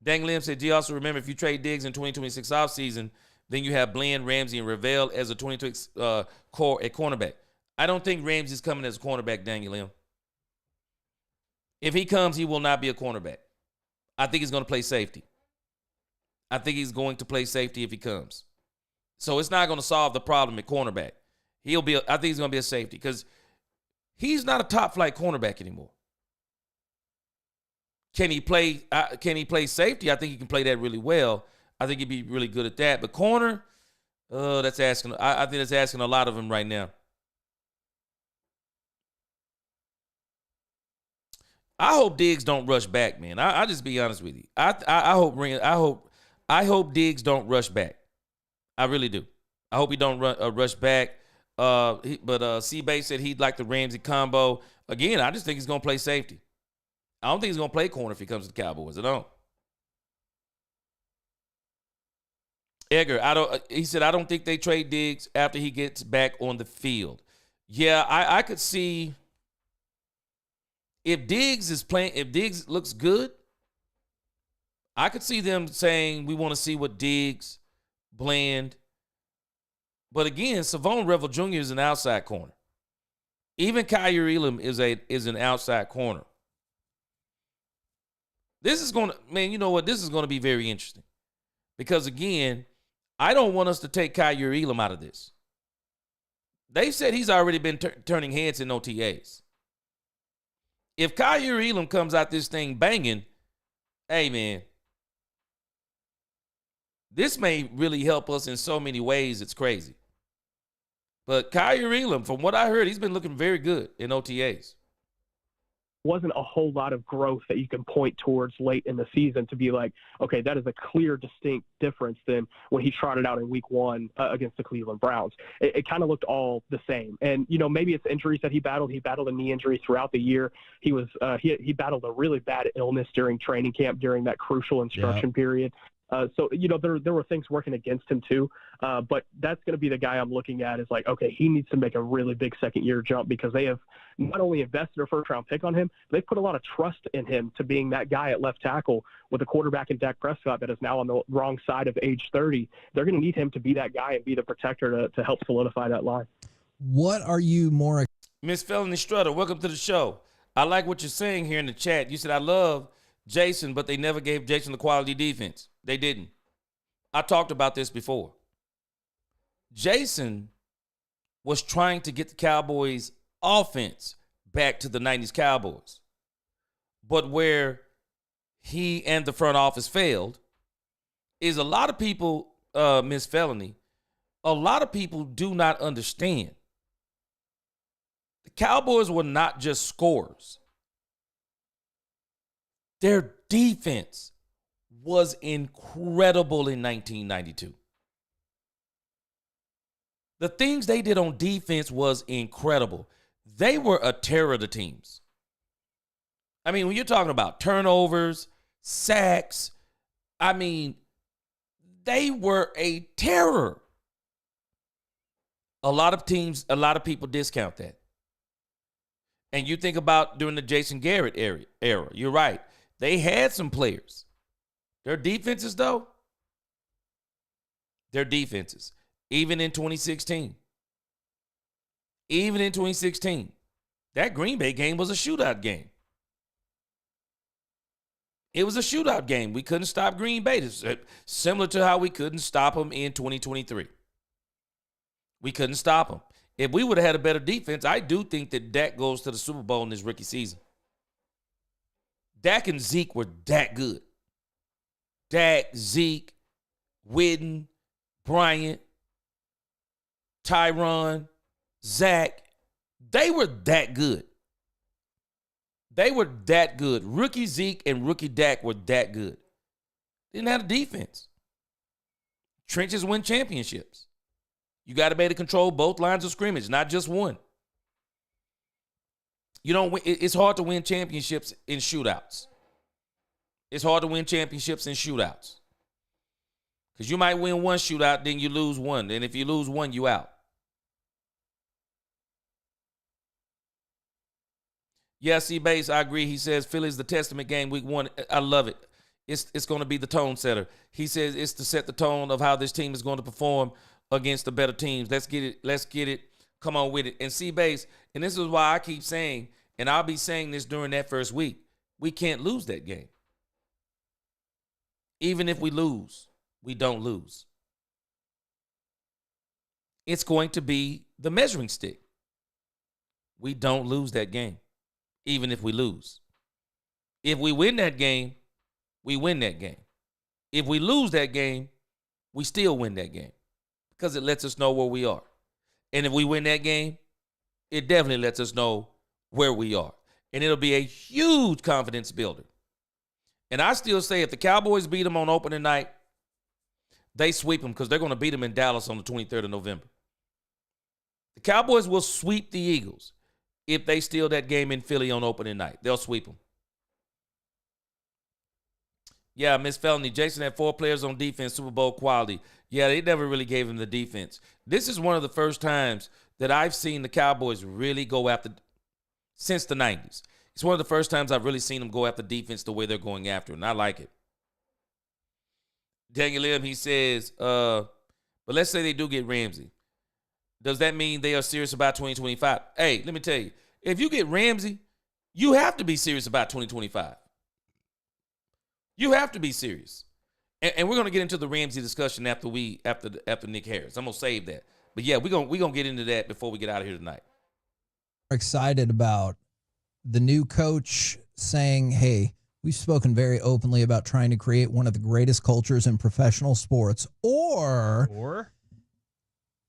Dang Lim said, do you also remember if you trade Diggs in 2026 offseason, then you have Bland, Ramsey, and Ravel as a 2026 core at cornerback. I don't think Ramsey's coming as a cornerback, Daniel Lim. If he comes, he will not be a cornerback. I think he's going to play safety. I think he's going to play safety if he comes. So it's not going to solve the problem at cornerback. I think he's going to be a safety because he's not a top flight cornerback anymore. Can he play safety? I think he can play that really well. I think he'd be really good at that. But corner, that's asking. I think that's asking a lot of him right now. I hope Diggs don't rush back, man. I just be honest with you. I hope Diggs don't rush back. I really do. I hope he don't rush back. But C-Bay said he'd like the Ramsey combo. Again, I just think he's going to play safety. I don't think he's going to play corner if he comes to the Cowboys. I don't. Edgar, he said, I don't think they trade Diggs after he gets back on the field. Yeah, I could see if Diggs looks good, I could see them saying we want to see what Diggs, Bland. But again, Savon Revel Jr. is an outside corner. Even Kyer Elam is an outside corner. This is going to, man, you know what? This is going to be very interesting. Because again, I don't want us to take Kyer Elam out of this. They said he's already been turning heads in OTAs. If Kyer Elam comes out this thing banging, hey, man, this may really help us in so many ways. It's crazy. But Kyer Elam, from what I heard, he's been looking very good in OTAs. Wasn't a whole lot of growth that you can point towards late in the season to be like, okay, that is a clear, distinct difference than when he trotted out in week one against the Cleveland Browns. It kind of looked all the same. And, you know, maybe it's injuries that he battled. He battled a knee injury throughout the year. He battled a really bad illness during training camp during that crucial instruction period. So, you know, there were things working against him too. But that's going to be the guy I'm looking at is like, okay, he needs to make a really big second-year jump because they have not only invested a first-round pick on him, but they've put a lot of trust in him to being that guy at left tackle with a quarterback in Dak Prescott that is now on the wrong side of age 30. They're going to need him to be that guy and be the protector to help solidify that line. What are you more? Miss Felony Strutter, welcome to the show. I like what you're saying here in the chat. You said, I love Jason, but they never gave Jason the quality defense. They didn't. I talked about this before. Jason was trying to get the Cowboys offense back to the 90s Cowboys. But where he and the front office failed is a lot of people, Miss Felony, a lot of people do not understand. The Cowboys were not just scorers. Their defense was incredible in 1992. The things they did on defense was incredible. They were a terror to teams. I mean, when you're talking about turnovers, sacks, I mean, they were a terror. A lot of people discount that. And you think about during the Jason Garrett era, you're right. They had some players. Their defenses, though, even in 2016. Even in 2016, that Green Bay game was a shootout game. It was a shootout game. We couldn't stop Green Bay. It's similar to how we couldn't stop them in 2023. We couldn't stop them. If we would have had a better defense, I do think that Dak goes to the Super Bowl in his rookie season. Dak and Zeke were that good. Dak, Zeke, Witten, Bryant, Tyron, Zach, they were that good. They were that good. Rookie Zeke and rookie Dak were that good. Didn't have a defense. Trenches win championships. You got to be able to control both lines of scrimmage, not just one. You don't. It's hard to win championships in shootouts. It's hard to win championships in shootouts. Because you might win one shootout, then you lose one. And if you lose one, you out. Yeah, C-Base, I agree. He says Philly's the testament game week 1. I love it. It's going to be the tone setter. He says it's to set the tone of how this team is going to perform against the better teams. Let's get it. Let's get it. Come on with it. And C-Base, and this is why I keep saying, and I'll be saying this during that first week, we can't lose that game. Even if we lose, we don't lose. It's going to be the measuring stick. We don't lose that game, even if we lose. If we win that game, we win that game. If we lose that game, we still win that game because it lets us know where we are. And if we win that game, it definitely lets us know where we are. And it'll be a huge confidence builder. And I still say if the Cowboys beat them on opening night, they sweep them because they're going to beat them in Dallas on the 23rd of November. The Cowboys will sweep the Eagles if they steal that game in Philly on opening night. They'll sweep them. Yeah, Miss Felony, Jason had 4 players on defense, Super Bowl quality. Yeah, they never really gave him the defense. This is one of the first times that I've seen the Cowboys really go after, since the 90s. It's one of the first times I've really seen them go after defense the way they're going after it, and I like it. Daniel Lim, he says, but let's say they do get Ramsey. Does that mean they are serious about 2025? Hey, let me tell you, if you get Ramsey, you have to be serious about 2025. You have to be serious. And we're going to get into the Ramsey discussion after Nick Harris. I'm going to save that. But yeah, we're going to get into that before we get out of here tonight. Excited about the new coach saying, hey, we've spoken very openly about trying to create one of the greatest cultures in professional sports, or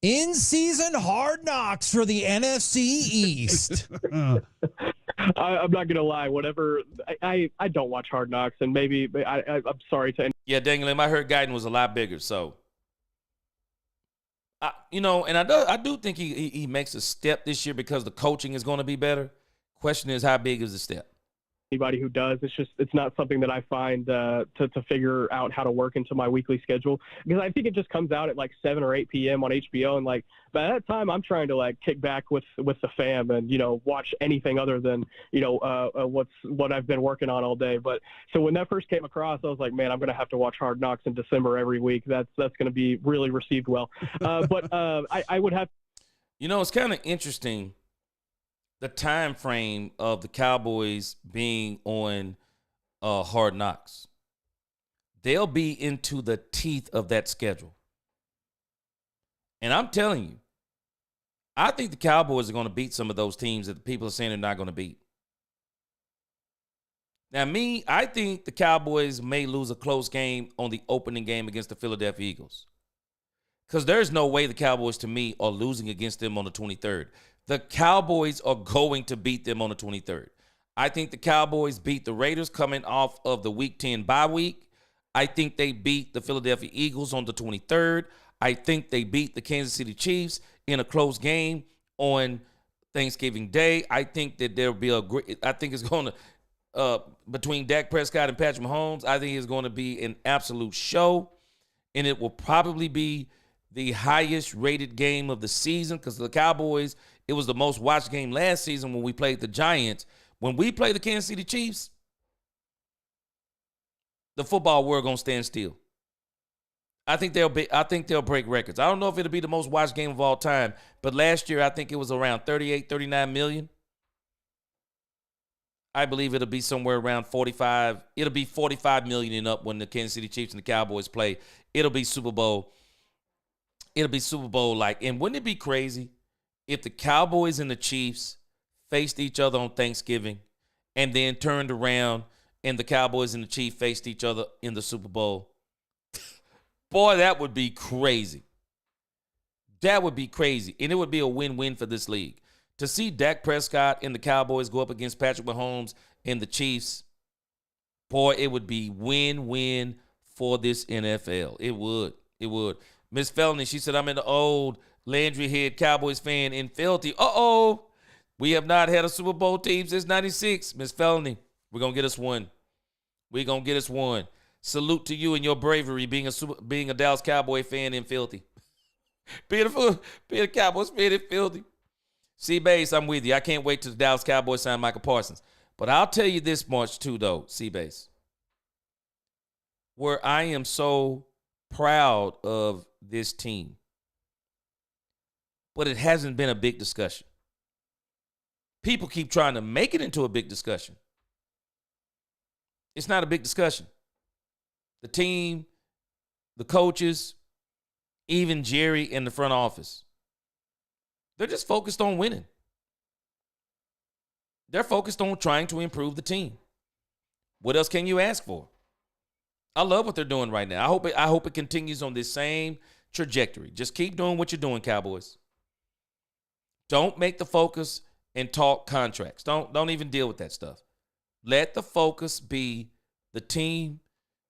in-season hard knocks for the NFC East. I'm not gonna lie. Whatever, I don't watch Hard Knocks, and maybe I'm sorry to. Yeah, Daniel, I heard Guyton was a lot bigger, so I do think he makes a step this year because the coaching is going to be better. Question is, how big is the step? Anybody who does, it's not something that I find to figure out how to work into my weekly schedule, because I think it just comes out at like 7 or 8 p.m. on HBO, and like by that time I'm trying to like kick back with the fam and watch anything other than what I've been working on all day. But so when that first came across, I was like, man, I'm gonna have to watch Hard Knocks in December every week. That's gonna be really received well. But I would have. It's kind of interesting, the time frame of the Cowboys being on Hard Knocks. They'll be into the teeth of that schedule. And I'm telling you, I think the Cowboys are going to beat some of those teams that the people are saying they're not going to beat. Now, I think the Cowboys may lose a close game on the opening game against the Philadelphia Eagles. Because there's no way the Cowboys, to me, are losing against them on the 23rd. The Cowboys are going to beat them on the 23rd. I think the Cowboys beat the Raiders coming off of the Week 10 bye week. I think they beat the Philadelphia Eagles on the 23rd. I think they beat the Kansas City Chiefs in a close game on Thanksgiving Day. I think that there'll be I think it's going to, between Dak Prescott and Patrick Mahomes, I think it's going to be an absolute show. And it will probably be the highest rated game of the season, because the Cowboys, it was the most watched game last season when we played the Giants. When we play the Kansas City Chiefs, the football world gonna stand still. I think they'll break records. I don't know if it'll be the most watched game of all time, but last year I think it was around 38, 39 million. I believe it'll be somewhere around 45. It'll be 45 million and up when the Kansas City Chiefs and the Cowboys play. It'll be Super Bowl. It'll be Super Bowl like. And wouldn't it be crazy if the Cowboys and the Chiefs faced each other on Thanksgiving and then turned around and the Cowboys and the Chiefs faced each other in the Super Bowl? Boy, that would be crazy. That would be crazy, and it would be a win-win for this league. To see Dak Prescott and the Cowboys go up against Patrick Mahomes and the Chiefs, boy, it would be win-win for this NFL. It would. It would. Miss Felony, she said, I'm an old Landry Head Cowboys fan in Filthy. Uh-oh. We have not had a Super Bowl team since 96. Miss Felony, we're going to get us one. We're going to get us one. Salute to you and your bravery being a Dallas Cowboy fan in Filthy. Being a Cowboys fan in Filthy. C-Base, I'm with you. I can't wait till the Dallas Cowboys sign Michael Parsons. But I'll tell you this much too, though, C-Base. Where I am so proud of this team, but it hasn't been a big discussion. People keep trying to make it into a big discussion. It's not a big discussion. The team, the coaches, even Jerry in the front office, they're just focused on winning. They're focused on trying to improve the team. What else can you ask for? I love what they're doing right now. I hope it continues on this same trajectory. Just keep doing what you're doing, Cowboys. Don't make the focus and talk contracts. Don't even deal with that stuff. Let the focus be the team,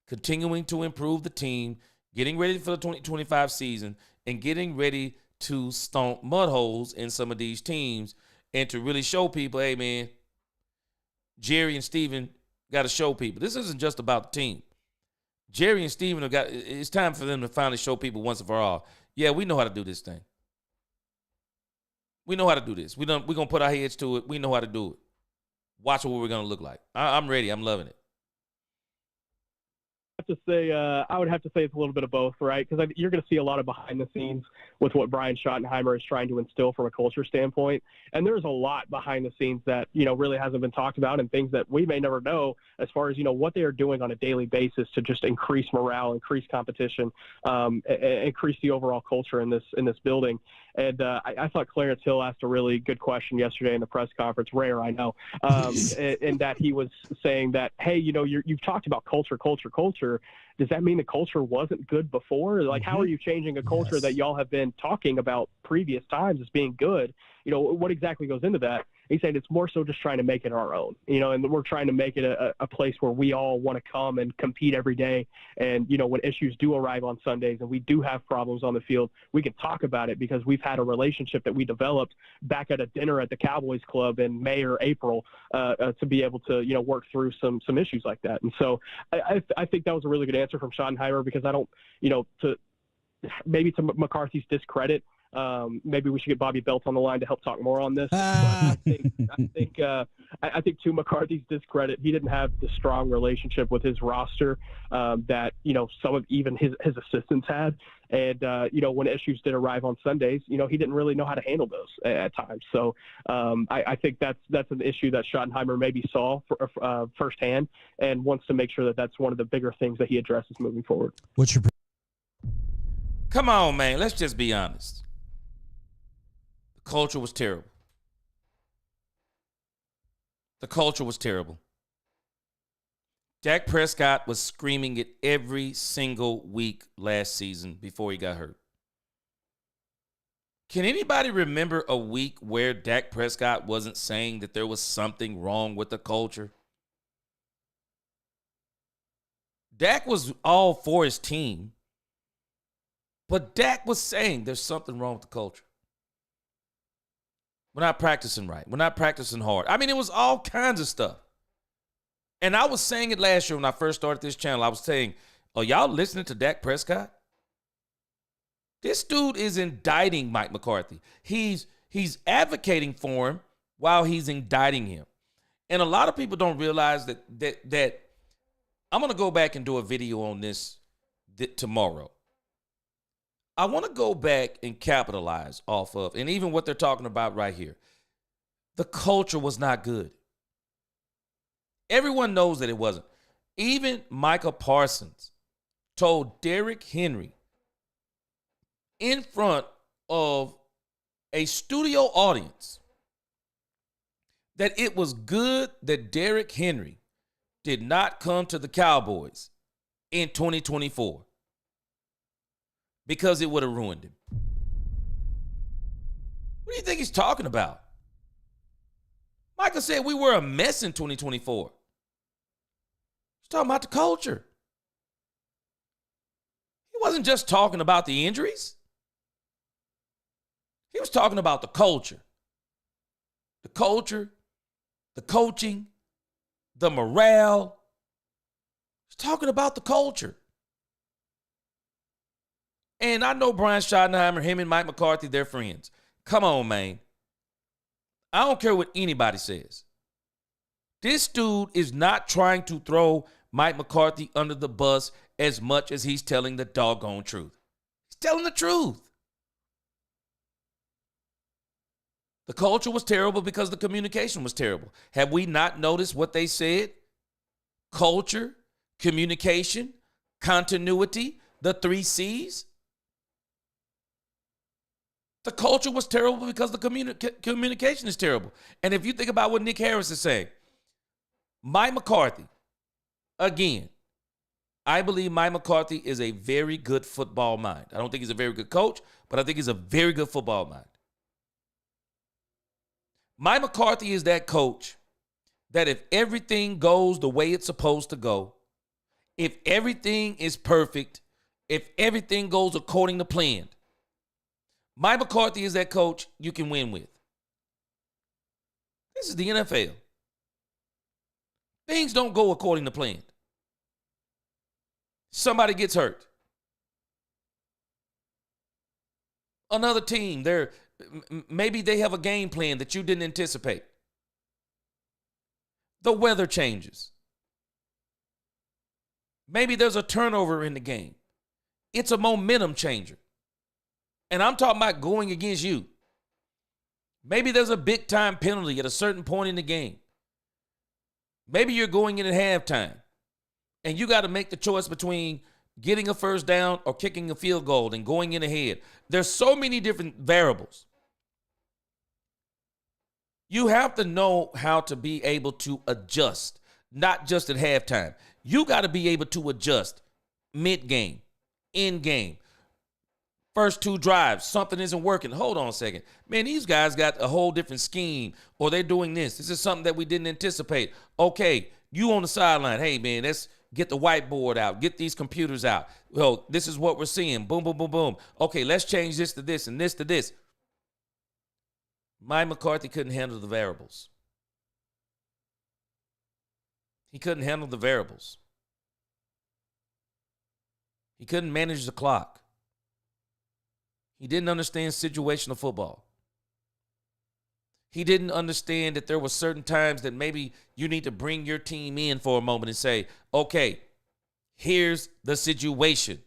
continuing to improve the team, getting ready for the 2025 season, and getting ready to stomp mud holes in some of these teams and to really show people, hey, man, Jerry and Steven got to show people. This isn't just about the team. Jerry and Steven it's time for them to finally show people once and for all, yeah, we know how to do this thing. We know how to do this. We're going to put our heads to it. We know how to do it. Watch what we're going to look like. I'm ready. I'm loving it. I would have to say it's a little bit of both, right? Because you're going to see a lot of behind the scenes with what Brian Schottenheimer is trying to instill from a culture standpoint. And there's a lot behind the scenes that, really hasn't been talked about, and things that we may never know as far as, what they are doing on a daily basis to just increase morale, increase competition, increase the overall culture in this building. And I thought Clarence Hill asked a really good question yesterday in the press conference, rare, I know, in that he was saying that, hey, you've talked about culture. Does that mean the culture wasn't good before? Like, how are you changing a culture that y'all have been talking about previous times as being good? What exactly goes into that? He's saying it's more so just trying to make it our own, and we're trying to make it a place where we all want to come and compete every day. And, when issues do arrive on Sundays and we do have problems on the field, we can talk about it because we've had a relationship that we developed back at a dinner at the Cowboys Club in May or April to be able to, work through some issues like that. And so I think that was a really good answer from Schottenheimer, because I don't, to McCarthy's discredit, maybe we should get Bobby Belt on the line to help talk more on this. But I think to McCarthy's discredit, he didn't have the strong relationship with his roster that some of even his assistants had. And when issues did arrive on Sundays, he didn't really know how to handle those at times. So I think that's an issue that Schottenheimer maybe saw firsthand, and wants to make sure that that's one of the bigger things that he addresses moving forward. What's your? Come on, man. Let's just be honest. The culture was terrible. The culture was terrible. Dak Prescott was screaming it every single week last season before he got hurt. Can anybody remember a week where Dak Prescott wasn't saying that there was something wrong with the culture? Dak was all for his team, but Dak was saying there's something wrong with the culture. We're not practicing right. We're not practicing hard. I mean, it was all kinds of stuff. And I was saying it last year when I first started this channel. I was saying, are y'all listening to Dak Prescott? This dude is indicting Mike McCarthy. He's advocating for him while he's indicting him. And a lot of people don't realize that I'm going to go back and do a video on this tomorrow. I want to go back and capitalize off of, and even what they're talking about right here. The culture was not good. Everyone knows that it wasn't. Even Micah Parsons told Derrick Henry in front of a studio audience that it was good that Derrick Henry did not come to the Cowboys in 2024. Because it would have ruined him. What do you think he's talking about? Michael said we were a mess in 2024. He's talking about the culture. He wasn't just talking about the injuries. He was talking about the culture. The culture, the coaching, the morale. He's talking about the culture. And I know Brian Schottenheimer, him and Mike McCarthy, they're friends. Come on, man. I don't care what anybody says. This dude is not trying to throw Mike McCarthy under the bus as much as he's telling the doggone truth. He's telling the truth. The culture was terrible because the communication was terrible. Have we not noticed what they said? Culture, communication, continuity, the 3 C's. The culture was terrible because the communication is terrible. And if you think about what Nick Harris is saying, Mike McCarthy, again, I believe Mike McCarthy is a very good football mind. I don't think he's a very good coach, but I think he's a very good football mind. Mike McCarthy is that coach that if everything goes the way it's supposed to go, if everything is perfect, if everything goes according to plan, Mike McCarthy is that coach you can win with. This is the NFL. Things don't go according to plan. Somebody gets hurt. Another team, maybe they have a game plan that you didn't anticipate. The weather changes. Maybe there's a turnover in the game. It's a momentum changer. And I'm talking about going against you. Maybe there's a big time penalty at a certain point in the game. Maybe you're going in at halftime and you got to make the choice between getting a first down or kicking a field goal and going in ahead. There's so many different variables. You have to know how to be able to adjust, not just at halftime. You got to be able to adjust mid-game, in-game. First 2 drives, something isn't working. Hold on a second. Man, these guys got a whole different scheme, or they're doing this. This is something that we didn't anticipate. Okay, you on the sideline. Hey, man, let's get the whiteboard out. Get these computers out. Well, this is what we're seeing. Boom, boom, boom, boom. Okay, let's change this to this and this to this. Mike McCarthy couldn't handle the variables. He couldn't handle the variables. He couldn't manage the clock. He didn't understand situational football. He didn't understand that there were certain times that maybe you need to bring your team in for a moment and say, okay, here's the situation.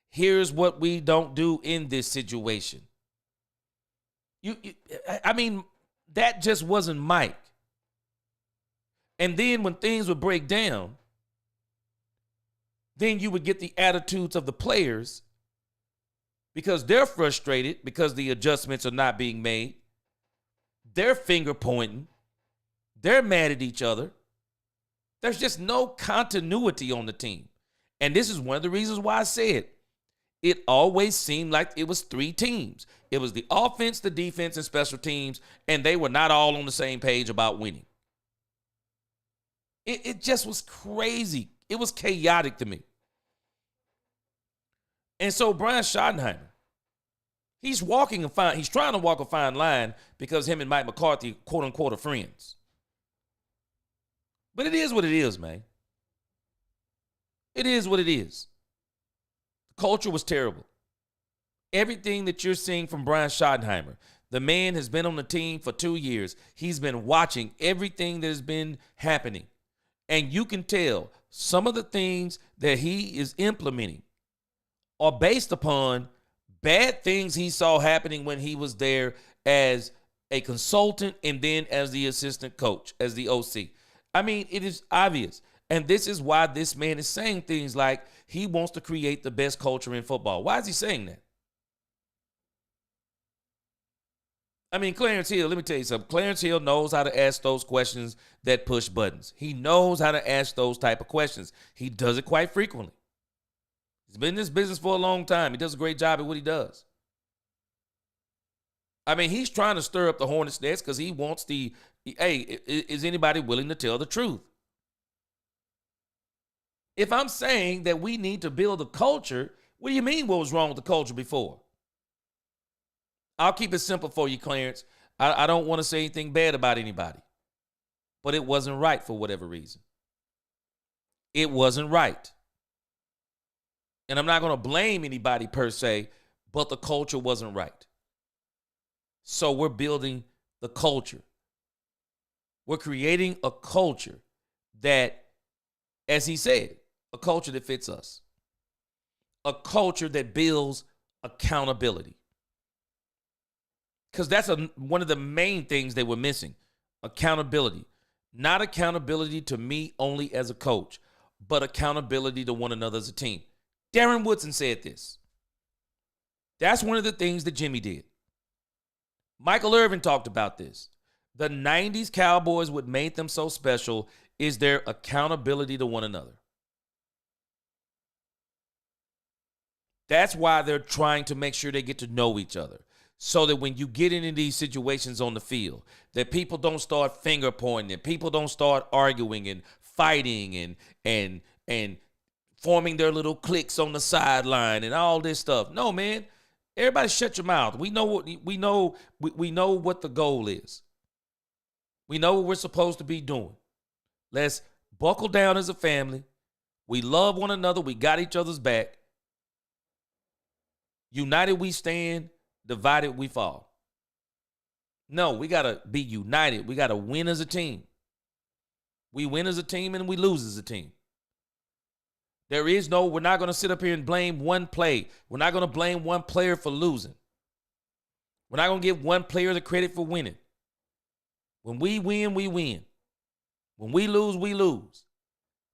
Here's what we don't do in this situation. I mean, that just wasn't Mike. And then when things would break down, then you would get the attitudes of the players because they're frustrated because the adjustments are not being made. They're finger pointing. They're mad at each other. There's just no continuity on the team. And this is one of the reasons why I said it always seemed like it was 3 teams. It was the offense, the defense, and special teams, and they were not all on the same page about winning. It just was crazy. It was chaotic to me. And so Brian Schottenheimer, he's trying to walk a fine line because him and Mike McCarthy, quote unquote, are friends. But it is what it is, man. It is what it is. The culture was terrible. Everything that you're seeing from Brian Schottenheimer, the man has been on the team for 2 years. He's been watching everything that has been happening. And you can tell some of the things that he is implementing are based upon bad things he saw happening when he was there as a consultant and then as the assistant coach, as the OC. I mean, it is obvious. And this is why this man is saying things like he wants to create the best culture in football. Why is he saying that? I mean, Clarence Hill, let me tell you something. Clarence Hill knows how to ask those questions that push buttons. He knows how to ask those type of questions. He does it quite frequently. He's been in this business for a long time. He does a great job at what he does. I mean, he's trying to stir up the hornet's nest because he wants is anybody willing to tell the truth? If I'm saying that we need to build a culture, what do you mean what was wrong with the culture before? I'll keep it simple for you, Clarence. I don't want to say anything bad about anybody, but it wasn't right for whatever reason. It wasn't right. And I'm not going to blame anybody per se, but the culture wasn't right. So we're building the culture. We're creating a culture that, as he said, a culture that fits us. A culture that builds accountability. Because that's one of the main things they were missing. Accountability. Not accountability to me only as a coach, but accountability to one another as a team. Darren Woodson said this. That's one of the things that Jimmy did. Michael Irvin talked about this. The 90s Cowboys, what made them so special is their accountability to one another. That's why they're trying to make sure they get to know each other. So that when you get into these situations on the field, that people don't start finger pointing, and people don't start arguing and fighting and forming their little cliques on the sideline and all this stuff. No, man. Everybody shut your mouth. We know what the goal is. We know what we're supposed to be doing. Let's buckle down as a family. We love one another. We got each other's back. United we stand, divided we fall. No, we got to be united. We got to win as a team. We win as a team and we lose as a team. We're not going to sit up here and blame one play. We're not going to blame one player for losing. We're not going to give one player the credit for winning. When we win, we win. When we lose, we lose.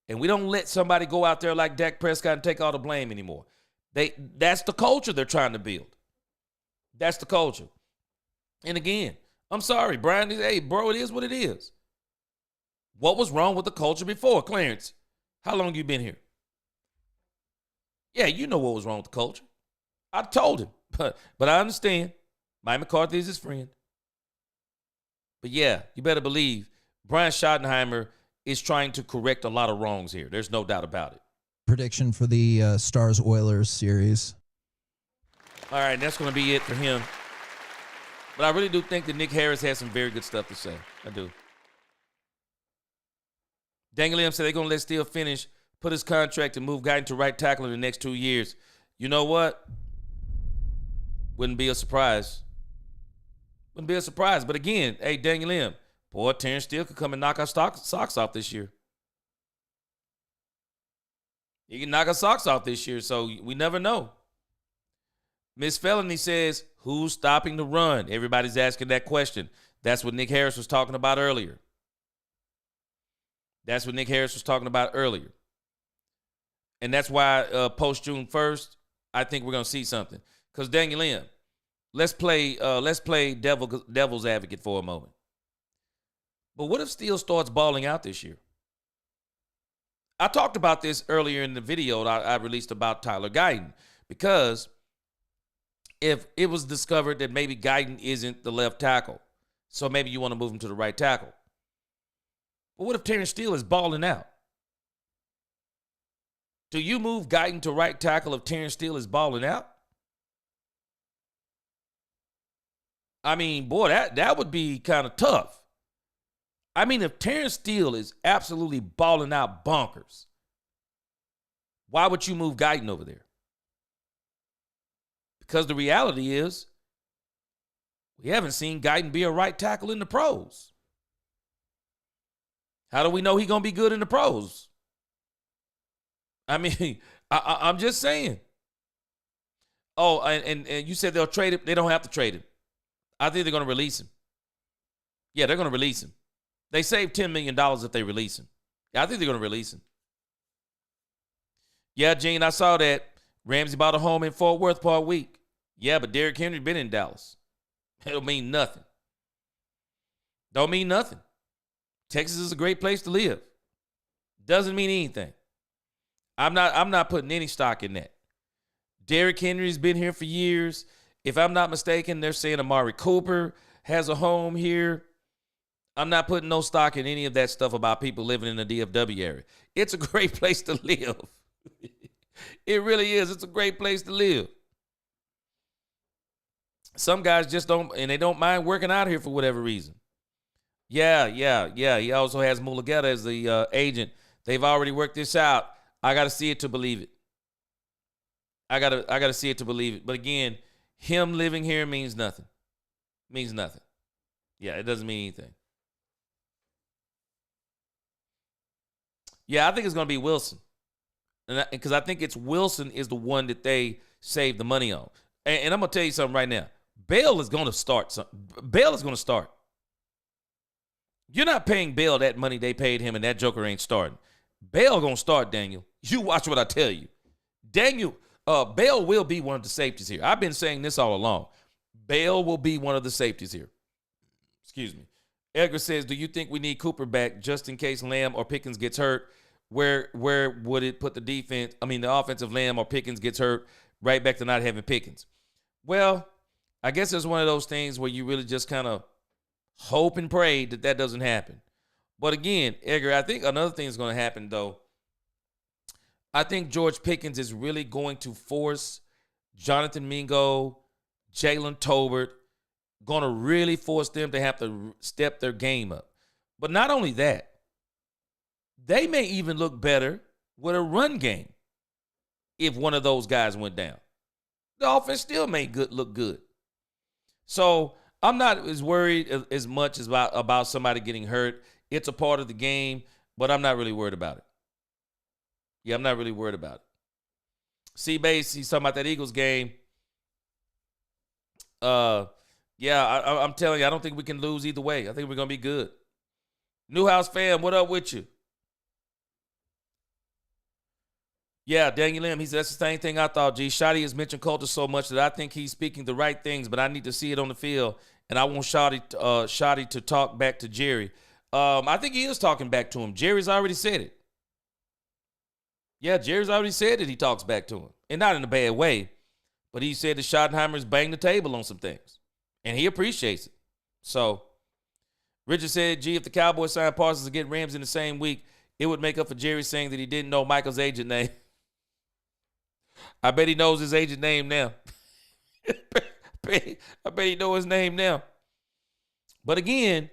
And we don't let somebody go out there like Dak Prescott and take all the blame anymore. That's the culture they're trying to build. That's the culture. And again, I'm sorry, Brian. Hey, bro, it is what it is. What was wrong with the culture before? Clarence, how long you been here? Yeah, you know what was wrong with the culture. I told him, but I understand. Mike McCarthy is his friend. But yeah, you better believe Brian Schottenheimer is trying to correct a lot of wrongs here. There's no doubt about it. Prediction for the Stars-Oilers series. All right, that's going to be it for him. But I really do think that Nick Harris has some very good stuff to say. I do. Daniel M. said they're going to let Steele finish, put his contract, and move Guyton to right tackle in the next 2 years. You know what? Wouldn't be a surprise. Wouldn't be a surprise. But again, hey, Daniel M., boy, Terrence Steele could come and knock our socks off this year. He can knock our socks off this year, so we never know. Miss Felony says, who's stopping the run? Everybody's asking that question. That's what Nick Harris was talking about earlier. And that's why post June 1st, I think we're going to see something. Because Daniel M., let's play devil's advocate for a moment. But what if Steele starts balling out this year? I talked about this earlier in the video that I released about Tyler Guyton, because if it was discovered that maybe Guyton isn't the left tackle, so maybe you want to move him to the right tackle. But what if Terrence Steele is balling out? Do you move Guyton to right tackle if Terrence Steele is balling out? I mean, boy, that would be kind of tough. I mean, if Terrence Steele is absolutely balling out bonkers, why would you move Guyton over there? Because the reality is, we haven't seen Guyton be a right tackle in the pros. How do we know he's going to be good in the pros? I mean, I'm just saying. Oh, and you said they'll trade him. They don't have to trade him. I think they're going to release him. Yeah, they're going to release him. They saved $10 million if they release him. Yeah, I think they're going to release him. Yeah, Gene, I saw that. Ramsey bought a home in Fort Worth part week. Yeah, but Derrick Henry been in Dallas. It don't mean nothing. Don't mean nothing. Texas is a great place to live. Doesn't mean anything. I'm not putting any stock in that. Derrick Henry's been here for years, If I'm not mistaken, they're saying Amari Cooper has a home here. I'm not putting no stock in any of that stuff about people living in the DFW area. It's a great place to live. It really is. It's a great place to live. Some guys just don't, and they don't mind working out here for whatever reason. Yeah. He also has Mulugeta as the agent. They've already worked this out. I got to see it to believe it. I gotta see it to believe it. But again, him living here means nothing. Means nothing. Yeah, it doesn't mean anything. Yeah, I think it's going to be Wilson. Because I think it's Wilson is the one that they save the money on. And I'm going to tell you something right now. Bell is going to start. Bell is going to start. You're not paying Bell that money they paid him, and that joker ain't starting. Bell going to start, Daniel. You watch what I tell you. Daniel, Bell will be one of the safeties here. I've been saying this all along. Bell will be one of the safeties here. Excuse me. Edgar says, do you think we need Cooper back just in case Lamb or Pickens gets hurt? Where would it put the offensive Lamb or Pickens gets hurt, right back to not having Pickens? Well, I guess it's one of those things where you really just kind of hope and pray that doesn't happen. But again, Edgar, I think another thing is going to happen, though. I think George Pickens is really going to force Jonathan Mingo, Jalen Tolbert, going to really force them to have to step their game up. But not only that, they may even look better with a run game if one of those guys went down. The offense still may look good. So I'm not as worried as much as about somebody getting hurt. It's a part of the game, but I'm not really worried about it. Yeah, I'm not really worried about it. C-Base, he's talking about that Eagles game. I'm telling you, I don't think we can lose either way. I think we're going to be good. Newhouse fam, what up with you? Yeah, Daniel M., he said, that's the same thing I thought, G. Shotty has mentioned culture so much that I think he's speaking the right things, but I need to see it on the field, and I want Shotty to talk back to Jerry. I think he is talking back to him. Jerry's already said it. Yeah, Jerry's already said that he talks back to him, and not in a bad way, but he said that Schottenheimer's banged the table on some things, and he appreciates it. So, Richard said, G, if the Cowboys signed Parsons to get Rams in the same week, it would make up for Jerry saying that he didn't know Michael's agent name. I bet he knows his agent name now. I bet he knows his name now. But again,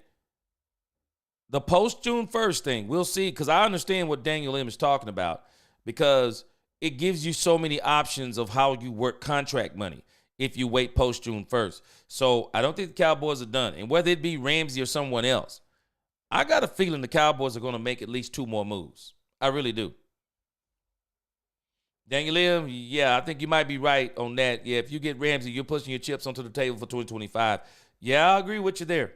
the post-June 1st thing, we'll see, because I understand what Daniel M. is talking about, because it gives you so many options of how you work contract money if you wait post-June 1st. So I don't think the Cowboys are done. And whether it be Ramsey or someone else, I got a feeling the Cowboys are going to make at least 2 more moves. I really do. Daniel M., yeah, I think you might be right on that. Yeah, if you get Ramsey, you're pushing your chips onto the table for 2025. Yeah, I agree with you there.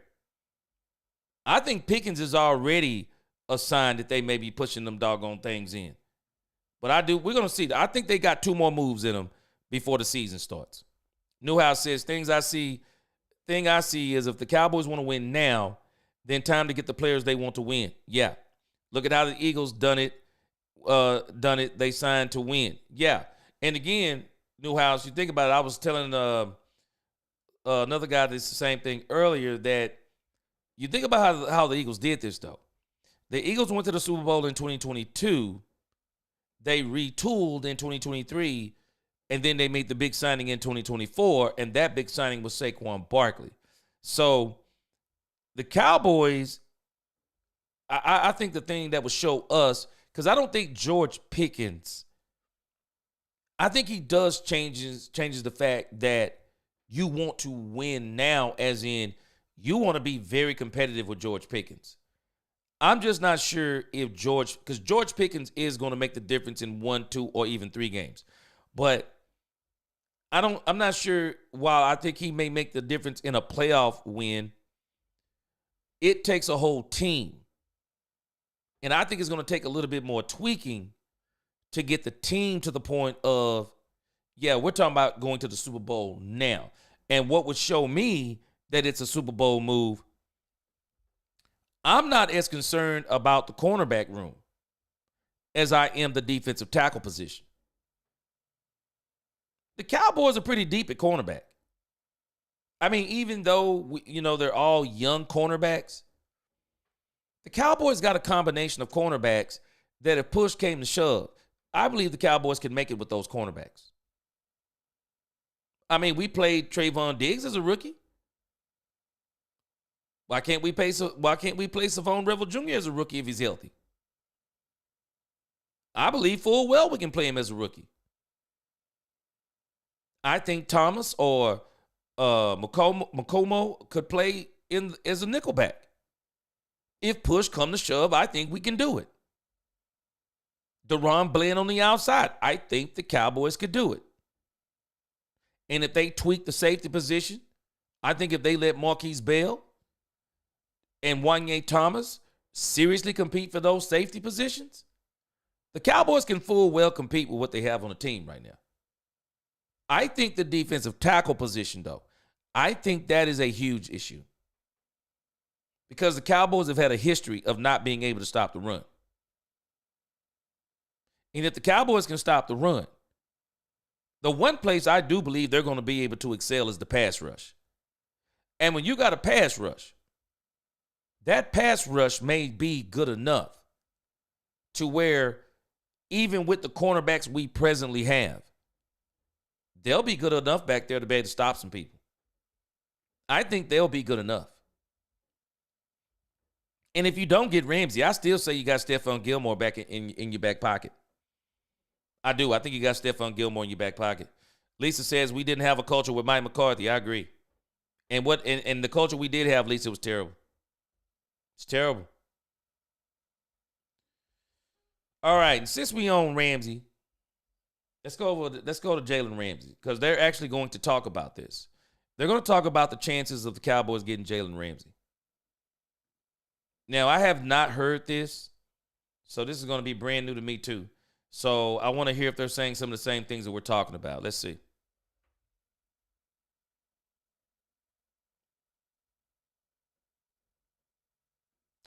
I think Pickens is already a sign that they may be pushing them doggone things in. But we're going to see. I think they got 2 more moves in them before the season starts. Newhouse says, thing I see is if the Cowboys want to win now, then time to get the players they want to win. Yeah. Look at how the Eagles done it. They signed to win. Yeah. And again, Newhouse, you think about it, I was telling another guy this the same thing earlier, that you think about how the Eagles did this, though. The Eagles went to the Super Bowl in 2022. They retooled in 2023, and then they made the big signing in 2024, and that big signing was Saquon Barkley. So the Cowboys, I think the thing that will show us, because I don't think George Pickens, I think he does changes the fact that you want to win now, as in you want to be very competitive with George Pickens. I'm just not sure if because George Pickens is going to make the difference in 1, 2, or even 3 games. But I'm not sure, while I think he may make the difference in a playoff win, it takes a whole team. And I think it's going to take a little bit more tweaking to get the team to the point of, yeah, we're talking about going to the Super Bowl now. And what would show me that it's a Super Bowl move, I'm not as concerned about the cornerback room as I am the defensive tackle position. The Cowboys are pretty deep at cornerback. I mean, even though, they're all young cornerbacks, the Cowboys got a combination of cornerbacks that if push came to shove, I believe the Cowboys can make it with those cornerbacks. I mean, we played Trayvon Diggs as a rookie. Why can't we play Savon Revel Jr. as a rookie if he's healthy? I believe full well we can play him as a rookie. I think Thomas or Makomo could play as a nickelback. If push come to shove, I think we can do it. Deron Bland on the outside, I think the Cowboys could do it. And if they tweak the safety position, I think if they let Marquise Bell and Wanye Thomas seriously compete for those safety positions, the Cowboys can full well compete with what they have on the team right now. I think the defensive tackle position, though, I think that is a huge issue. Because the Cowboys have had a history of not being able to stop the run. And if the Cowboys can stop the run, the one place I do believe they're going to be able to excel is the pass rush. And when you got a pass rush, that pass rush may be good enough to where even with the cornerbacks we presently have, they'll be good enough back there to be able to stop some people. I think they'll be good enough. And if you don't get Ramsey, I still say you got Stephon Gilmore back in your back pocket. I do. I think you got Stephon Gilmore in your back pocket. Lisa says we didn't have a culture with Mike McCarthy. I agree. And the culture we did have, Lisa, was terrible. It's terrible. All right, and since we own Ramsey, let's go to Jalen Ramsey because they're actually going to talk about this. They're going to talk about the chances of the Cowboys getting Jalen Ramsey. Now, I have not heard this, so this is going to be brand new to me too. So I want to hear if they're saying some of the same things that we're talking about. Let's see.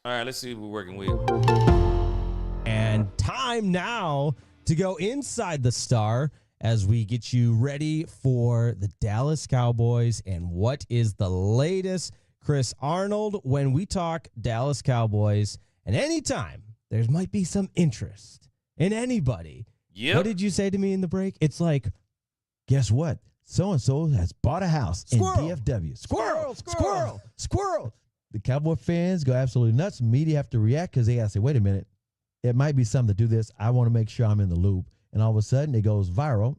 All right, let's see what we're working with. And time now to go inside the Star as we get you ready for the Dallas Cowboys and what is the latest. Chris Arnold, when we talk Dallas Cowboys, and anytime there might be some interest in anybody. Yep. What did you say to me in the break? It's like, guess what? So-and-so has bought a house Squirrel. in DFW. Squirrel, squirrel, squirrel. The Cowboy fans go absolutely nuts. Media have to react because they got to say, wait a minute. It might be something to do this. I want to make sure I'm in the loop. And all of a sudden, it goes viral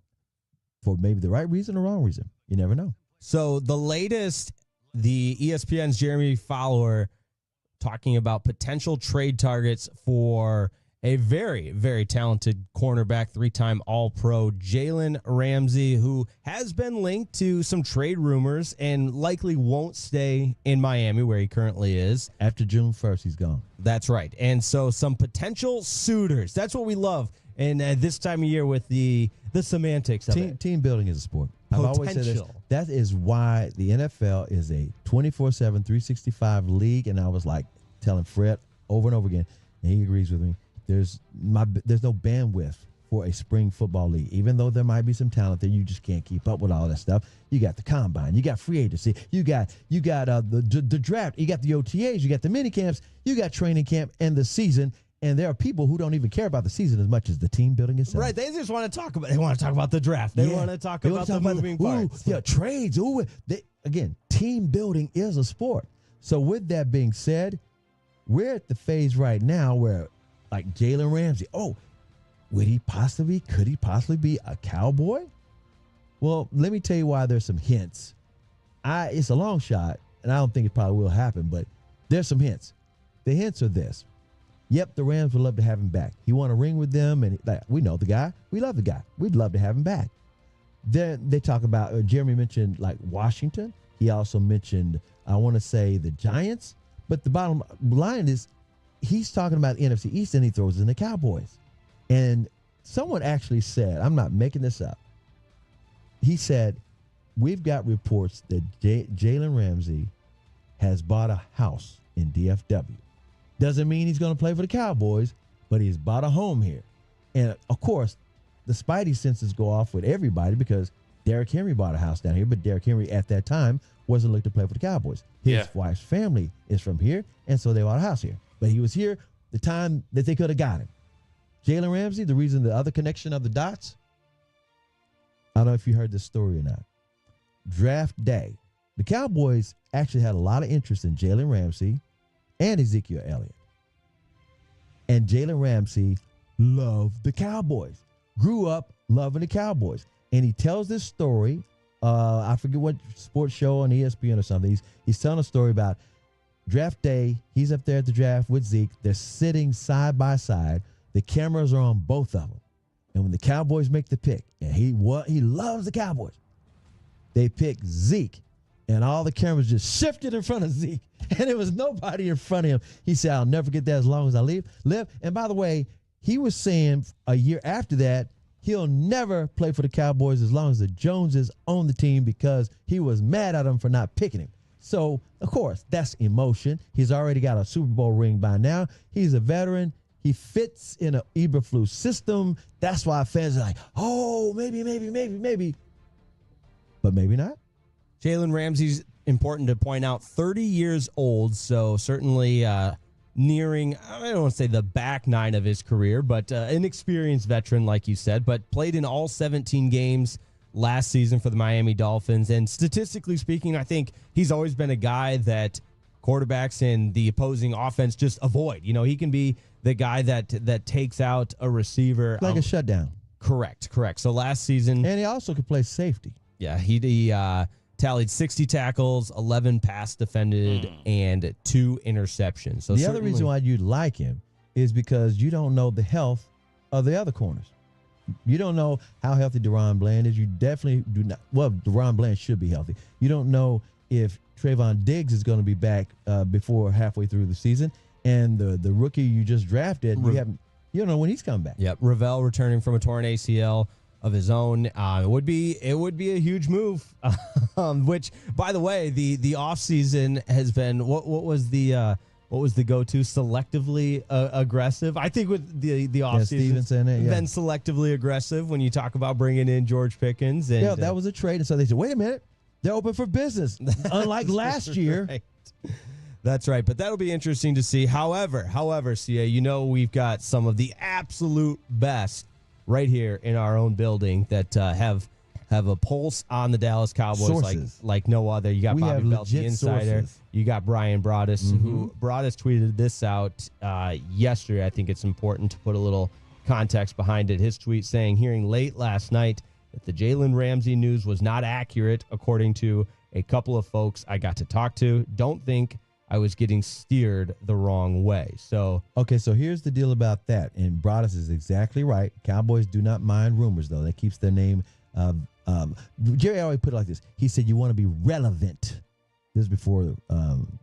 for maybe the right reason or wrong reason. You never know. So the latest, the ESPN's Jeremy Fowler talking about potential trade targets for a very, very talented cornerback, 3-time All-Pro, Jalen Ramsey, who has been linked to some trade rumors and likely won't stay in Miami where he currently is. After June 1st, he's gone. That's right. And so some potential suitors. That's what we love. And this time of year with the semantics of it. Team building is a sport. I've always said this. That is why the NFL is a 24/7, 365 league. And I was like telling Fred over and over again, and he agrees with me. There's no bandwidth for a spring football league. Even though there might be some talent there, you just can't keep up with all that stuff. You got the combine, you got free agency, you got the draft, you got the OTAs, you got the mini camps, you got training camp and the season. And there are people who don't even care about the season as much as the team building itself. Right, they just want to talk about. They want to talk about the draft. They want to talk about the moving parts. Yeah, trades. Again, team building is a sport. So with that being said, we're at the phase right now where, like Jalen Ramsey, could he possibly be a Cowboy? Well, let me tell you why there's some hints. It's a long shot, and I don't think it probably will happen, but there's some hints. The hints are this. Yep, the Rams would love to have him back. He won a ring with them, and we know the guy. We love the guy. We'd love to have him back. Then they talk about, Jeremy mentioned like Washington. He also mentioned, I want to say the Giants. But the bottom line is he's talking about the NFC East, and he throws in the Cowboys. And someone actually said, I'm not making this up. He said, we've got reports that Jalen Ramsey has bought a house in DFW. Doesn't mean he's going to play for the Cowboys, but he's bought a home here. And, of course, the spidey senses go off with everybody because Derrick Henry bought a house down here, but Derrick Henry at that time wasn't looking to play for the Cowboys. His wife's family is from here, and so they bought a house here. But he was here the time that they could have got him. Jalen Ramsey, the reason, the other connection of the dots, I don't know if you heard this story or not. Draft day, the Cowboys actually had a lot of interest in Jalen Ramsey and Ezekiel Elliott. And Jalen Ramsey loved the Cowboys, grew up loving the Cowboys. And he tells this story, I forget what sports show on ESPN or something. He's telling a story about draft day. He's up there at the draft with Zeke. They're sitting side by side. The cameras are on both of them. And when the Cowboys make the pick, and he loves the Cowboys, they pick Zeke. And all the cameras just shifted in front of Zeke. And there was nobody in front of him. He said, I'll never get that as long as I live. And by the way, he was saying a year after that, he'll never play for the Cowboys as long as the Joneses own the team because he was mad at them for not picking him. So, of course, that's emotion. He's already got a Super Bowl ring by now. He's a veteran. He fits in an Eberflus system. That's why fans are like, oh, maybe. But maybe not. Jalen Ramsey's important to point out, 30 years old, so certainly nearing, I don't want to say the back nine of his career, but an experienced veteran, like you said, but played in all 17 games last season for the Miami Dolphins. And statistically speaking, I think he's always been a guy that quarterbacks in the opposing offense just avoid. You know, he can be the guy that takes out a receiver. Like a shutdown. Correct. So last season. And he also could play safety. Yeah, he tallied 60 tackles, 11 pass defended, and 2 interceptions. So the other reason why you like him is because you don't know the health of the other corners. You don't know how healthy Deron Bland is. You definitely do not. Well, Deron Bland should be healthy. You don't know if Trayvon Diggs is going to be back before halfway through the season. And the rookie you just drafted, you don't know when he's coming back. Yep, Ravel returning from a torn ACL of his own. It would be a huge move. Which, by the way, the offseason has been what was the go-to? Selectively aggressive. I think with the offseason, been selectively aggressive when you talk about bringing in George Pickens. And, that was a trade. And so they said, wait a minute, they're open for business. Unlike last year. Right. That's right. But that'll be interesting to see. However, CA, you know we've got some of the absolute best right here in our own building that have a pulse on the Dallas Cowboys like no other. You got Bobby Belt, the insider. Sources. You got Brian Broaddus, who Broaddus tweeted this out yesterday. I think it's important to put a little context behind it. His tweet saying, hearing late last night that the Jalen Ramsey news was not accurate, according to a couple of folks I got to talk to. Don't think I was getting steered the wrong way. So here's the deal about that. And Broaddus is exactly right. Cowboys do not mind rumors, though. That keeps their name. Jerry always put it like this. He said, you want to be relevant. This is before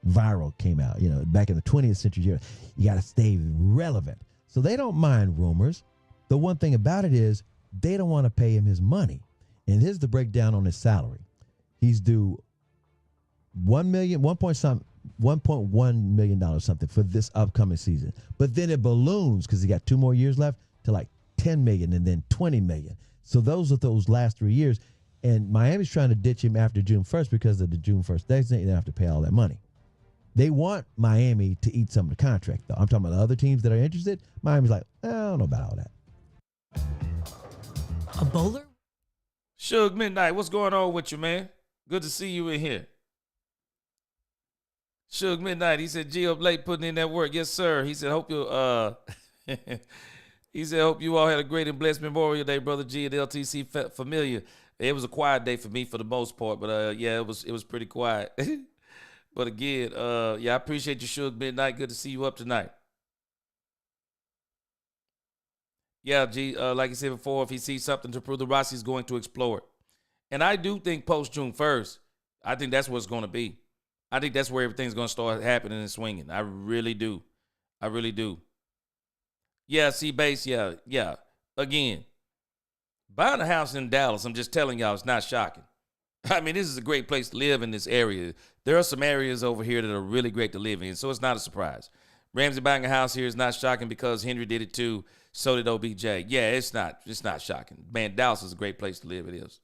viral came out. You know, back in the 20th century, you got to stay relevant. So they don't mind rumors. The one thing about it is they don't want to pay him his money. And here's the breakdown on his salary. He's due $1.1 million something for this upcoming season. But then it balloons because he got 2 more years left to like $10 million and then $20 million. So those are those last 3 years. And Miami's trying to ditch him after June 1st because of the June 1st designate. They don't have to pay all that money. They want Miami to eat some of the contract, though. I'm talking about the other teams that are interested. Miami's like, I don't know about all that. A bowler? Suge Midnight, what's going on with you, man? Good to see you in here. Suge Midnight, he said, G up late putting in that work. Yes, sir. He said, hope you hope you all had a great and blessed Memorial Day, Brother G and LTC familiar. It was a quiet day for me for the most part, but it was pretty quiet. But again, I appreciate you, Suge Midnight. Good to see you up tonight. Yeah, G, like I said before, if he sees something to prove the Rossi, he's going to explore it. And I do think post June 1st, I think that's what it's going to be. I think that's where everything's going to start happening and swinging. I really do. Yeah, C-Base, yeah. Again, buying a house in Dallas, I'm just telling y'all, it's not shocking. I mean, this is a great place to live in this area. There are some areas over here that are really great to live in, so it's not a surprise. Ramsey buying a house here is not shocking because Henry did it too. So did OBJ. Yeah, it's not shocking. Man, Dallas is a great place to live. It is.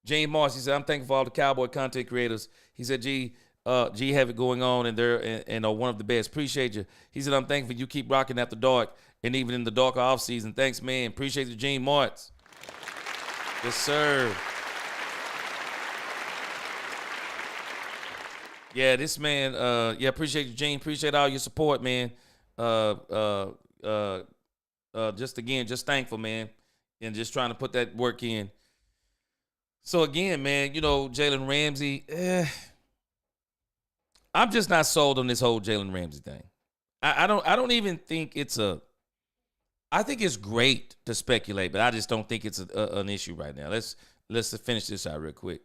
James Morris, he said, I'm thankful for all the Cowboy content creators. He said, G have it going on, and they're and are one of the best. Appreciate you. He said, I'm thankful you keep rocking after dark and even in the darker off season. Thanks, man. Appreciate you, James Morris. Yes, sir. Yeah, this man, appreciate you, Gene. Appreciate all your support, man. Just thankful, man. And just trying to put that work in. So again, man, Jalen Ramsey, I'm just not sold on this whole Jalen Ramsey thing. I don't even think I think it's great to speculate, but I just don't think it's an issue right now. Let's finish this out real quick.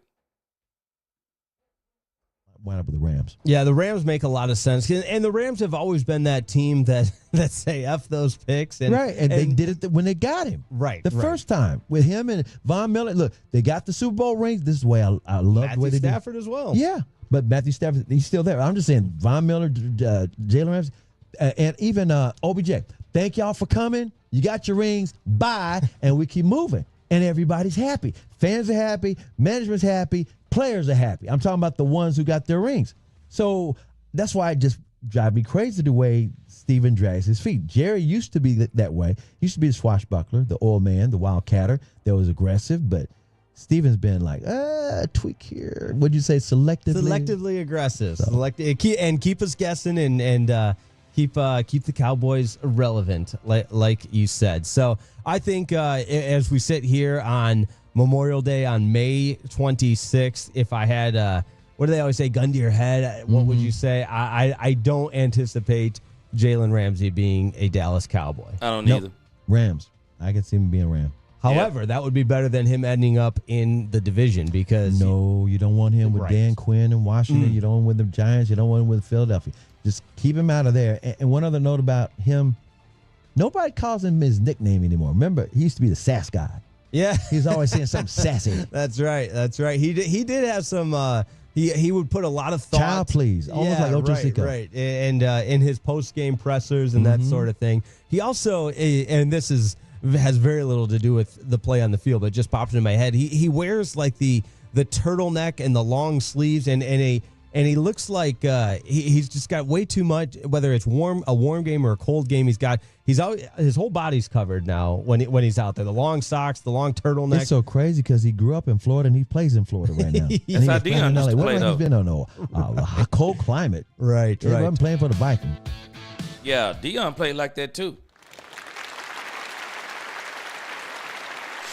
Wind up with the Rams. Yeah, the Rams make a lot of sense, and the Rams have always been that team that say F those picks, and they did it when they got him. Right, the first time with him and Von Miller. Look, they got the Super Bowl rings. This is the way I love the way they did. Matthew Stafford as well. Yeah, but Matthew Stafford, he's still there. I'm just saying, Von Miller, Jalen Ramsey, and even OBJ. Thank y'all for coming. You got your rings. Bye, and we keep moving, and everybody's happy. Fans are happy. Management's happy. Players are happy. I'm talking about the ones who got their rings. So that's why it just drives me crazy the way Steven drags his feet. Jerry used to be that way. He used to be a swashbuckler, the old man, the wildcatter that was aggressive. But Steven's been like, tweak here. What'd you say? Selectively aggressive. So. Keep us guessing and keep the Cowboys relevant, like you said. So I think as we sit here on Memorial Day on May 26th, if I had, what do they always say, gun to your head, what would you say? I don't anticipate Jalen Ramsey being a Dallas Cowboy. I don't either. Rams. I could see him being a Ram. However, that would be better than him ending up in the division because... No, you don't want him with Dan Quinn in Washington. You don't want him with the Giants. You don't want him with Philadelphia. Just keep him out of there. And one other note about him, nobody calls him his nickname anymore. Remember, he used to be the sass guy. Yeah. He's always saying something sassy. That's right. He did have some he would put a lot of thought. Child please. Almost like Ocho Cinco. Right. And in his post-game pressers and that sort of thing. He also, and this has very little to do with the play on the field, but it just popped into my head. He wears like the turtleneck and the long sleeves and he looks like he's just got way too much. Whether it's a warm game or a cold game, his whole body's covered now when he's out there. The long socks, the long turtleneck. It's so crazy because he grew up in Florida and he plays in Florida right now. That's how Deion used to play, though. He's been on a cold climate. Right. He wasn't playing for the Vikings. Yeah, Deion played like that too.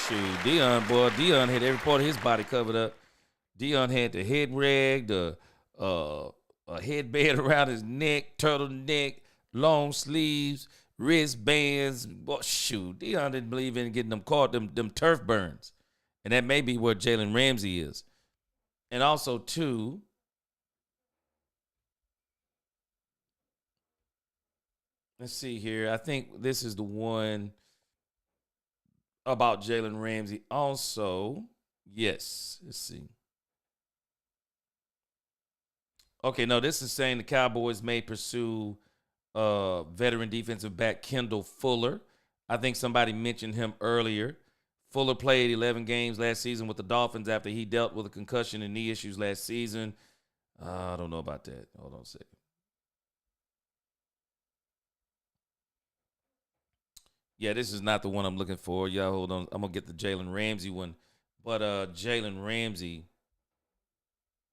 Shoot, Deion had every part of his body covered up. Deion had the head rag, a headband around his neck, turtleneck, long sleeves, wristbands. Well, shoot, Deion didn't believe in getting them turf burns. And that may be where Jalen Ramsey is. And also, too, let's see here. I think this is the one about Jalen Ramsey. Also, yes, let's see. Okay, no, this is saying the Cowboys may pursue veteran defensive back Kendall Fuller. I think somebody mentioned him earlier. Fuller played 11 games last season with the Dolphins after he dealt with a concussion and knee issues last season. I don't know about that. Hold on a second. Yeah, this is not the one I'm looking for. Y'all hold on. I'm going to get the Jalen Ramsey one. But Jalen Ramsey,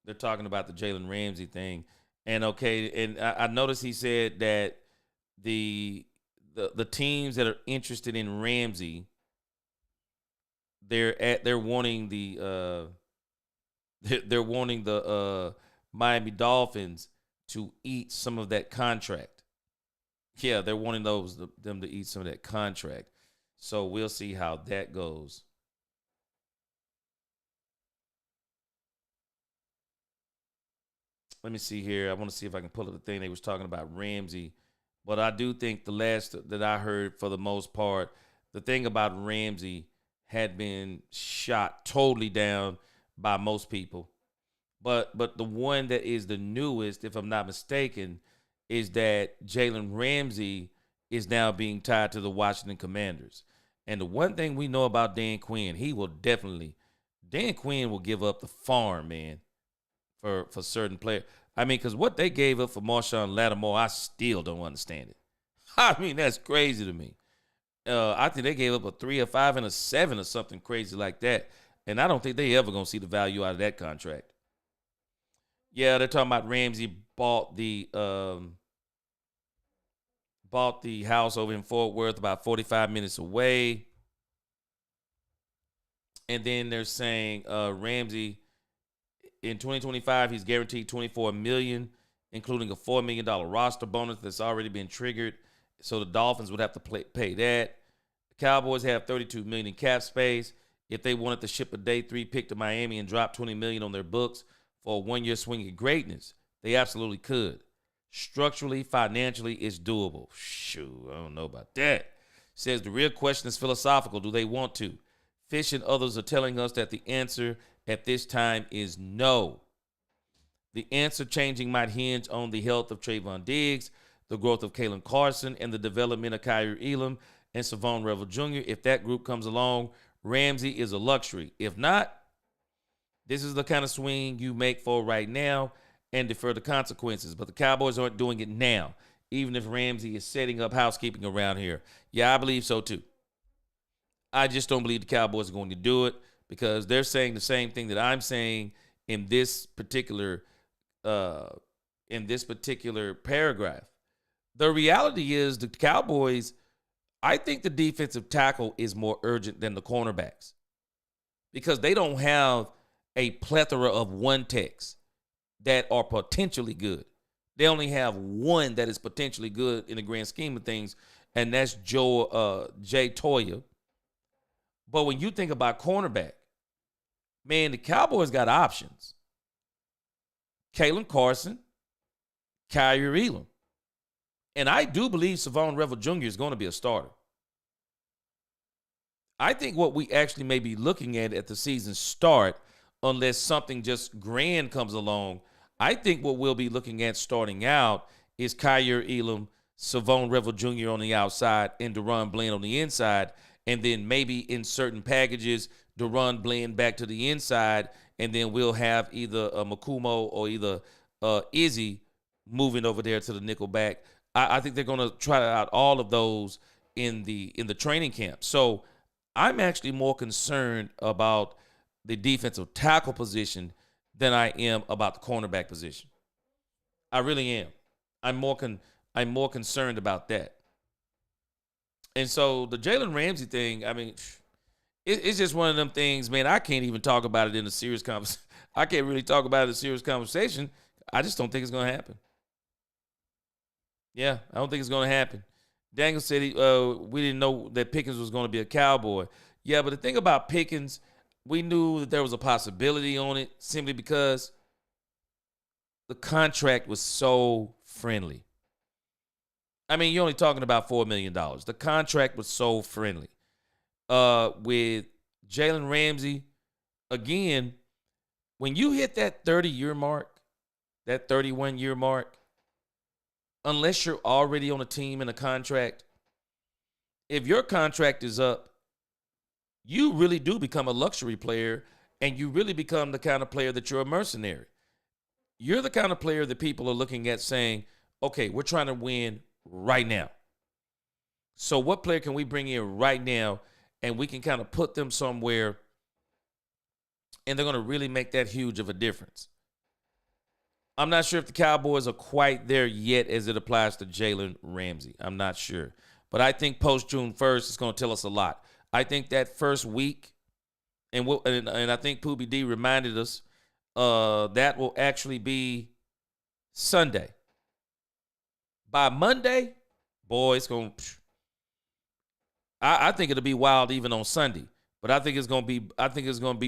they're talking about the Jalen Ramsey thing. And I noticed he said that the teams that are interested in Ramsey, they're wanting the Miami Dolphins to eat some of that contract. Yeah, they're wanting them to eat some of that contract. So we'll see how that goes. Let me see here. I want to see if I can pull up the thing they was talking about Ramsey. But I do think the last that I heard, for the most part, the thing about Ramsey had been shot totally down by most people. But the one that is the newest, if I'm not mistaken, is that Jalen Ramsey is now being tied to the Washington Commanders. And the one thing we know about Dan Quinn, he will definitely Dan Quinn will give up the farm, man, for certain players. I mean, because what they gave up for Marshawn Lattimore, I still don't understand it. I mean, that's crazy to me. I think they gave up a 3, a 5, and a 7 or something crazy like that. And I don't think they ever going to see the value out of that contract. Yeah, they're talking about Ramsey bought the house over in Fort Worth about 45 minutes away. And then they're saying Ramsey in 2025, he's guaranteed $24 million, including a $4 million roster bonus that's already been triggered. So the Dolphins would have to pay that. The Cowboys have $32 million in cap space. If they wanted to ship a day 3 pick to Miami and drop $20 million on their books for a 1-year swing at greatness, they absolutely could. Structurally, financially, it's doable. Shoot, I don't know about that. Says the real question is philosophical. Do they want to? Fish and others are telling us that the answer at this time is no. The answer changing might hinge on the health of Trayvon Diggs, the growth of Kalen Carson, and the development of Kyer Elam and Savon Revel Jr. If that group comes along, Ramsey is a luxury. If not, this is the kind of swing you make for right now and defer the consequences. But the Cowboys aren't doing it now, even if Ramsey is setting up housekeeping around here. Yeah, I believe so too. I just don't believe the Cowboys are going to do it because they're saying the same thing that I'm saying in this particular paragraph. The reality is the Cowboys, I think the defensive tackle is more urgent than the cornerbacks because they don't have a plethora of one-techs that are potentially good. They only have one that is potentially good in the grand scheme of things, and that's Jay Toya. But when you think about cornerback, man, the Cowboys got options. Kalen Carson, Kyer Elam. And I do believe Savon Revel Jr. is going to be a starter. I think what we actually may be looking at the season start, unless something just grand comes along, I think what we'll be looking at starting out is Kyer Elam, Savon Revel Jr. on the outside, and Deron Bland on the inside. And then maybe in certain packages, Deron Bland back to the inside, and then we'll have either Makumo or either Izzy moving over there to the nickel back. I think they're going to try out all of those in the training camp. So I'm actually more concerned about the defensive tackle position than I am about the cornerback position. I really am. I'm more concerned about that. And so the Jalen Ramsey thing, I mean, it's just one of them things, man. I can't even talk about it in a serious conversation. I can't really talk about it in a serious conversation. I just don't think it's going to happen. Yeah, I don't think it's going to happen. Daniel said we didn't know that Pickens was going to be a Cowboy. Yeah, but the thing about Pickens, we knew that there was a possibility on it simply because the contract was so friendly. I mean, you're only talking about $4 million. The contract was so friendly. With Jalen Ramsey, again, when you hit that 30-year mark, that 31-year mark, unless you're already on a team in a contract, if your contract is up, you really do become a luxury player, and you really become the kind of player that you're a mercenary. You're the kind of player that people are looking at saying, okay, we're trying to win right now. So what player can we bring in right now and we can kind of put them somewhere and they're going to really make that huge of a difference? I'm not sure if the Cowboys are quite there yet as it applies to Jalen Ramsey. I'm not sure. But I think post-June 1st is going to tell us a lot. I think that first week, and I think Poobie D reminded us, that will actually be Sunday. By Monday, boy, it's going to I think it'll be wild even on Sunday. But I think it's going to be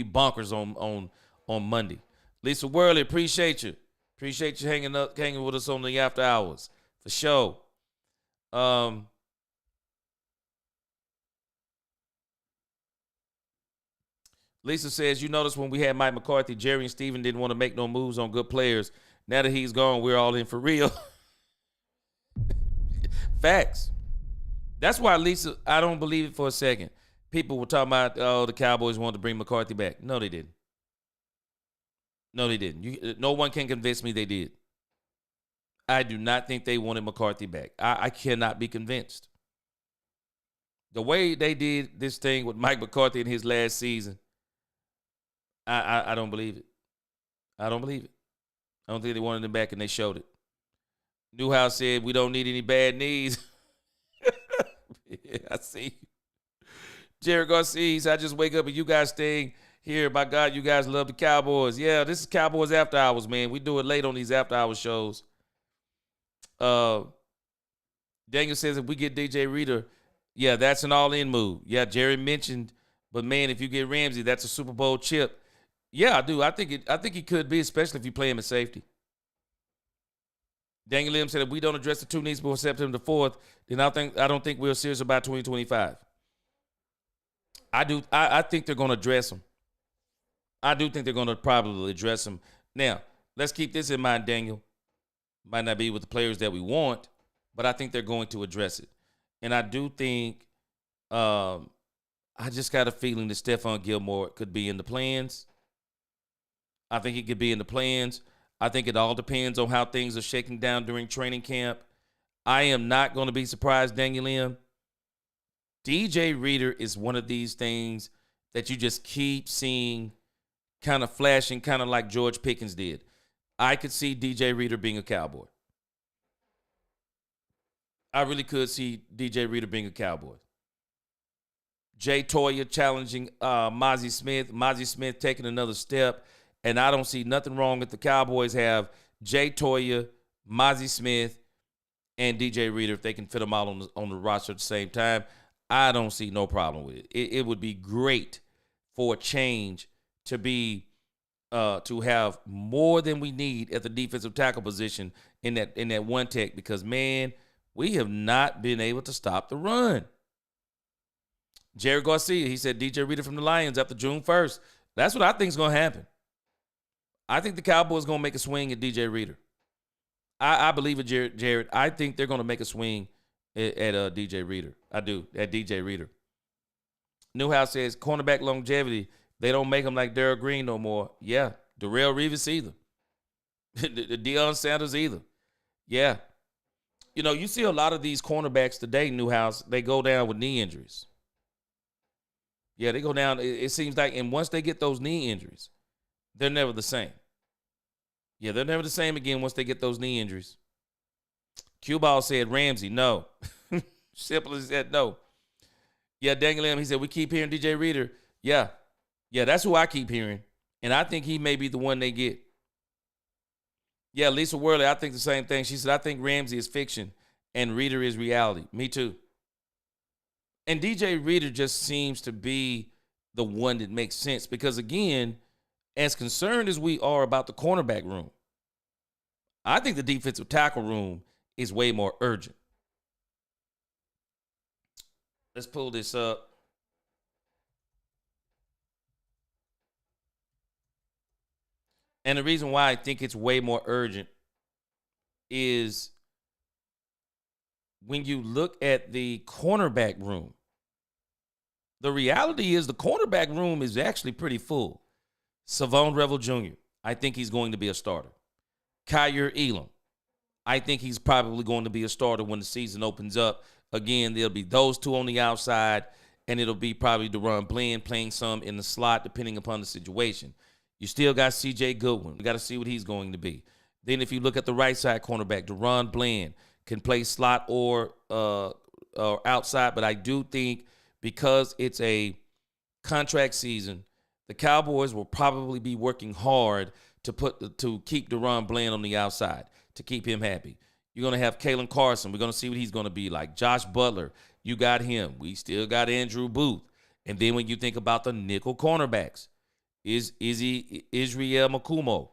bonkers on Monday. Lisa Worley, appreciate you. Appreciate you hanging with us on the after hours. For sure. Lisa says, you notice when we had Mike McCarthy, Jerry and Steven didn't want to make no moves on good players. Now that he's gone, we're all in for real. Facts. That's why, Lisa, I don't believe it for a second. people were talking about, oh, the Cowboys wanted to bring McCarthy back. No, they didn't. No, they didn't. No one can convince me they did. I do not think they wanted McCarthy back. I cannot be convinced. The way they did this thing with Mike McCarthy in his last season, I don't believe it. I don't believe it. I don't think they wanted him back, and they showed it. Newhouse said, we don't need any bad knees. Yeah, I see. Jared Garcia said, I just wake up and you guys staying here. My God, you guys love the Cowboys. Yeah, this is Cowboys After Hours, man. We do it late on these After Hours shows. Daniel says, if we get DJ Reader, yeah, that's an all-in move. Yeah, Jerry mentioned, but man, if you get Ramsey, that's a Super Bowl chip. Yeah, I do. I think he could be, especially if you play him at safety. Daniel Lim said, if we don't address the two needs before September the 4th, then I don't think we're serious about 2025. I do. I think they're going to address them. I do think they're going to probably address them. Now, let's keep this in mind, Daniel. Might not be with the players that we want, but I think they're going to address it. And I do think I just got a feeling that Stephon Gilmore could be in the plans. I think he could be in the plans. I think it all depends on how things are shaking down during training camp. I am not going to be surprised, Daniel M. DJ Reader is one of these things that you just keep seeing kind of flashing, kind of like George Pickens did. I could see DJ Reader being a Cowboy. I really could see DJ Reader being a Cowboy. Jay Toya challenging Mozzie Smith. Mozzie Smith taking another step. And I don't see nothing wrong if the Cowboys have Jay Toya, Mozzie Smith, and DJ Reader if they can fit them all on the roster at the same time. I don't see no problem with it. It would be great for a change to be to have more than we need at the defensive tackle position in that one tech, because man, we have not been able to stop the run. Jared Garcia, he said DJ Reader from the Lions after June 1st. That's what I think is going to happen. I think the Cowboys going to make a swing at DJ Reader. I believe it, Jared. I think they're going to make a swing at DJ Reader. I do, at DJ Reader. Newhouse says, cornerback longevity, they don't make them like Darryl Green no more. Yeah, Darrell Reeves either. Deion Sanders either. Yeah. You know, you see a lot of these cornerbacks today, Newhouse, they go down with knee injuries. Yeah, they go down. It seems like, and once they get those knee injuries, they're never the same. Yeah, they're never the same again once they get those knee injuries. Q-Ball said Ramsey, no. Simple as that, no. Yeah, Daniel M., he said, we keep hearing DJ Reader. Yeah, that's who I keep hearing. And I think he may be the one they get. Yeah, Lisa Worley, I think the same thing. She said, I think Ramsey is fiction and Reader is reality. Me too. And DJ Reader just seems to be the one that makes sense because, again, as concerned as we are about the cornerback room, I think the defensive tackle room is way more urgent. Let's pull this up. And the reason why I think it's way more urgent is when you look at the cornerback room, the reality is the cornerback room is actually pretty full. Savon Revel Jr., I think he's going to be a starter. Kyer Elam, I think he's probably going to be a starter when the season opens up. Again, there'll be those two on the outside, and it'll be probably DeRon Bland playing some in the slot depending upon the situation. You still got C.J. Goodwin. We got to see what he's going to be. Then if you look at the right side cornerback, DeRon Bland can play slot or outside, but I do think because it's a contract season, the Cowboys will probably be working hard to keep DeRon Bland on the outside, to keep him happy. You're going to have Kalen Carson. We're going to see what he's going to be like. Josh Butler, you got him. We still got Andrew Booth. And then when you think about the nickel cornerbacks, is he Israel Makumo?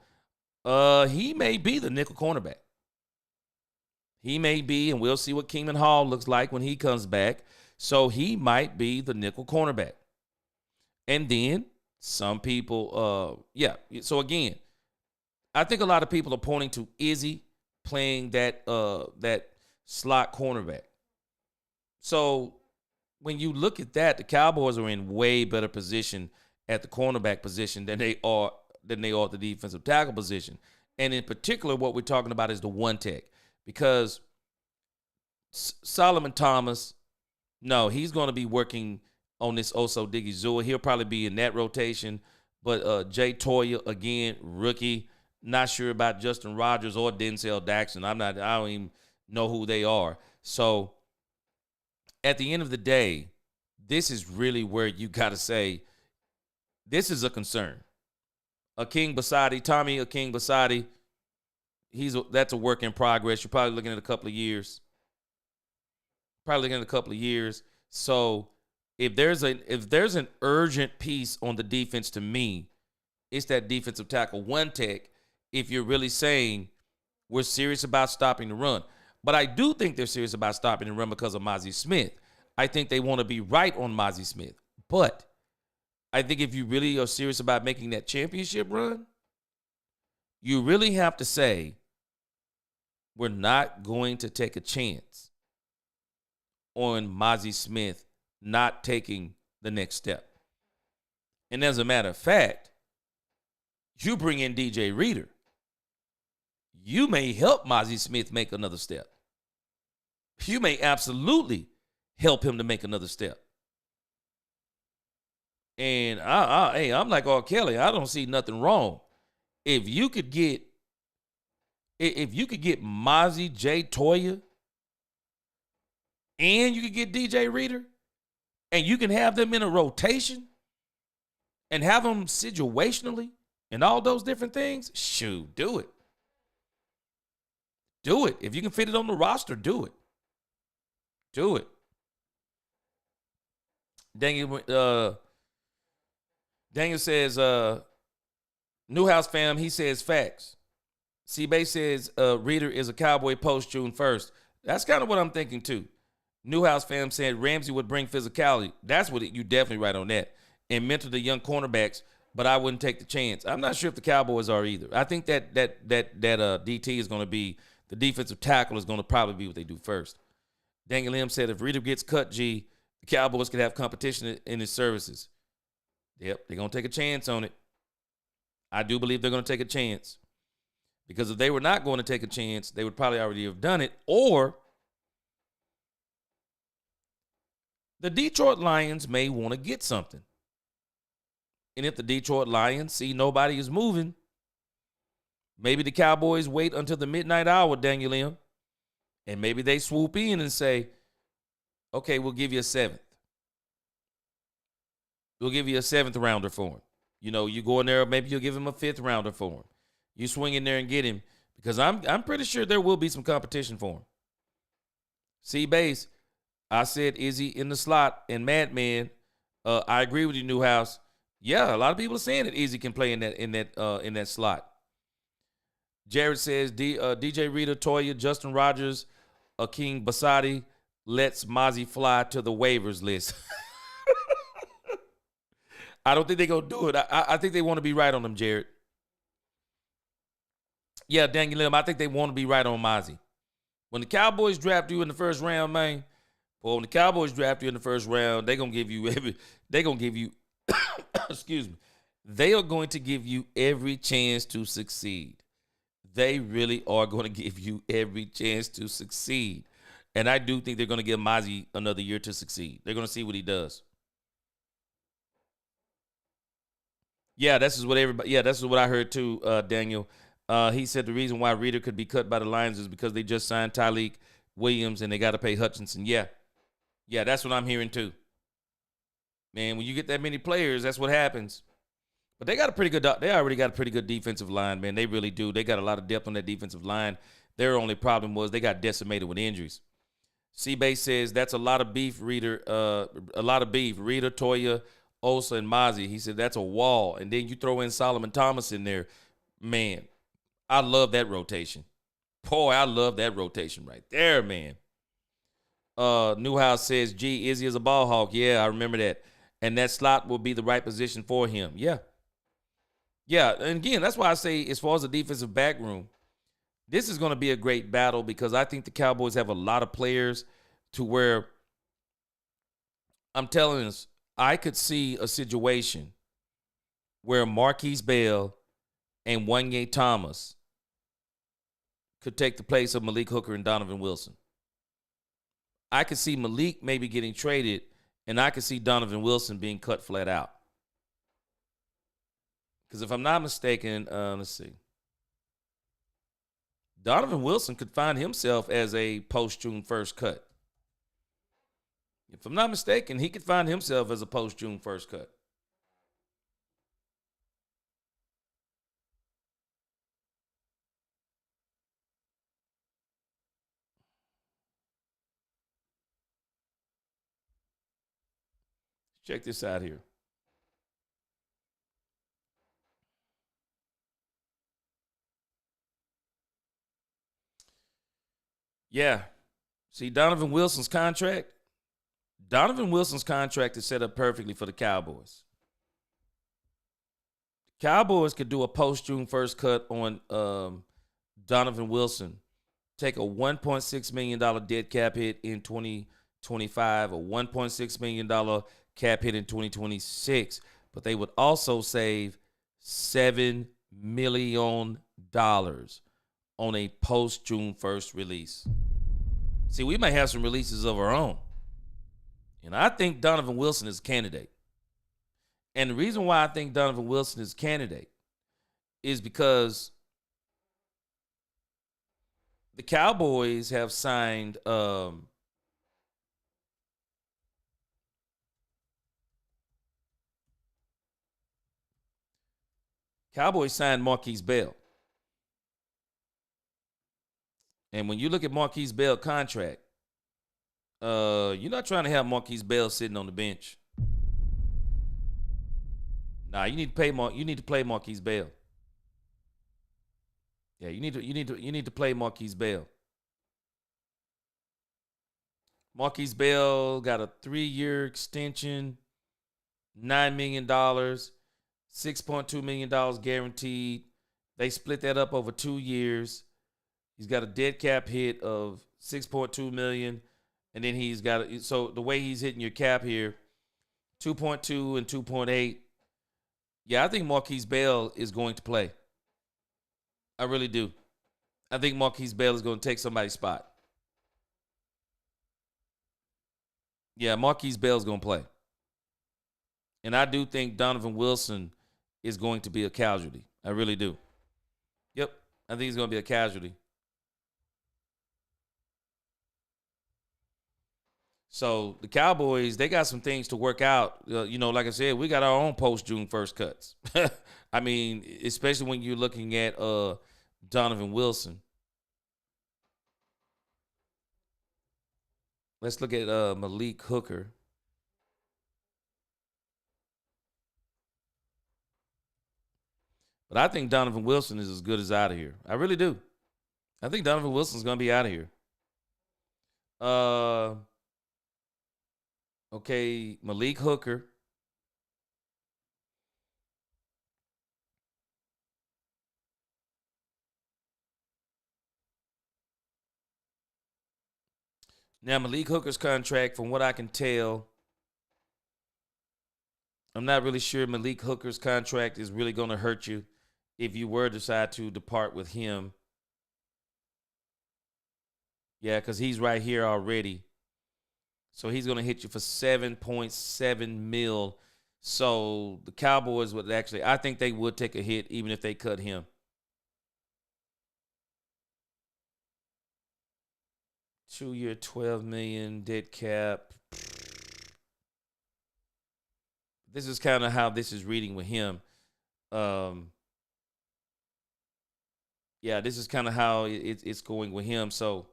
He may be the nickel cornerback. He may be, and we'll see what Keenan Hall looks like when he comes back. So he might be the nickel cornerback. And then some people, So again, I think a lot of people are pointing to Izzy playing that slot cornerback. So when you look at that, the Cowboys are in way better position at the cornerback position than they are at the defensive tackle position. And in particular, what we're talking about is the one tech, because Solomon Thomas, no, he's going to be working on this Oso Digizua. He'll probably be in that rotation. But Jay Toya, again, rookie. Not sure about Justin Rogers or Denzel Daxon. I don't even know who they are. So at the end of the day, this is really where you got to say this is a concern. Tommy Aking Basadi, that's a work in progress. You're probably looking at a couple of years. So if there's an urgent piece on the defense to me, it's that defensive tackle one tech. If you're really saying we're serious about stopping the run. But I do think they're serious about stopping the run because of Mozzie Smith. I think they want to be right on Mozzie Smith. But I think if you really are serious about making that championship run, you really have to say we're not going to take a chance on Mozzie Smith not taking the next step. And as a matter of fact, you bring in DJ Reader, you may help Mozzie Smith make another step. You may absolutely help him to make another step. And I'm like R. Kelly. I don't see nothing wrong. If you could get Mozzie J. Toya and you could get DJ Reader and you can have them in a rotation and have them situationally and all those different things, shoot, do it. Do it. If you can fit it on the roster, do it. Do it. Daniel says, Newhouse fam, he says facts. C-Bay says Reader is a Cowboy post June 1st. That's kind of what I'm thinking too. Newhouse fam said Ramsey would bring physicality. That's what you definitely right on that. And mentor the young cornerbacks, but I wouldn't take the chance. I'm not sure if the Cowboys are either. I think that DT is going to be, the defensive tackle is going to probably be what they do first. Daniel M said if Reader gets cut, the Cowboys could have competition in his services. Yep, they're going to take a chance on it. I do believe they're going to take a chance. Because if they were not going to take a chance, they would probably already have done it. Or the Detroit Lions may want to get something. And if the Detroit Lions see nobody is moving, maybe the Cowboys wait until the midnight hour, Daniel M., and maybe they swoop in and say, okay, we'll give you a seventh. We'll give you a seventh rounder for him. You know, you go in there, maybe you'll give him a fifth rounder for him. You swing in there and get him, because I'm pretty sure there will be some competition for him. C-Base, I said Izzy in the slot and Madman. I agree with you, Newhouse. Yeah, a lot of people are saying that Izzy can play in that slot. Jared says DJ Reader, Toya, Justin Rogers, Aking Basadi lets Mozzie fly to the waivers list. I don't think they're going to do it. I think they want to be right on them, Jared. Yeah, Daniel Lim, I think they want to be right on Mozzie. When the Cowboys draft you in the first round, man, when the Cowboys draft you in the first round, they're going to give you excuse me. They are going to give you every chance to succeed. They really are going to give you every chance to succeed. And I do think they're going to give Mozzie another year to succeed. They're going to see what he does. Yeah, this is what I heard too, Daniel. He said the reason why Reader could be cut by the Lions is because they just signed Tyleek Williams and they got to pay Hutchinson. Yeah, that's what I'm hearing too. Man, when you get that many players, that's what happens. But they already got a pretty good defensive line, man. They really do. They got a lot of depth on that defensive line. Their only problem was they got decimated with injuries. C-Base says that's a lot of beef, Reader. A lot of beef. Reader, Toya, Osa, and Mozzie. He said that's a wall. And then you throw in Solomon Thomas in there. Man, I love that rotation. Boy, I love that rotation right there, man. Newhouse says, gee, Izzy is a ball hawk. Yeah, I remember that. And that slot will be the right position for him. Yeah. Yeah, and again, that's why I say as far as the defensive back room, this is going to be a great battle because I think the Cowboys have a lot of players to where I'm telling us, I could see a situation where Marquise Bell and Wanye Thomas could take the place of Malik Hooker and Donovan Wilson. I could see Malik maybe getting traded, and I could see Donovan Wilson being cut flat out. Because if I'm not mistaken, let's see. Donovan Wilson could find himself as a post-June 1st cut. If I'm not mistaken, he could find himself as a post-June 1st cut. Check this out here. Yeah. See, Donovan Wilson's contract is set up perfectly for the Cowboys. The Cowboys could do a post-June 1st cut on Donovan Wilson, take a $1.6 million dead cap hit in 2025, a $1.6 million cap hit in 2026, but they would also save $7 million on a post-June 1st release. See, we might have some releases of our own. And I think Donovan Wilson is a candidate. And the reason why I think Donovan Wilson is a candidate is because the Cowboys have signed Marquise Bell. And when you look at Marquise Bell's contract, you're not trying to have Marquise Bell sitting on the bench. Nah, you need to play Marquise Bell. Yeah, you need to play Marquise Bell. Marquise Bell got a 3-year extension, $9 million, $6.2 million guaranteed. They split that up over 2 years. He's got a dead cap hit of $6.2 million, and then he's got so the way he's hitting your cap here, 2.2 and 2.8. Yeah, I think Marquise Bell is going to play. I really do. I think Marquise Bell is going to take somebody's spot. Yeah, Marquise Bell is going to play. And I do think Donovan Wilson is going to be a casualty. I really do. Yep, I think he's going to be a casualty. So the Cowboys, they got some things to work out. Like I said, we got our own post-June 1st cuts. I mean, especially when you're looking at Donovan Wilson. Let's look at Malik Hooker. But I think Donovan Wilson is as good as out of here. I really do. I think Donovan Wilson's going to be out of here. Okay, Malik Hooker. Now, Malik Hooker's contract, from what I can tell, I'm not really sure Malik Hooker's contract is really going to hurt you if you were to decide to depart with him. Yeah, because he's right here already. So he's going to hit you for $7.7 million. So the Cowboys would actually, I think they would take a hit even if they cut him. Two-year, $12 million dead cap. This is kind of how this is reading with him. Yeah, this is kind of how it's going with him. So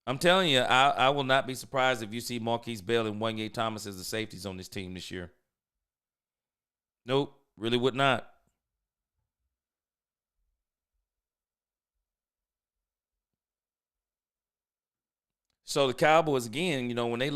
I'm telling you, I will not be surprised if you see Marquise Bell and Wanye Thomas as the safeties on this team this year. Nope, really would not. So the Cowboys, again, when you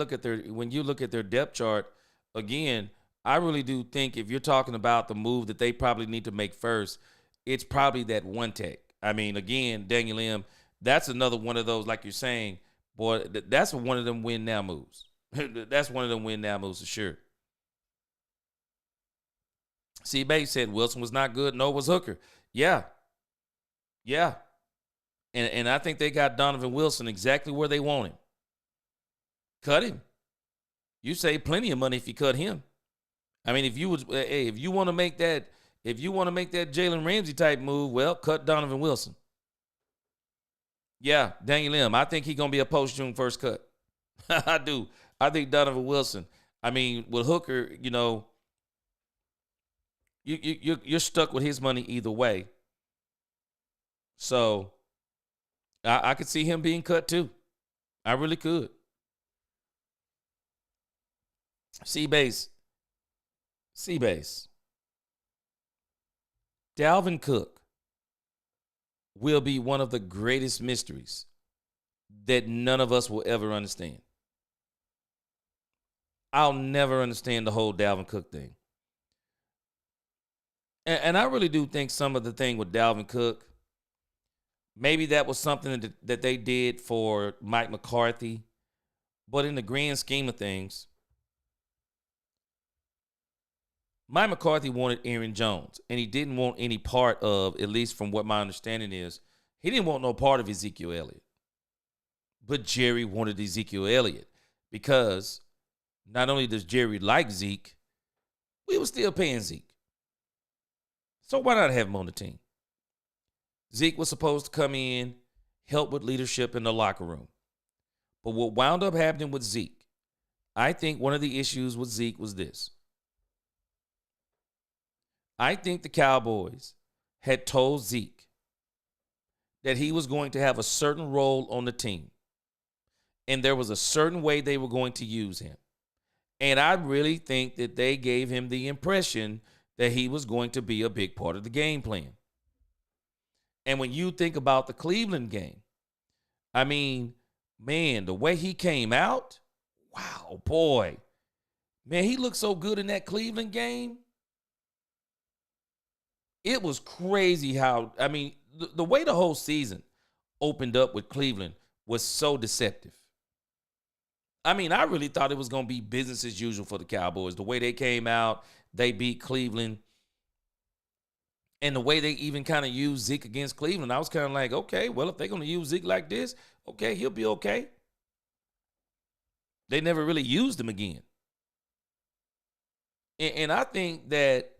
look at their depth chart, again, I really do think if you're talking about the move that they probably need to make first, it's probably that one tech. I mean, again, Daniel M., that's another one of those, like you're saying, boy, that's one of them win now moves. That's one of them win now moves for sure. C. Bates said Wilson was not good, nor was Hooker. Yeah. Yeah. And I think they got Donovan Wilson exactly where they want him. Cut him. You save plenty of money if you cut him. I mean, if you want to make that Jalen Ramsey type move, well, cut Donovan Wilson. Yeah, Daniel M. I think he's gonna be a post-June 1st cut. I do. I think Donovan Wilson. I mean, with Hooker, you're stuck with his money either way. So I could see him being cut too. I really could. C-Base. Dalvin Cook will be one of the greatest mysteries that none of us will ever understand. I'll never understand the whole Dalvin Cook thing. And I really do think some of the thing with Dalvin Cook, maybe that was something that they did for Mike McCarthy. But in the grand scheme of things, Mike McCarthy wanted Aaron Jones, and he didn't want any part of, at least from what my understanding is, he didn't want no part of Ezekiel Elliott. But Jerry wanted Ezekiel Elliott because not only does Jerry like Zeke, we were still paying Zeke. So why not have him on the team? Zeke was supposed to come in, help with leadership in the locker room. But what wound up happening with Zeke, I think one of the issues with Zeke was this. I think the Cowboys had told Zeke that he was going to have a certain role on the team, and there was a certain way they were going to use him. And I really think that they gave him the impression that he was going to be a big part of the game plan. And when you think about the Cleveland game, I mean, man, the way he came out, wow, boy. Man, he looked so good in that Cleveland game. It was crazy how, I mean, the way the whole season opened up with Cleveland was so deceptive. I mean, I really thought it was going to be business as usual for the Cowboys. The way they came out, they beat Cleveland. And the way they even kind of used Zeke against Cleveland, I was kind of like, okay, well, if they're going to use Zeke like this, okay, he'll be okay. They never really used him again. And I think that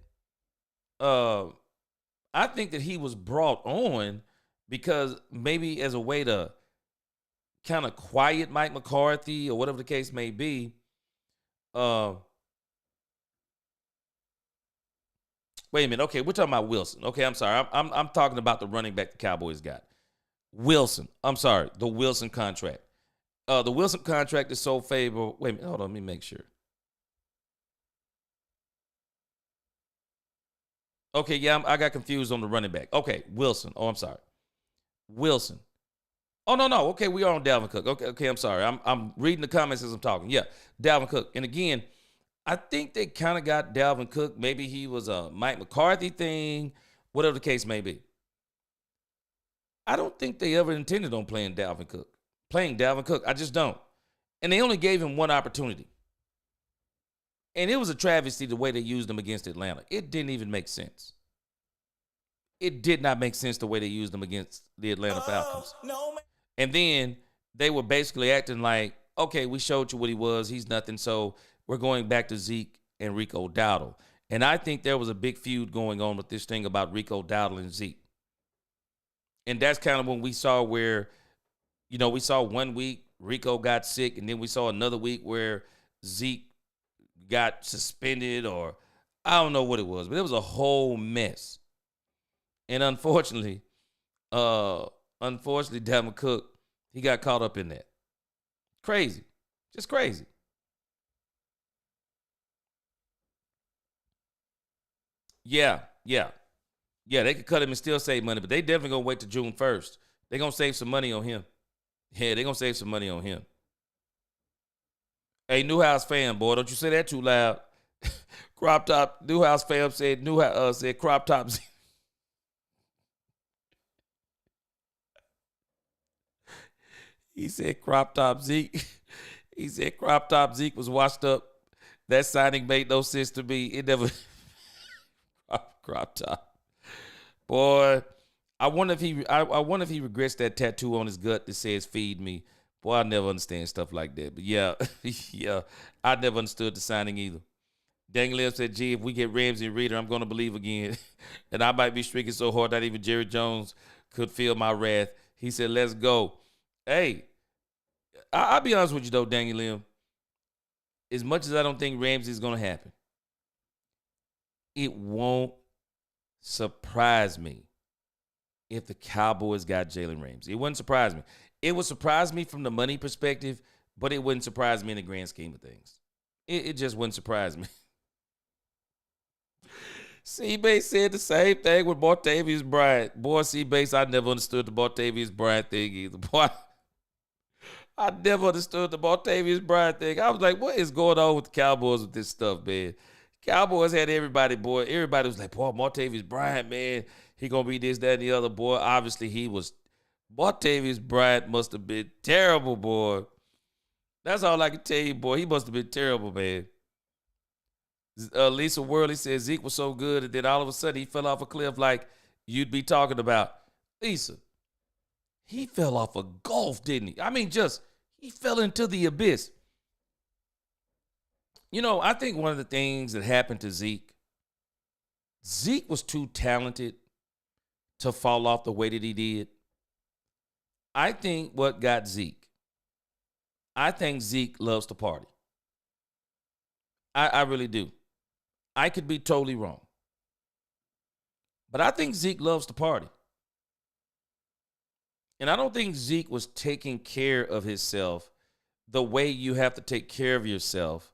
he was brought on because maybe as a way to kind of quiet Mike McCarthy or whatever the case may be. Wait a minute. Okay, we're talking about Wilson. Okay, I'm sorry. I'm talking about the running back the Cowboys got. Wilson. I'm sorry. The Wilson contract. The Wilson contract is so favorable. Wait a minute. Hold on. Let me make sure. Okay, yeah, I got confused on the running back. Okay, Wilson. Oh, I'm sorry. Wilson. Oh, no. Okay, we are on Dalvin Cook. Okay, I'm sorry. I'm reading the comments as I'm talking. Yeah, Dalvin Cook. And again, I think they kind of got Dalvin Cook. Maybe he was a Mike McCarthy thing, whatever the case may be. I don't think they ever intended on playing Dalvin Cook. I just don't. And they only gave him one opportunity. And it was a travesty the way they used him against Atlanta. It didn't even make sense. It did not make sense the way they used him against the Atlanta Falcons. No, and then they were basically acting like, okay, we showed you what he was. He's nothing. So we're going back to Zeke and Rico Dowdle. And I think there was a big feud going on with this thing about Rico Dowdle and Zeke. And that's kind of when we saw where, we saw 1 week Rico got sick, and then we saw another week where Zeke got suspended, or I don't know what it was, but it was a whole mess. And unfortunately, Dalvin Cook, he got caught up in that. Crazy. Just crazy. Yeah. They could cut him and still save money, but they definitely going to wait till June 1st. They're going to save some money on him. Yeah, they're going to save some money on him. Hey, Newhouse fan, boy, don't you say that too loud. Crop top, Newhouse fam said, said crop top. He said crop top Zeke. He said crop top Zeke was washed up. That signing made no sense to me. It never crop top. Boy, I wonder if he regrets that tattoo on his gut that says "Feed me." Boy, I never understand stuff like that. But yeah, yeah, I never understood the signing either. Daniel said, "Gee, if we get Ramsey and Reader, I'm going to believe again." And I might be streaking so hard that even Jerry Jones could feel my wrath. He said, "Let's go." Hey, I'll be honest with you though, Daniel Lim. As much as I don't think Ramsey is going to happen, it won't surprise me if the Cowboys got Jalen Ramsey. It wouldn't surprise me. It would surprise me from the money perspective, but it wouldn't surprise me in the grand scheme of things. It just wouldn't surprise me. C-Base said the same thing with Martavius Bryant. Boy, C-Base, I never understood the Martavius Bryant thing either. Boy, I never understood the Martavius Bryant thing. I was like, what is going on with the Cowboys with this stuff, man? Cowboys had everybody, boy. Everybody was like, boy, Martavius Bryant, man, he going to be this, that, and the other, boy. Obviously, he was. Martavius Bryant must have been terrible, boy. That's all I can tell you, boy. He must have been terrible, man. Lisa Worley says Zeke was so good, and then all of a sudden he fell off a cliff like you'd be talking about. Lisa, he fell off a gulf, didn't he? I mean, he fell into the abyss. You know, I think one of the things that happened to Zeke was too talented to fall off the way that he did. I think what got Zeke, I think Zeke loves to party. I really do. I could be totally wrong. But I think Zeke loves to party. And I don't think Zeke was taking care of himself the way you have to take care of yourself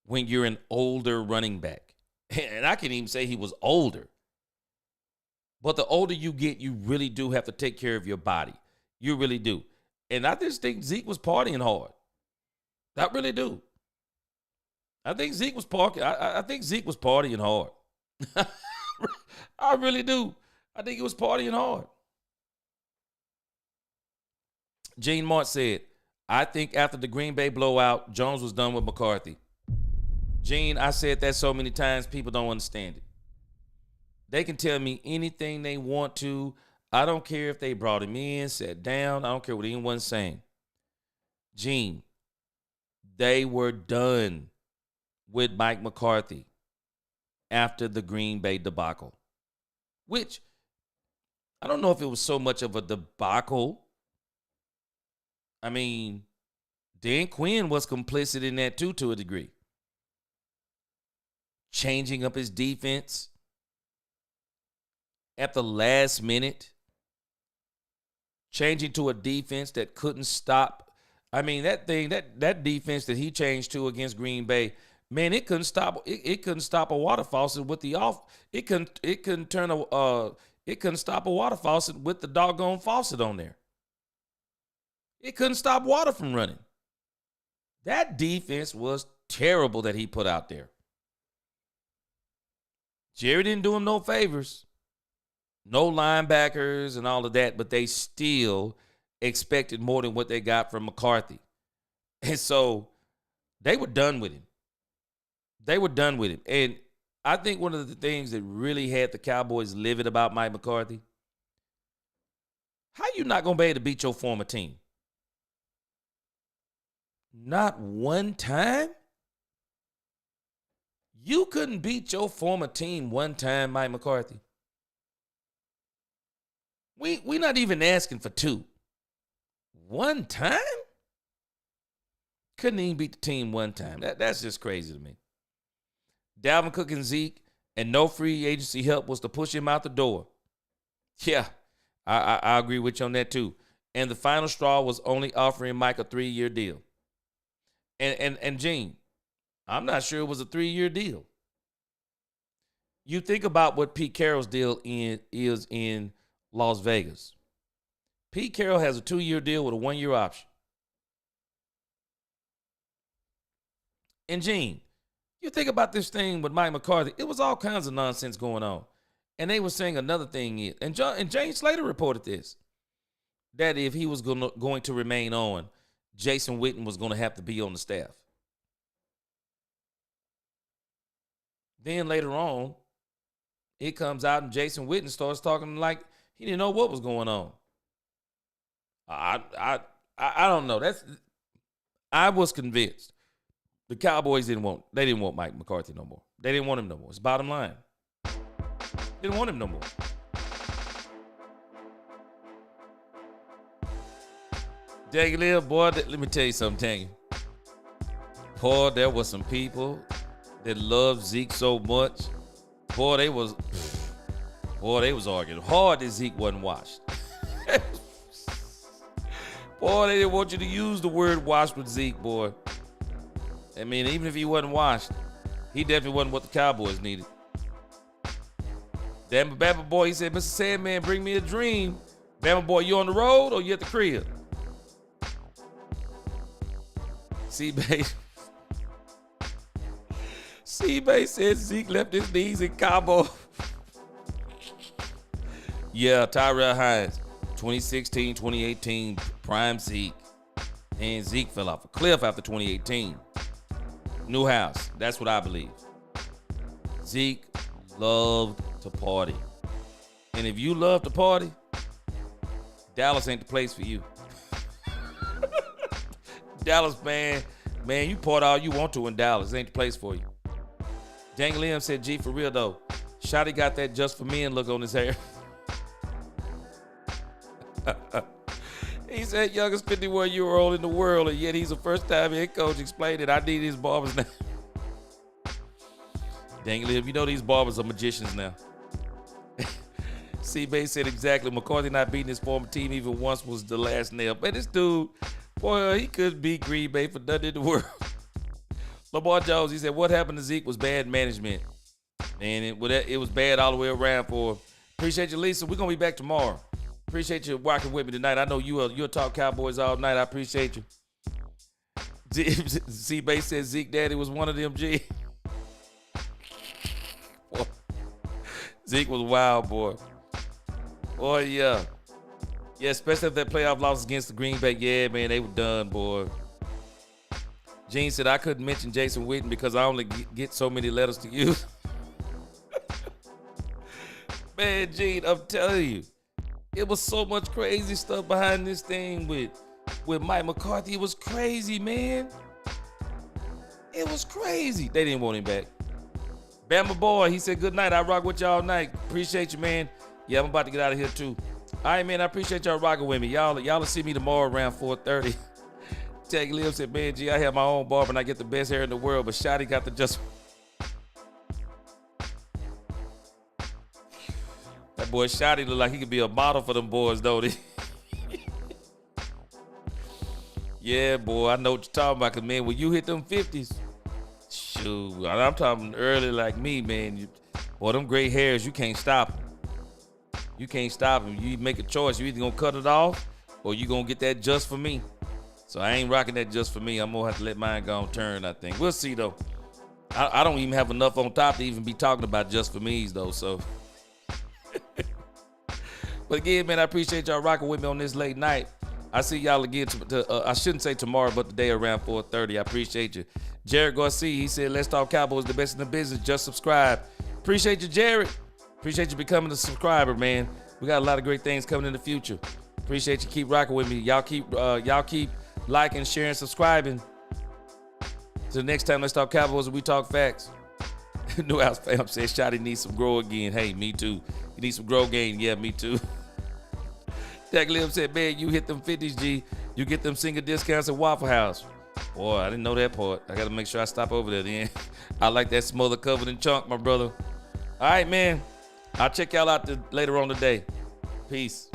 when you're an older running back. And I can even say he was older. But the older you get, you really do have to take care of your body. You really do. And I just think Zeke was partying hard. I really do. I think Zeke was partying. I think Zeke was partying hard. I really do. I think he was partying hard. Gene Mart said, I think after the Green Bay blowout, Jones was done with McCarthy. Gene, I said that so many times, people don't understand it. They can tell me anything they want to. I don't care if they brought him in, sat down. I don't care what anyone's saying. Gene, they were done with Mike McCarthy after the Green Bay debacle, which I don't know if it was so much of a debacle. I mean, Dan Quinn was complicit in that too, to a degree. Changing up his defense at the last minute. Changing to a defense that couldn't stop. I mean, that defense that he changed to against Green Bay, man, it couldn't stop. It couldn't stop a water faucet with the off. It couldn't stop a water faucet with the doggone faucet on there. It couldn't stop water from running. That defense was terrible that he put out there. Jerry didn't do him no favors. No linebackers and all of that, but they still expected more than what they got from McCarthy. And so they were done with him. And I think one of the things that really had the Cowboys livid about Mike McCarthy, how you not going to be able to beat your former team? Not one time? You couldn't beat your former team one time, Mike McCarthy. We're not even asking for two. One time? Couldn't even beat the team one time. That's just crazy to me. Dalvin Cook and Zeke and no free agency help was to push him out the door. Yeah, I agree with you on that too. And the final straw was only offering Mike a 3-year deal. And Gene, I'm not sure it was a 3-year deal. You think about what Pete Carroll's deal is in Las Vegas. Pete Carroll has a 2-year deal with a 1-year option. And Gene, you think about this thing with Mike McCarthy, it was all kinds of nonsense going on. And they were saying another thing is, and James Slater reported this, that if he was going to remain on, Jason Witten was going to have to be on the staff. Then later on, it comes out and Jason Witten starts talking like he didn't know what was going on. I don't know. I was convinced the Cowboys didn't want Mike McCarthy no more. They didn't want him no more. It's bottom line. Didn't want him no more. Dang Lil, boy, let me tell you something, Tangy. Boy, there was some people that loved Zeke so much. Boy, they was arguing hard that Zeke wasn't washed. Boy, they didn't want you to use the word washed with Zeke, boy. I mean, even if he wasn't washed, he definitely wasn't what the Cowboys needed. Damn, Bama boy, he said, Mr. Sandman, bring me a dream. Bama boy, you on the road or you at the crib? C-Bay said Zeke left his knees in Cabo. Yeah, Tyrell Hines, 2016, 2018, prime Zeke. And Zeke fell off a cliff after 2018. New house, that's what I believe. Zeke loved to party. And if you love to party, Dallas ain't the place for you. Dallas, man, you party all you want to in Dallas. It ain't the place for you. Dang Liam said, G, for real though, Shotty got that just for men look on his hair. He said, youngest 51-year-old in the world, and yet he's a first-time head coach. Explained it. I need his barber's name. Dang Liam, you know these barbers are magicians now. C-Bay said exactly. McCarthy not beating his former team even once was the last nail. Man, this dude, boy, he couldn't beat Green Bay for nothing in the world. Lamar Jones, he said, what happened to Zeke was bad management. And it was bad all the way around for him. Appreciate you, Lisa. We're going to be back tomorrow. Appreciate you working with me tonight. I know you'll talk Cowboys all night. I appreciate you. C-Bay said Zeke Daddy was one of them, G. Boy, Zeke was wild, boy. Boy, yeah. Yeah, especially if that playoff loss against the Green Bay. Yeah, man, they were done, boy. Gene said, I couldn't mention Jason Witten because I only get so many letters to use. Man, Gene, I'm telling you, it was so much crazy stuff behind this thing with Mike McCarthy. It was crazy, man. It was crazy. They didn't want him back. Bama boy, he said, good night. I rock with y'all night. Appreciate you, man. Yeah, I'm about to get out of here, too. All right, man, I appreciate y'all rocking with me. Y'all will see me tomorrow around 4:30. Tag Liv said, man, G, I have my own barber and I get the best hair in the world, but Shotty got the just... That boy Shotty look like he could be a model for them boys, though. Yeah, boy, I know what you're talking about, because, man, when you hit them 50s, shoot, I'm talking early like me, man. Boy, them gray hairs, you can't stop them. You can't stop them. You make a choice. You either going to cut it off or you going to get that just for me. So I ain't rocking that just for me. I'm going to have to let mine go and turn, I think. We'll see, though. I don't even have enough on top to even be talking about just for me's, though, so. But again, man, I appreciate y'all rocking with me on this late night. I see y'all again. I shouldn't say tomorrow, but today around 4:30. I appreciate you. Jared Garcia, he said, let's talk Cowboys, the best in the business. Just subscribe. Appreciate you, Jared. Appreciate you becoming a subscriber, man. We got a lot of great things coming in the future. Appreciate you. Keep rocking with me. Y'all keep liking, sharing, subscribing. Till next time, let's talk Cowboys and we talk facts. New House fam says Shotty needs some grow again. Hey, me too. You need some grow game. Yeah, me too. Jack Lim said, man, you hit them 50s, G. You get them single discounts at Waffle House. Boy, I didn't know that part. I got to make sure I stop over there then. I like that smother covered in chunk, my brother. All right, man. I'll check y'all out later on today. Peace.